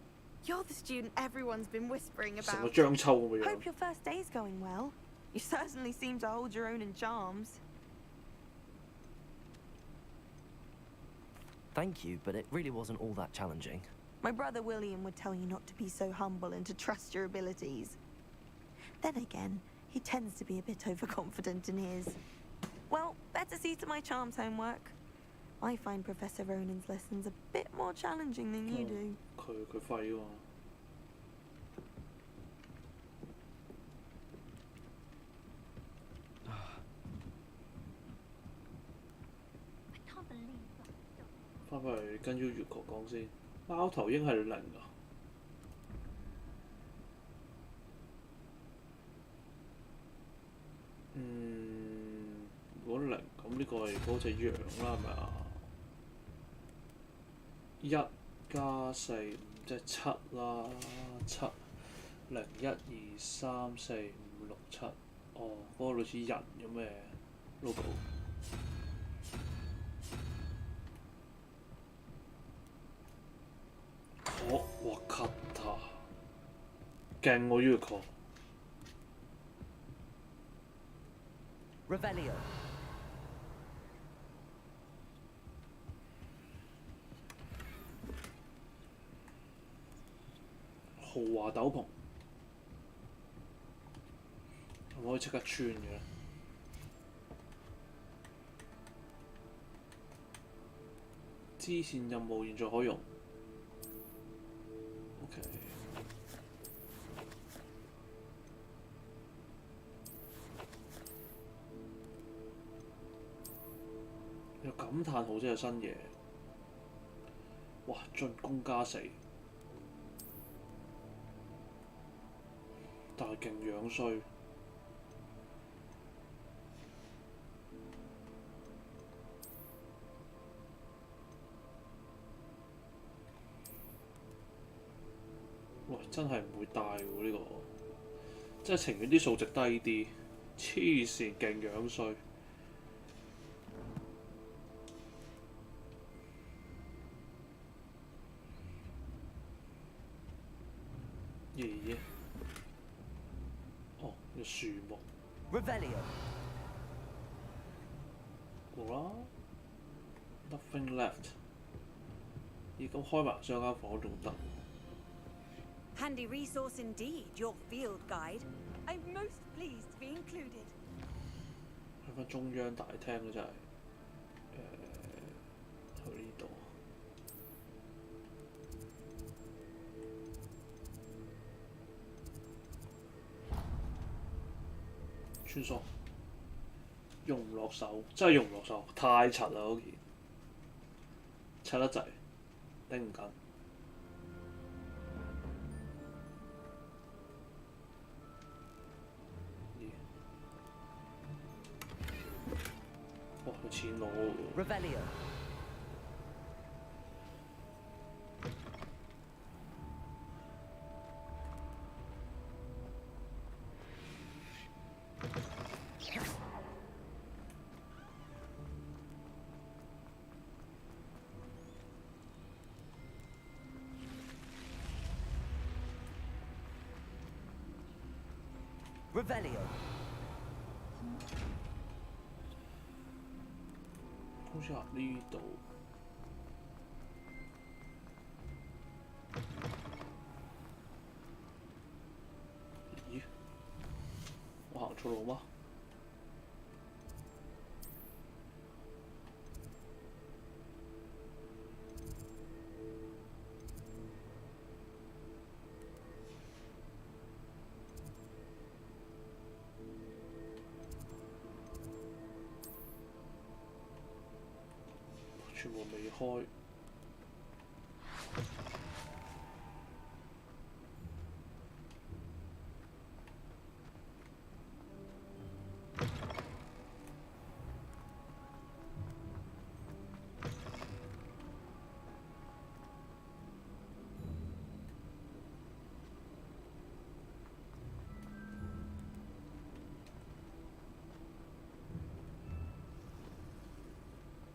You're the student everyone's been whispering about. 成個張抽咁嘅樣。 Hope your first day's going well. You certainly seem to hold your own in charms. Thank you, but it really wasn't all that challenging. My brother William would tell you not to be so humble and to trust your abilities. Then again, he tends to be a bit overconfident in his. Well, better see to my charms homework. I find Professor Ronan's lessons a bit more challenging than you do. 佢廢㗎嘛。翻返去跟住月球講先，貓頭鷹係零啊。如果零咁呢個係嗰隻羊啦，係咪啊？1+4即係7啦，7 0 1 2 3 4 5 6 7。哦，嗰個類似人咁嘅 logo。哇 cut 啊！勁喎 Yuko。Revelio. 豪華斗篷，可唔可以即刻穿嘅？支線任務現在可用。感嘆號即係新嘢。哇！進攻加4，但係勁樣衰。喂，真係唔會帶喎呢個，真係情願啲數值低啲。黐線，勁樣衰。咦？哦，有樹木。Revelio。好啦 ，nothing left。咦，咁開埋雙間房仲得。Handy resource indeed, your field guide. I'm most pleased to be included. 去翻中央大廳嘅真係，去呢度。穿梭，用唔落手，真係用唔落手，太柒啦嗰件，柒得滯，頂唔緊。哇！有錢攞喎。Revelio。Revelio。好似喺呢度。咦？我行錯路嗎？全部未開。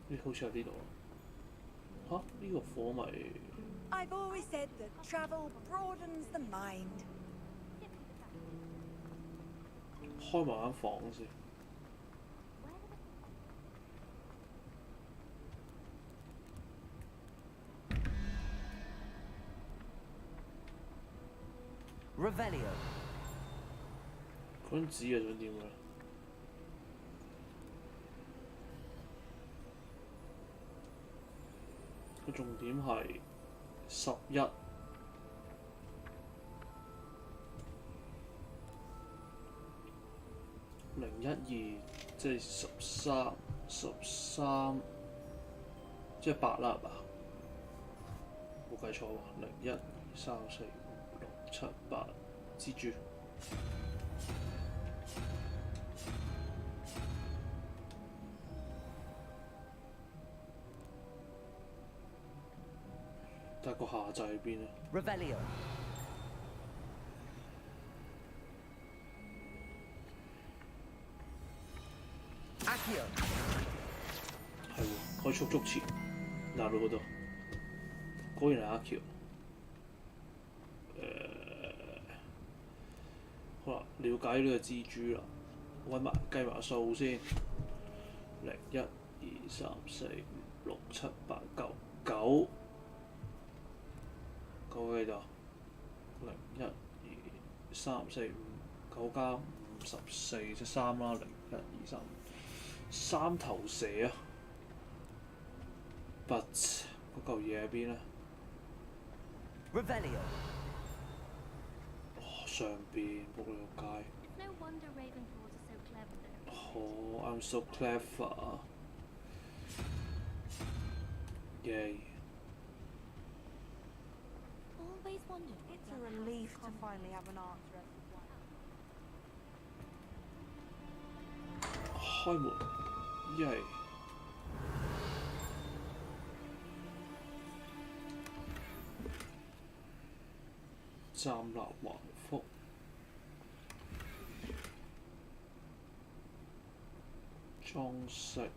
呢好似係呢度。嚇！呢個火咪 I've always said that travel broadens the mind. 開埋間房先。Revelio。嗰張紙係想點嘅？個重點係11、012，即係13，即係8啦，係嘛？冇計錯喎，0、1、2、3、4、5、6、7、8，蜘蛛。但係個下掣喺邊啊 ？Revelio。Accio。係喎，可以速速前，嗱到嗰度，果然係 Accio。好啦，了解呢個蜘蛛啦，計埋數先，0、1、2、3、4、5、6、7、8、9、9。9幾多？0、1、2、3、4、5、9加54，即係3啦。0、1、2、3、3頭蛇啊 ！But 嗰嚿嘢喺邊咧 ？Revelio。哦，上邊仆你個街。Oh, I'm so clever. Yay. Always wondered. It's a relief to finally have an answer. 開門，Yay. 站立橫幅，裝飾。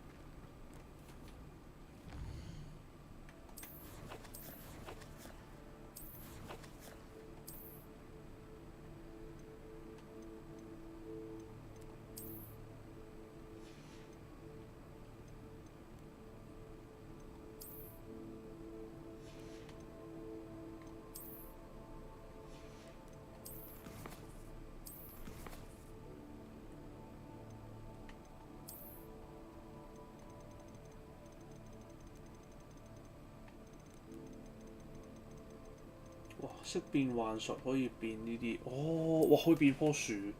哇！識變幻術可以變呢啲，哦！哇！可以變棵樹，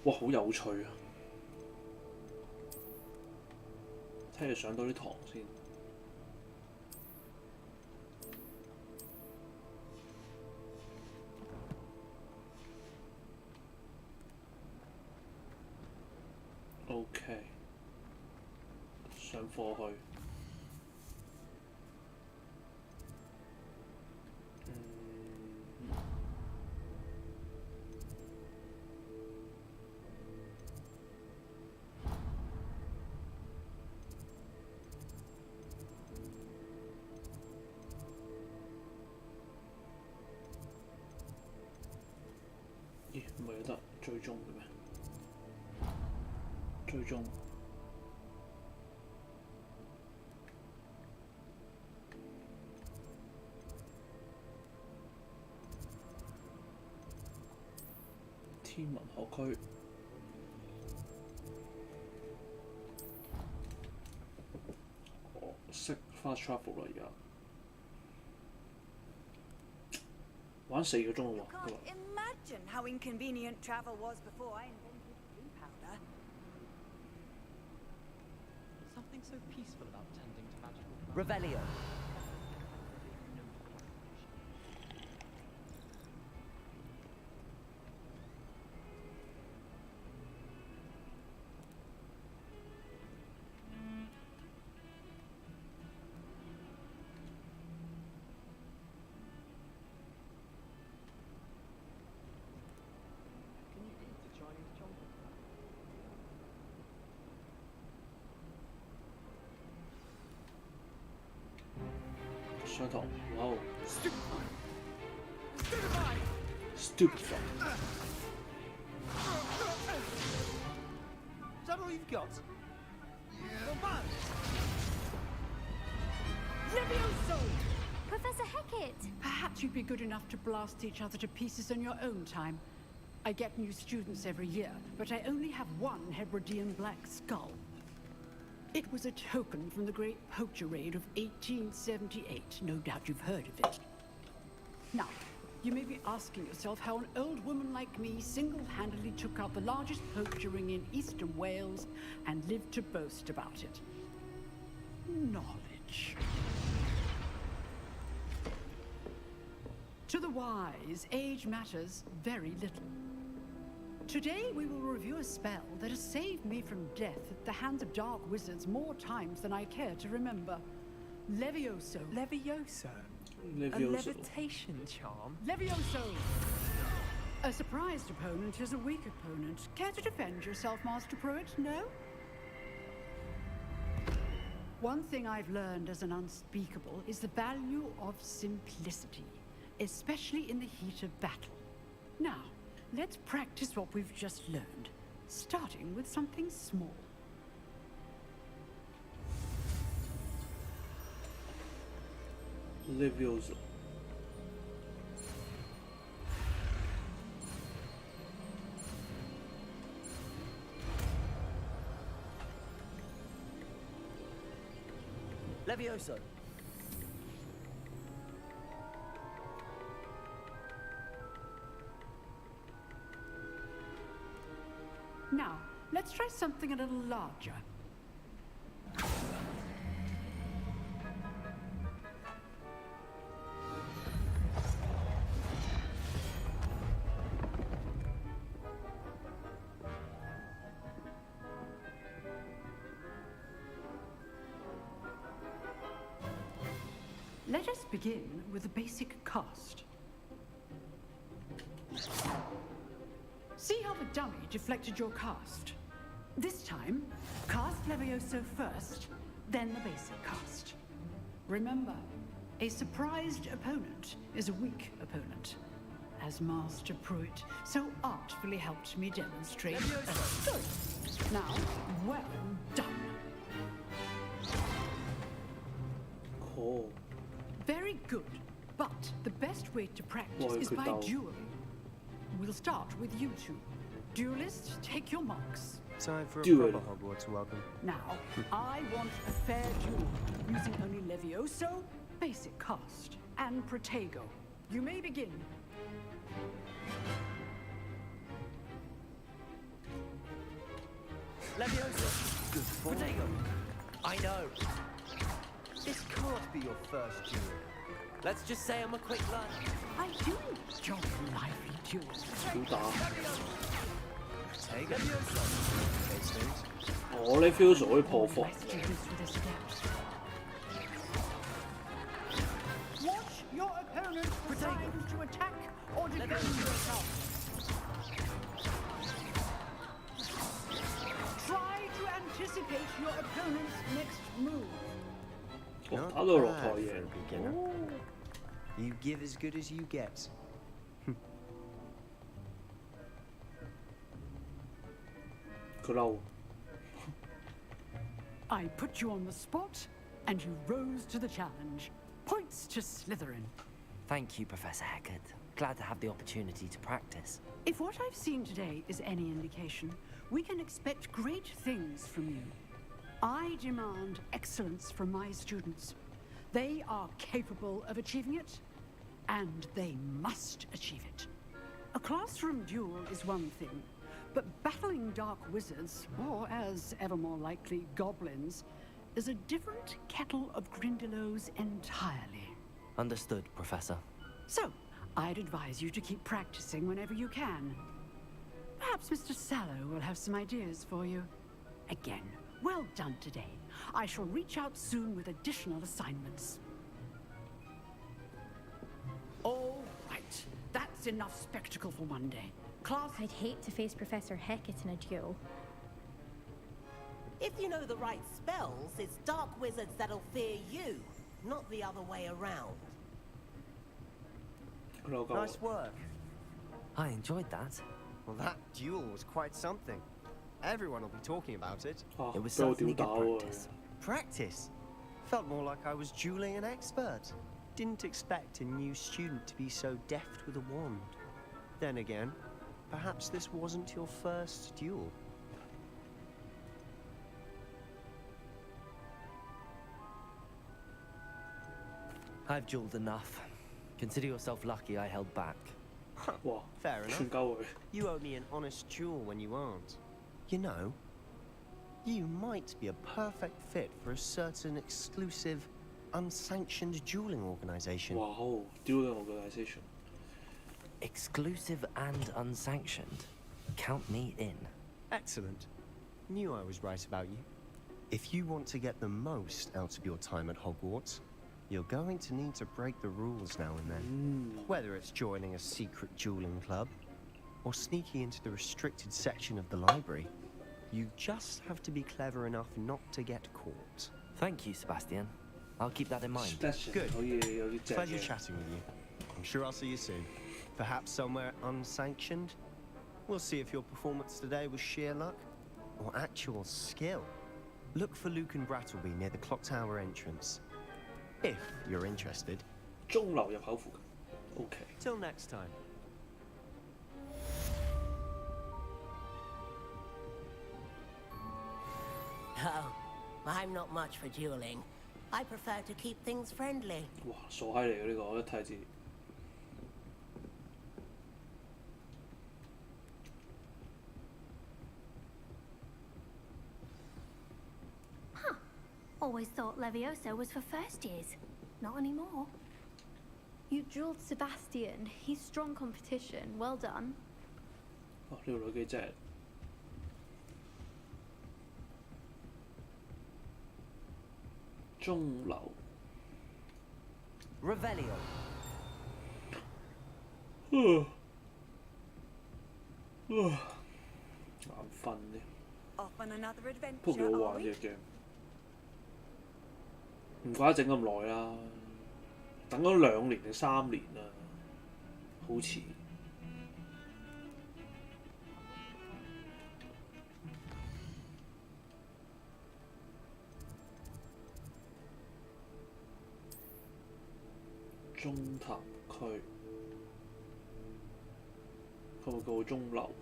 哇！好有趣啊！睇嚟上到啲堂先。OK， 上課去。咦，唔係得追蹤嘅咩？追蹤。天文學區。我識 fast travel 啦，而家。玩4個鐘喎，都話。Imagine how inconvenient travel was before I invented blue powder. Something so peaceful about tending to magical. Revelio.上堂，哇哦 ！Stupefy。Is that all you've got? Levioso! Professor Hecat! Perhaps you'd be good enough to blast each other to pieces in your own time. I get new students every year, but I only have one Hebridean black skull. It was a token from the Great Poacher Raid of 1878. No doubt you've heard of it. Now, you may be asking yourself how an old woman like me single-handedly took out the largest poacher ring in eastern Wales and lived to boast about it. Knowledge. To the wise, age matters very little. Today we will review a spell that has saved me from death at the hands of dark wizards more times than I care to remember. Levioso. Levioso? Levioso. A levitation charm? Levioso! A surprised opponent is a weak opponent. Care to defend yourself, Master Pruitt? No? One thing I've learned as an unspeakable is the value of simplicity, especially in the heat of battle. Now, let's practice what we've just learned, starting with something small. Levioso. Levioso. Now, let's try something a little larger. Let us begin with the basic cast. See how the dummy deflected your cast? This time, cast Levioso first, then the basic cast. Remember, a surprised opponent is a weak opponent, as Master Pruitt so artfully helped me demonstrate. Good. Now, well done. Cool. Very good, but the best way to practice is by dueling. We'll start with you two. Duelists, take your marks. Time for a proper Hogwarts welcome. Now, I want a fair duel, using only Levioso, basic cast, and Protego. You may begin. Levioso! Good form. Protego! I know. This can't be your first duel. Let's just say I'm a quick learner. I do enjoy lively duels. Protego. Oh, Levioso 可以破防。 Watch your opponent decide to attack or defend yourself. Try to anticipate your opponent's next move. Not 打到落 bad 台 for 嘢 a。beginner. You give as good as you get. I put you on the spot, and you rose to the challenge. Points to Slytherin. Thank you, Professor Heckard. Glad to have the opportunity to practice. If what I've seen today is any indication, we can expect great things from you. I demand excellence from my students. They are capable of achieving it, and they must achieve it. A classroom duel is one thing, but battling dark wizards, or as ever more likely, goblins, is a different kettle of Grindylows entirely. Understood, Professor. So, I'd advise you to keep practicing whenever you can. Perhaps Mr. Sallow will have some ideas for you. Again, well done today. I shall reach out soon with additional assignments. All right. That's enough spectacle for one day. Class... I'd hate to face Professor Hecat in a duel. If you know the right spells, it's dark wizards that'll fear you, not the other way around. Nice work. I enjoyed that. Well, that duel was quite something. Everyone will be talking about it. It was certainly good practice. Practice? Felt more like I was dueling an expert. Didn't expect a new student to be so deft with a wand. Then again, perhaps this wasn't your first duel. I've dueled enough. Consider yourself lucky I held back. Fair enough. You owe me an honest duel when you aren't. You know, you might be a perfect fit for a certain exclusive, unsanctioned dueling organization. Wow, dueling organization. Exclusive and unsanctioned. Count me in. Excellent. Knew I was right about you. If you want to get the most out of your time at Hogwarts, you're going to need to break the rules now and then. Whether it's joining a secret dueling club, or sneaking into the restricted section of the library, you just have to be clever enough not to get caught. Thank you, Sebastian. I'll keep that in mind. Good. Pleasure chatting with you. I'm sure I'll see you soon. Perhaps somewhere unsanctioned? We'll see if your performance today was sheer luck or actual skill. Look for Luke and Brattleby near the clock tower entrance. If you're interested. 鐘樓入口附近。OK。 Till next time. Oh, I'm not much for dueling. I prefer to keep things friendly. 哇，傻閪嚟嘅呢個，一睇知。Huh. Always thought Levioso was for first years. Not anymore. You dueled Sebastian. He's strong competition. Well done. 哦，呢個女幾正。鐘樓。Revelio. 眼瞓啫。 Off on another 不過幾 adventure, 好 are 玩 we? 呢隻 game，唔怪得整咁耐啦，等咗2年定3年啦，好似。中塔區，佢會過鐘樓。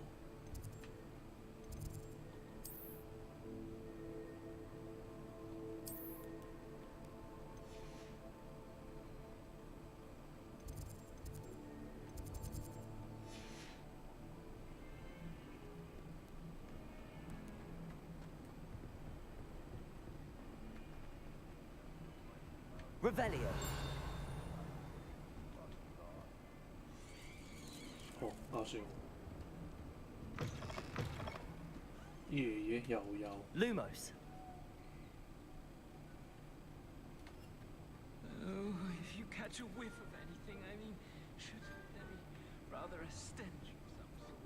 Revelio. 好搞笑。爺爺又有。Lumos. Oh, if you catch a whiff of anything, I mean, should there be rather a stench of some sort?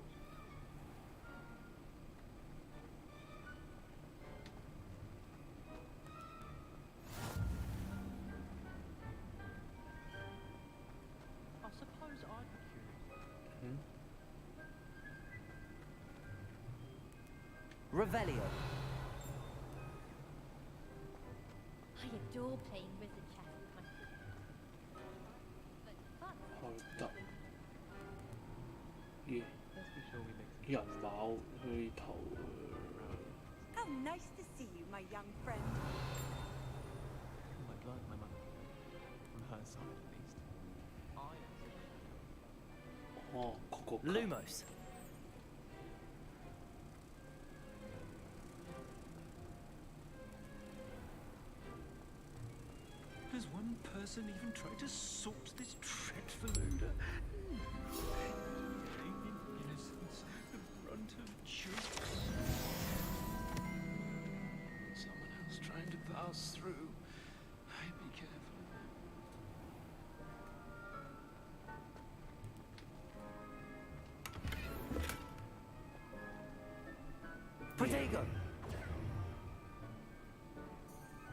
I suppose I'd be curious. Revelio. I adore playing wizard chess with my sister. But fun. 開得。咦？人馬去頭。 How nice to see you, my young friend. You might like my mother. From her side, at least. I am. 哦，嗰個。 Lumos. Has one person even tried to sort this dreadful odor? Laying in innocence, the brunt of justice. Someone else trying to pass through. I'd be careful. Protego.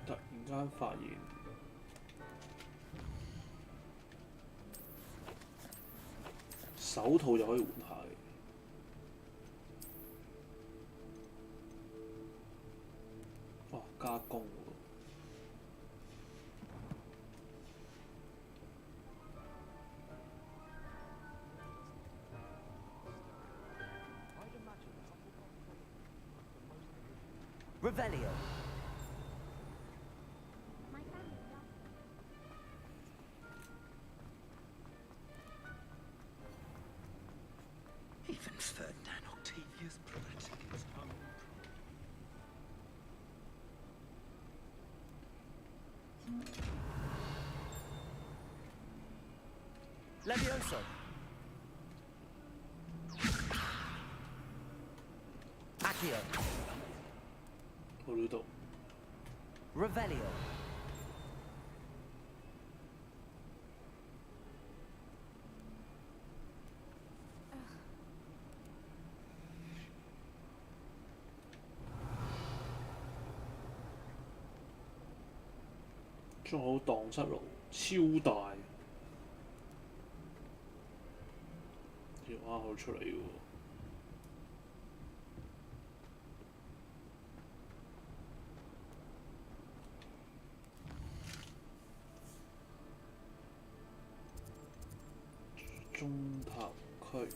突然間發現。手套就可以換下嘅。哇！加工喎。Revelio. Even Ferdinand Octavius Praticus hung. Levioso. Accio. 我呢度。Revelio. 仲好蕩失路，超大，條蝦口出嚟嘅喎。中塔區。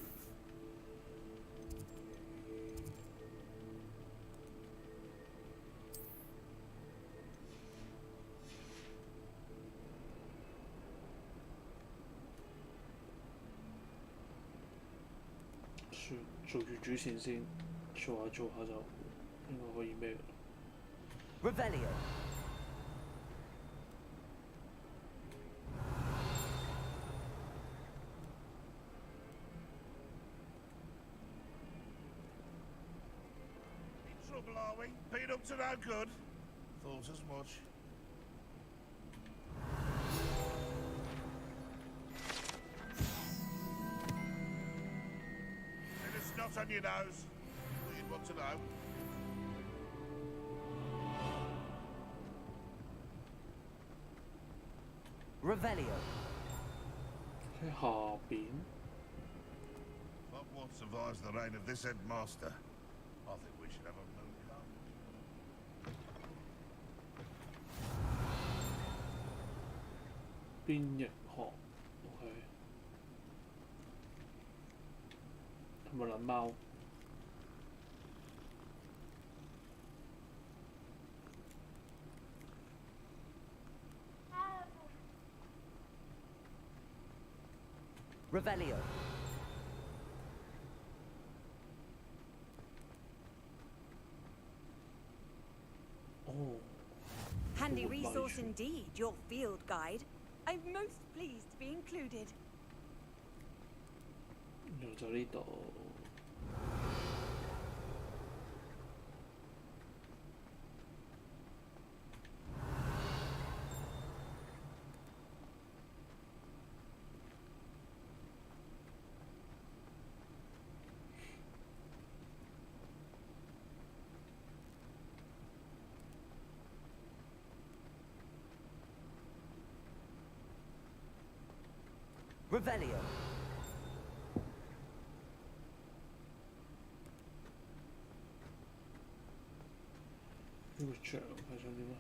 做住主線先，做下就應該可以咩㗎。Revelio. In trouble, are we? Been up to no good? Thought as much. else on your nose? What you'd want to know? Revelio. 喺下邊。Hogwarts survives the reign of this headmaster. I think we should have a moon card. 變形學 ，OK。係咪撚貓？ Revelio. Oh. Handy resource indeed, your field guide. I'm most pleased to be included. 又就呢度。 Revelio. 呢個牆係想點啊？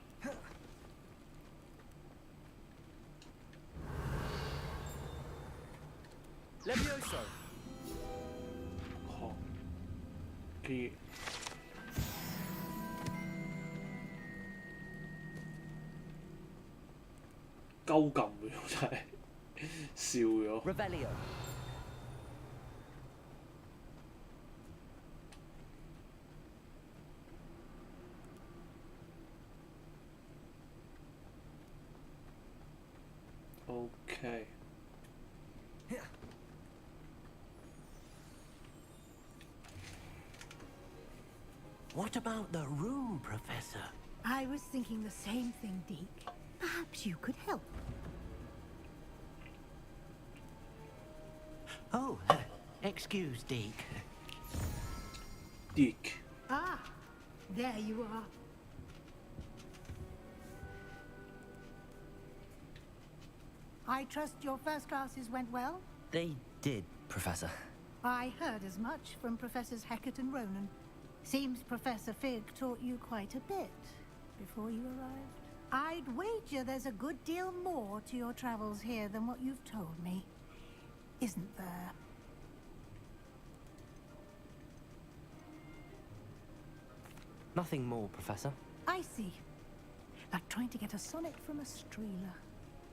Levioso. 學嘅鳩撳嘅真係笑咗。Revelio. Okay. What about the room, Professor? I was thinking the same thing, Deke. Perhaps you could help. Oh, excuse, Deke. Deke. Ah, there you are. I trust your first classes went well? They did, Professor. I heard as much from Professors Hecat and Ronan. Seems Professor Fig taught you quite a bit before you arrived. I'd wager there's a good deal more to your travels here than what you've told me. Isn't there? Nothing more, Professor. I see. Like trying to get a sonnet from a streeler.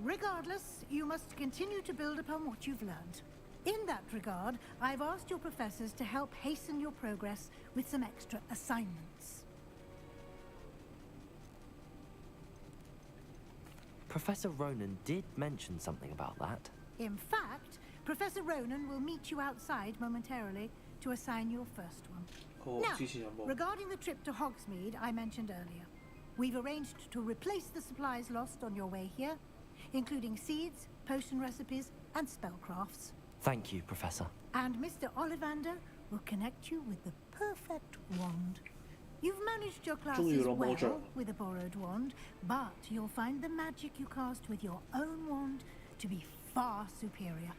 Regardless, you must continue to build upon what you've learned. In that regard, I've asked your professors to help hasten your progress with some extra assignments. Professor Ronan did mention something about that. In fact, Professor Ronan will meet you outside momentarily to assign your first one. Now, regarding the trip to Hogsmeade I mentioned earlier, we've arranged to replace the supplies lost on your way here, including seeds, potion recipes, and spellcrafts. Thank you, Professor. And Mr. Ollivander will connect you with the perfect wand. You've managed your classes well with a borrowed wand, but you'll find the magic you cast with your own wand to be far superior.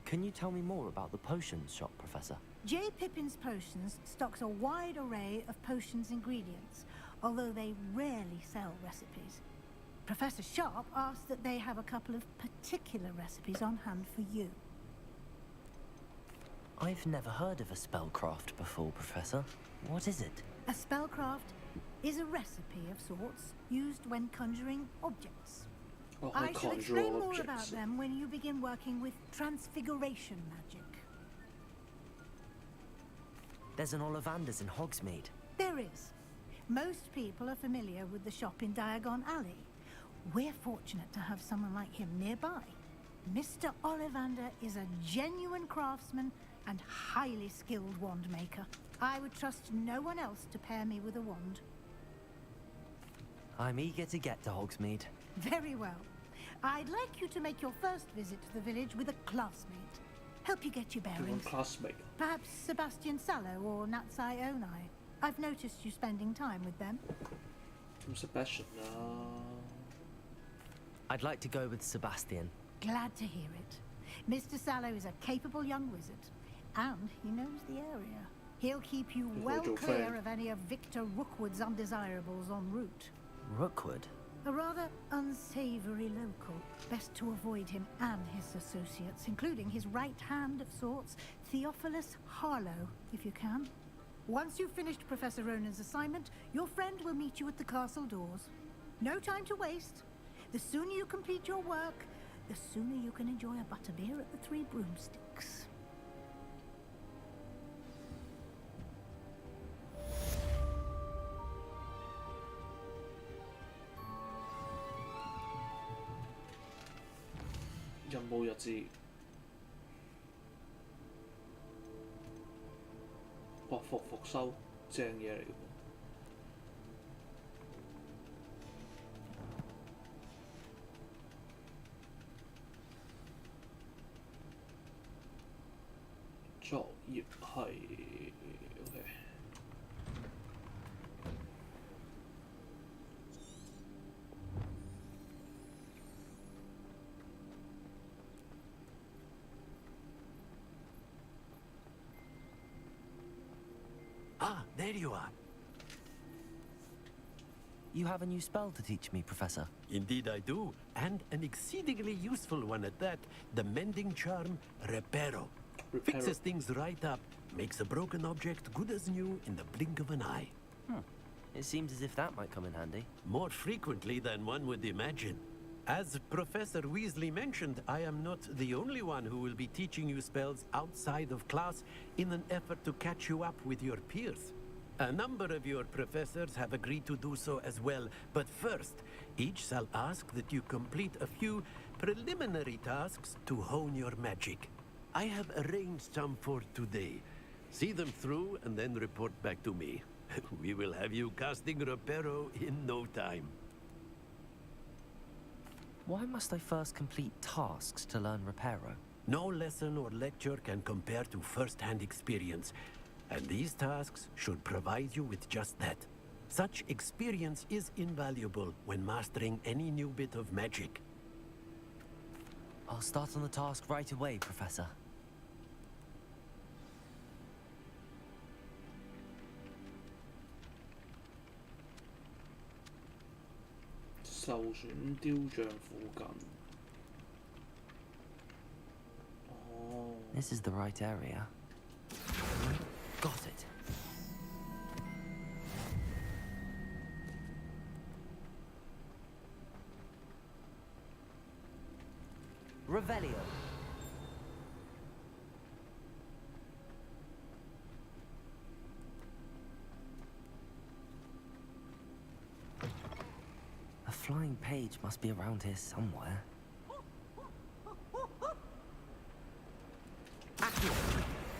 Can you tell me more about the potions shop, Professor? J. Pippin's Potions stocks a wide array of potions ingredients, although they rarely sell recipes. Professor Sharp asked that they have a couple of particular recipes on hand for you. I've never heard of a spellcraft before, Professor. What is it? A spellcraft is a recipe of sorts used when conjuring objects. Oh, I shall explain more about them when you begin working with transfiguration magic. There's an Ollivander's in Hogsmeade. There is. Most people are familiar with the shop in Diagon Alley. We're fortunate to have someone like him nearby. Mr. Ollivander is a genuine craftsman and highly skilled wand maker. I would trust no one else to pair me with a wand. I'm eager to get to Hogsmeade. Very well. I'd like you to make your first visit to the village with a classmate. Help you get your bearings. Classmate. Perhaps Sebastian Sallow or Natsai Onai. I've noticed you spending time with them. Sebastian. I'd like to go with Sebastian. Glad to hear it. Mr. Sallow is a capable young wizard, and he knows the area. He'll keep you well clear of any of Victor Rookwood's undesirables en route. Rookwood? A rather unsavory local. Best to avoid him and his associates, including his right hand of sorts, Theophilus Harlow, if you can. Once you've finished Professor Ronan's assignment, your friend will meet you at the castle doors. No time to waste. The sooner you complete your work, the sooner you can enjoy a butterbeer at the Three Broomsticks.任務日誌，哇！復修正嘢嚟㗎喎。作業係 OK。Ah, there you are. You have a new spell to teach me, Professor. Indeed I do, and an exceedingly useful one at that. The mending charm, Reparo. Fixes things right up, makes a broken object good as new in the blink of an eye. It seems as if that might come in handy. More frequently than one would imagine. As Professor Weasley mentioned, I am not the only one who will be teaching you spells outside of class in an effort to catch you up with your peers. A number of your professors have agreed to do so as well, but first, each shall ask that you complete a few preliminary tasks to hone your magic. I have arranged some for today. See them through and then report back to me. We will have you casting Reparo in no time. Why must I first complete tasks to learn Reparo? No lesson or lecture can compare to first-hand experience, and these tasks should provide you with just that. Such experience is invaluable when mastering any new bit of magic. I'll start on the task right away, Professor. This is the right area. Got it. Revelio. A flying page must be around here somewhere.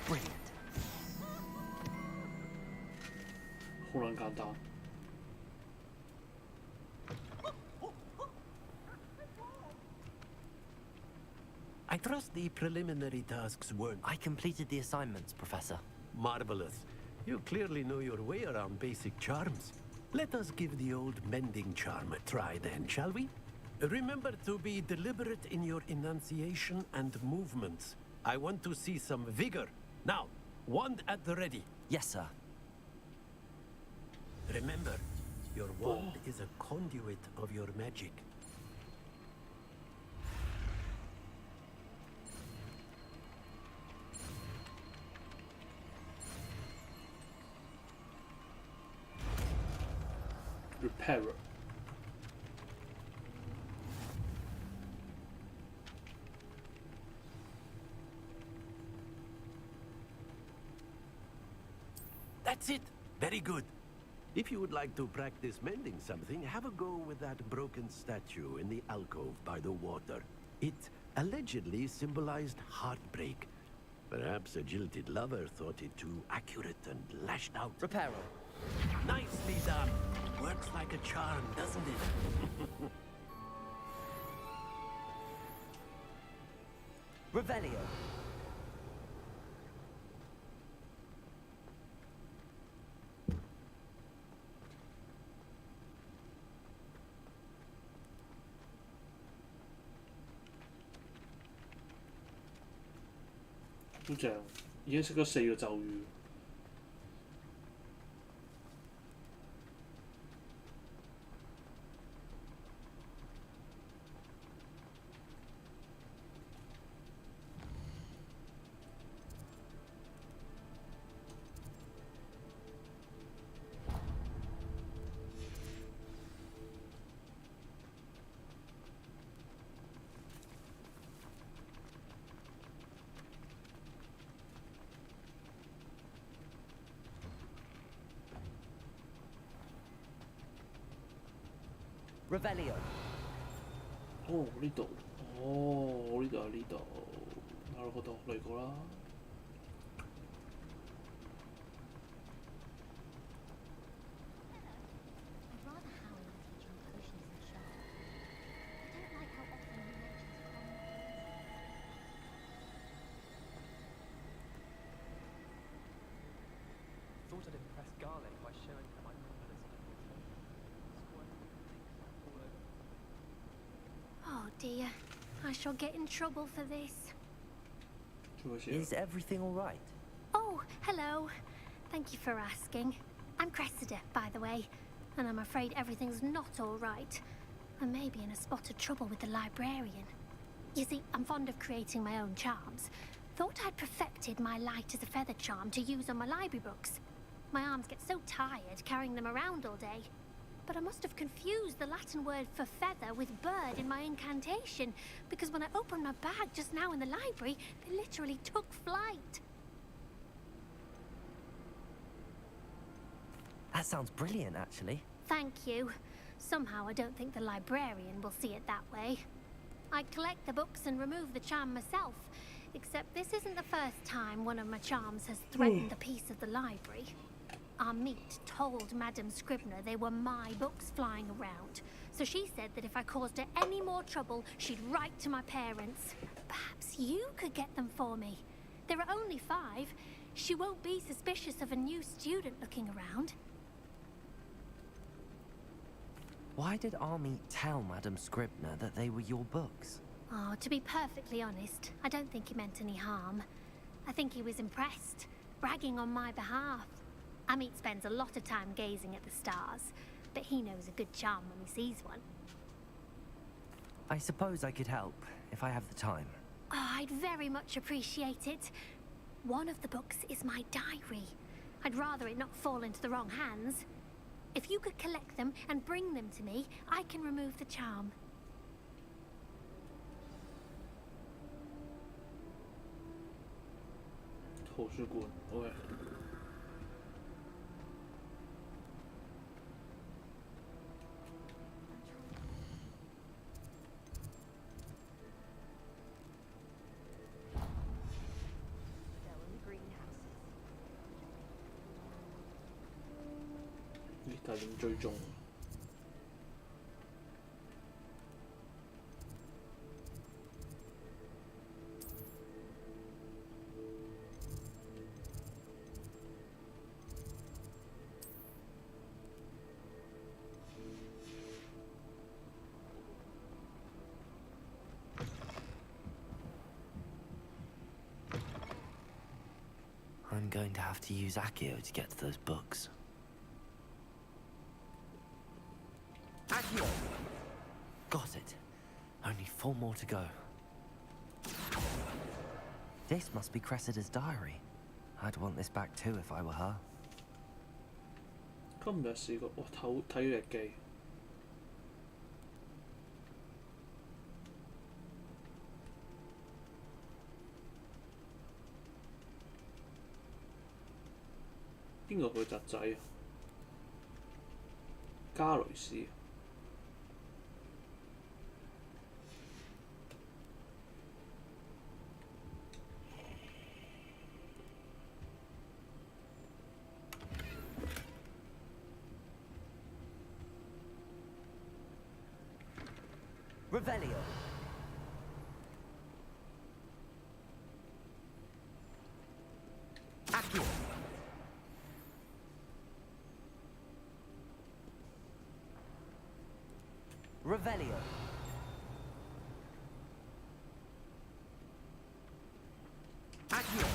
Brilliant. 好撚簡單。I trust the preliminary tasks weren't... I completed the assignments, Professor. Marvelous. You clearly know your way around basic charms. Let us give the old mending charm a try then, shall we? Remember to be deliberate in your enunciation and movements. I want to see some vigor. Now, wand at the ready. Yes, sir. Remember, your wand is a conduit of your magic. Reparo. That's it. Very good. If you would like to practice mending something, have a go with that broken statue in the alcove by the water. It allegedly symbolized heartbreak. Perhaps a jilted lover thought it too accurate and lashed out. Reparo. Nicely done. Works like a charm, doesn't it? Revelio. Hú正，已經識咗4個咒語。Revelio. 哦，呢度，哦，呢度係呢度，なるほど，嚟過啦。Thought I'd impress Garlic by showing her my ability. Oh dear, I shall get in trouble for this. Is everything all right? Oh, hello. Thank you for asking. I'm Cressida, by the way, and I'm afraid everything's not all right. I may be in a spot of trouble with the librarian. You see, I'm fond of creating my own charms. Thought I'd perfected my light as a feather charm to use on my library books. My arms get so tired carrying them around all day. But I must have confused the Latin word for feather with bird in my incantation, because when I opened my bag just now in the library, they literally took flight. That sounds brilliant, actually. Thank you. Somehow I don't think the librarian will see it that way. I collect the books and remove the charm myself, except this isn't the first time one of my charms has threatened the peace of the library. Our meet told Madame Scribner they were my books flying around, so she said that if I caused her any more trouble, she'd write to my parents. Perhaps you could get them for me. There are only 5. She won't be suspicious of a new student looking around. Why did Army tell Madame Scribner that they were your books? Oh, to be perfectly honest, I don't think he meant any harm. I think he was impressed, bragging on my behalf. Amit spends a lot of time gazing at the stars, but he knows a good charm when he sees one. I suppose I could help, if I have the time. Oh, I'd very much appreciate it. One of the books is my diary. I'd rather it not fall into the wrong hands. If you could collect them and bring them to me, I can remove the charm. Okay. Hãy subscribe cho kênh Ghiền Mì Gõ để không bỏ lỡ I'm going to have to use Accio to get to those books. Accio! Got it. Only 4 more to go. This must be Cressida's diary. I'd want this back too if I were her. 今日試過，睇日記。邊個佢侄仔啊？加雷斯。Revelio. Revelio. Accio.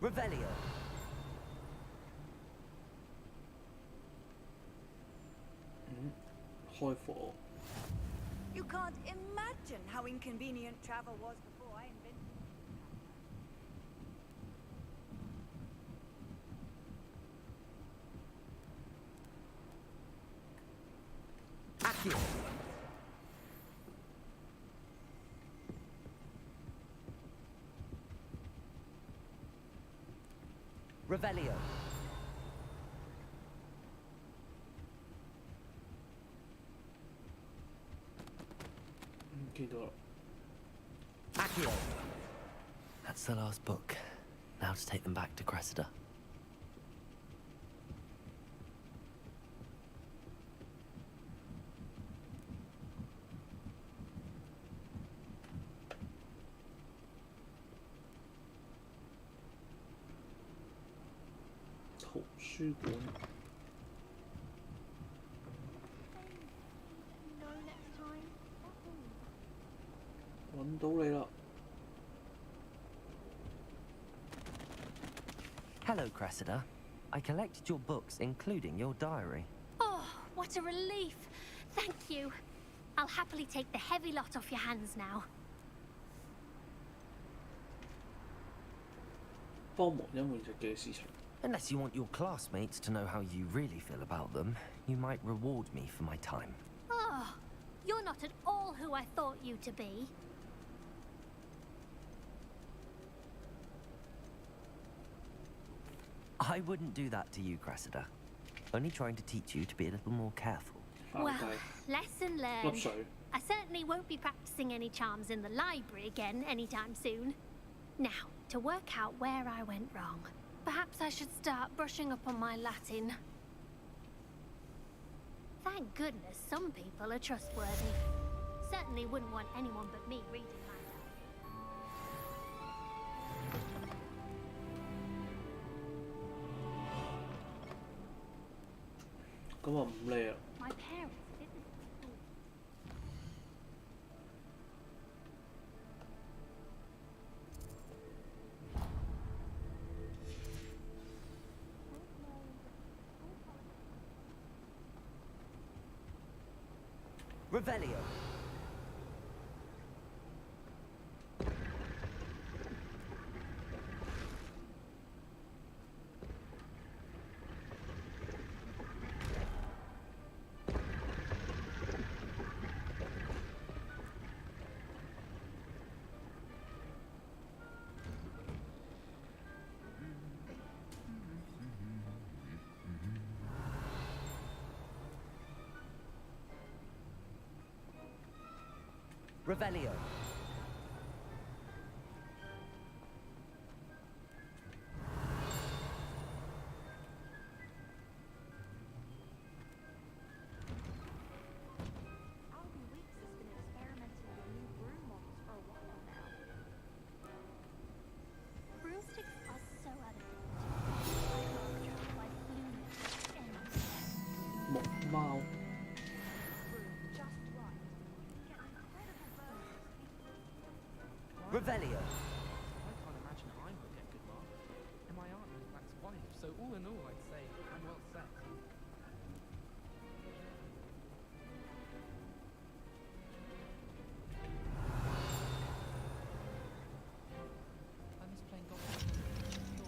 Revelio. You can't imagine how inconvenient travel was before I invented Accio. Revelio. Accio. That's the last book. Now to take them back to Cressida. Hello, Cressida. I collected your books, including your diary. Oh, what a relief. Thank you. I'll happily take the heavy lot off your hands now. Unless you want your classmates to know how you really feel about them, you might reward me for my time. Oh, you're not at all who I thought you to be. I wouldn't do that to you, Cressida. Only trying to teach you to be a little more careful. Well, lesson learned. I certainly won't be practicing any charms in the library again anytime soon. Now, to work out where I went wrong. Perhaps I should start brushing up on my Latin. Thank goodness some people are trustworthy. Certainly wouldn't want anyone but me reading my My parents didn't. Revelio. Revelio. Broomsticks are so elegant. Wow. Revelio. I can't imagine I would get good marks. And my aunt was Black's wife, so all in all, I'd say I'm well set. I miss playing golf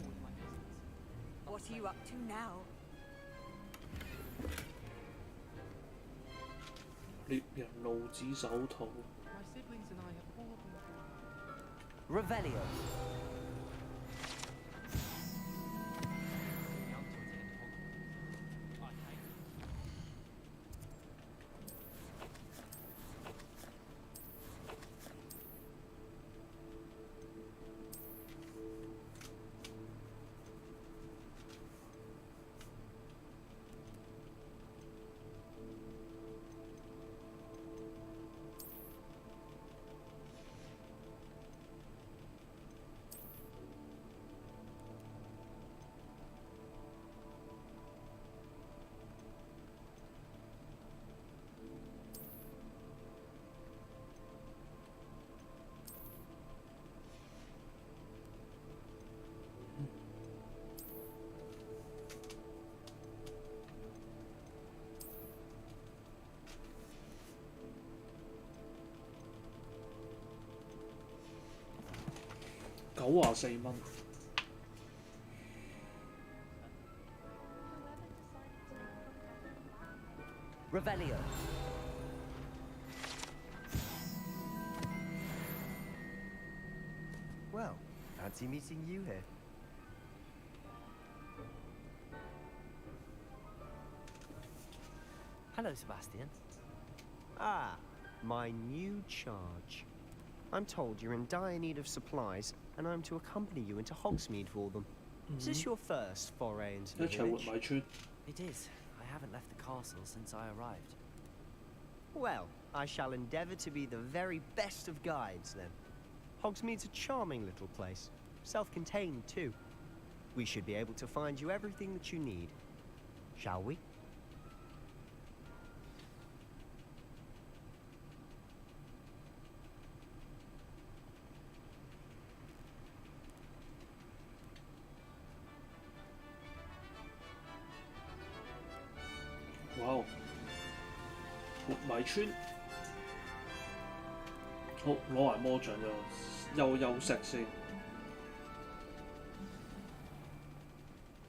with my cousins. What are you up to now? My siblings and I have all been Revelio. 94蚊。Revelio. Well, fancy meeting you here. Hello, Sebastian. Ah, my new charge. I'm told you're in dire need of supplies, and I'm to accompany you into Hogsmeade for them. Is this your first foray into the village? It is. I haven't left the castle since I arrived. Well, I shall endeavour to be the very best of guides, then. Hogsmeade's a charming little place. Self-contained, too. We should be able to find you everything that you need. Shall we? Wow. 活米村。好，攞埋魔杖就休息先。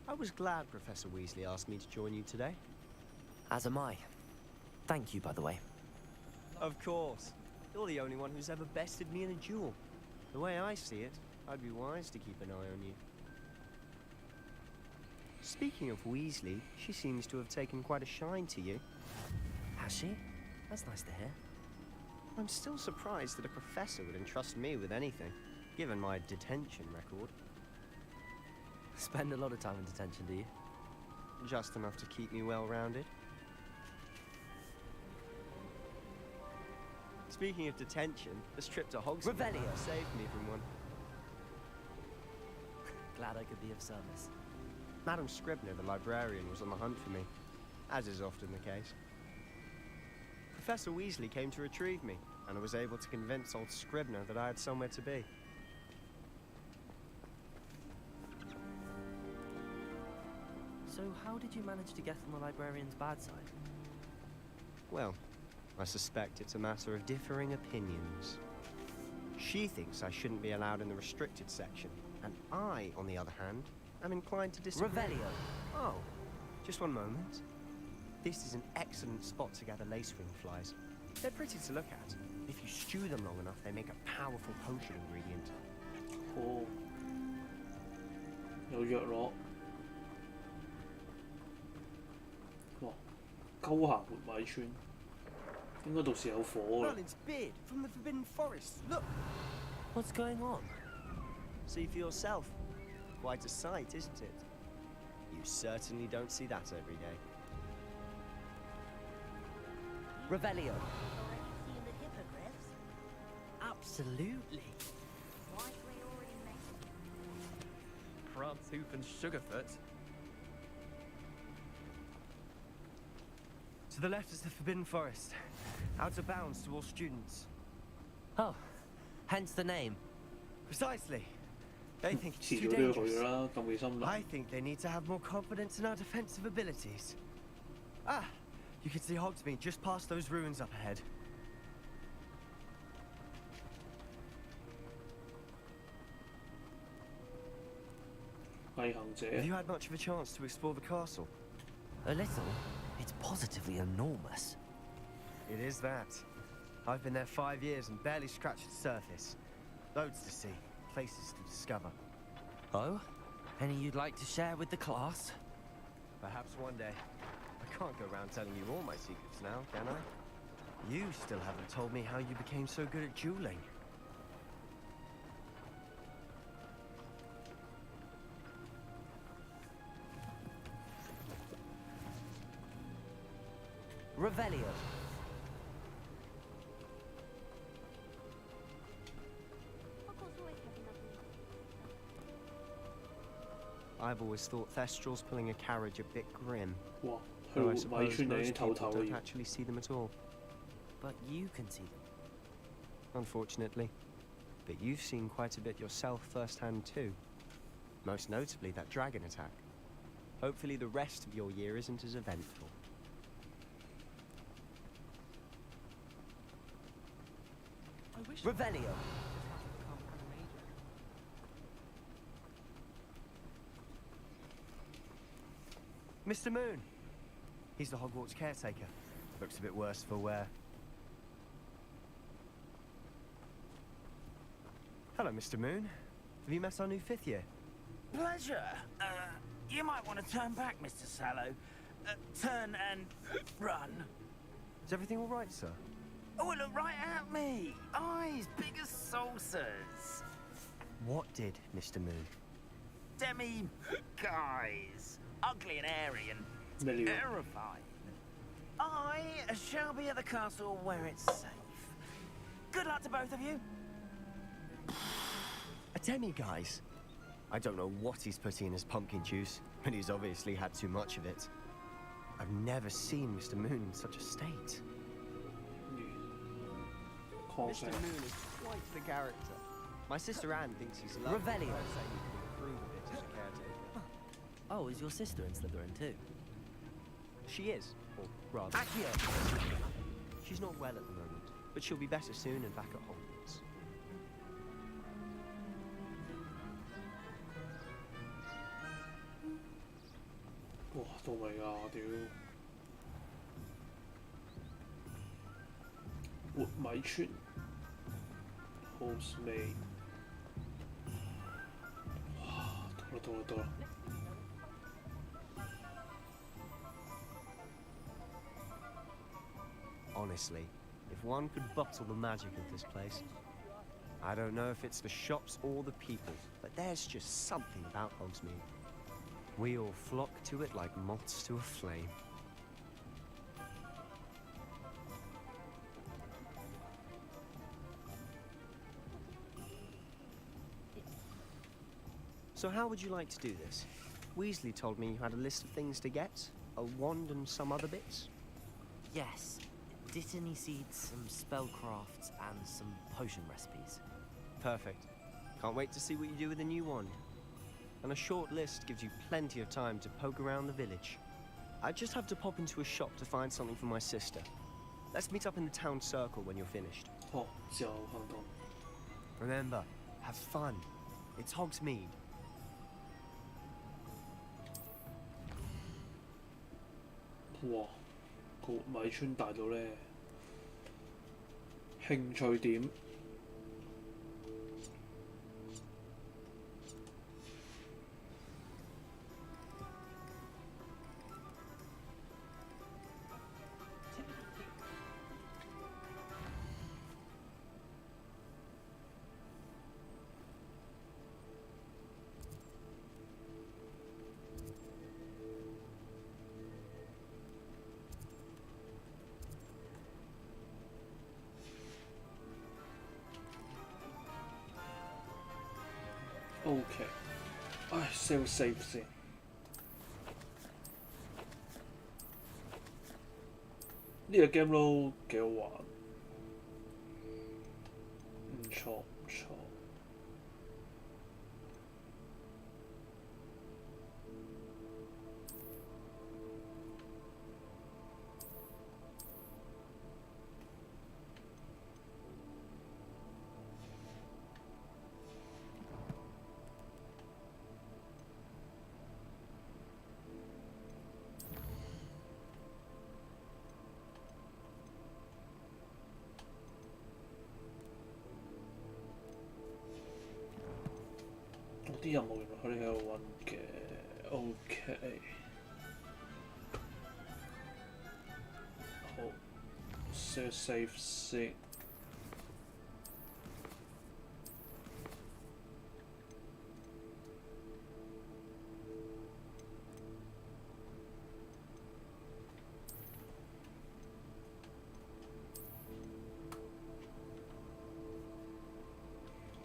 I was glad Professor Weasley asked me to join you today. As am I. Thank you, by the way. Of course. You're the only one who's ever bested me in a duel. The way I see it, I'd be wise to keep an eye on you. Speaking of Weasley, she seems to have taken quite a shine to you. Has she? That's nice to hear. I'm still surprised that a professor would entrust me with anything, given my detention record. Spend a lot of time in detention, do you? Just enough to keep me well-rounded. Speaking of detention, this trip to Hogsmeade Revelio saved me from one. Glad I could be of service. Madam Scribner, the librarian, was on the hunt for me, as is often the case. Professor Weasley came to retrieve me, and I was able to convince old Scribner that I had somewhere to be. So how did you manage to get on the librarian's bad side? Well, I suspect it's a matter of differing opinions. She thinks I shouldn't be allowed in the restricted section, and I, on the other hand, am inclined to disagree. Revelio. Oh, just one moment. This is an excellent spot to gather lacewing flies. They're pretty to look at. If you stew them long enough, they make a powerful potion ingredient. Oh. 有藥攞。哇！鳩行活米村，應該到時有火啦。Merlin's beard from the Forbidden Forest. Look. What's going on? See for yourself. Quite a sight, isn't it? You certainly don't see that every day. Revelio. Already seen the hippogriffs? Absolutely. Like we already mentioned. Prantooth and Sugarfoot. To the left is the Forbidden Forest. Out of bounds to all students. Oh, hence the name. Precisely. They think it's too 遲早都要去 dangerous. 啦，咁嘅心 I 諗。 think they need to have more confidence in our defensive abilities. Ah, you can see Hogsmeade just past those ruins up ahead. Have you had much of a chance to explore the castle? A little. It's positively enormous. It is that. I've been there 5 years and barely scratched the surface. Loads to see, places to discover. Oh? Any you'd like to share with the class? Perhaps one day. I can't go around telling you all my secrets now, can I? You still haven't told me how you became so good at dueling. Revelio. I've always thought Thestrals pulling a carriage a bit grim. 哇！去 Though 活 I 米 suppose 村你已 most 經透 people 透 don't 啦。 actually see them at all. But you can see them. Unfortunately. But you've seen quite a bit yourself firsthand too. Most notably that dragon attack. Hopefully the rest of your year isn't as eventful. I wish Revelio. Mr. Moon. He's the Hogwarts caretaker. Looks a bit worse for wear. Hello, Mr. Moon. Have you met our new 5th year? Pleasure. You might want to turn back, Mr. Sallow. Turn and run. Is everything all right, sir? Oh, look right at me. Eyes big as saucers. What did, Mr. Moon? Guys. Ugly and airy and terrifying. I shall be at the castle where it's safe. Good luck to both of you. A demi-guise? I don't know what he's putting in his pumpkin juice, but he's obviously had too much of it. I've never seen Mr. Moon in such a state. Mr. Moon is quite the character. My sister Anne thinks he's lovely. Revelio. I'd say you can improve a bit as a caretaker. Oh, is your sister in Slytherin too? She is, or rather... Accio! She's not well at the moment, but she'll be better soon and back at Hogwarts. Wow, 到未㗎，屌！活米村 ，housemaid。哇，到啦！ Honestly, if one could bottle the magic of this place, I don't know if it's the shops or the people, but there's just something about Hogsmeade. We all flock to it like moths to a flame. So how would you like to do this? Weasley told me you had a list of things to get, a wand and some other bits. Yes. Dittany seeds, some spellcrafts, and some potion recipes. Perfect. Can't wait to see what you do with the new wand. And a short list gives you plenty of time to poke around the village. I just have to pop into a shop to find something for my sister. Let's meet up in the town circle when you're finished. Remember, have fun. It's Hogsmeade. 哇！個米村大到咧，興趣點。OK， 唉 ，save 先。呢個 game 都幾好玩，唔錯唔錯。啲任務原來佢哋喺度揾嘅 ，OK。好 ，save 先。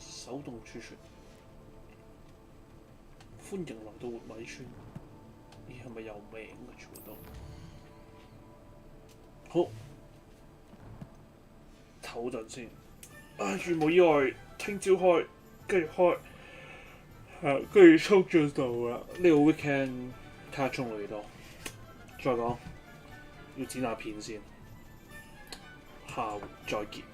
手動儲存。歡迎來到活米村。咦，係咪有名嘅全部都？好，唞陣先。如無意外，聽朝開，跟住開，跟住衝進到啦。呢個 weekend 睇下衝到幾多。再講，要剪下片先。下回再見。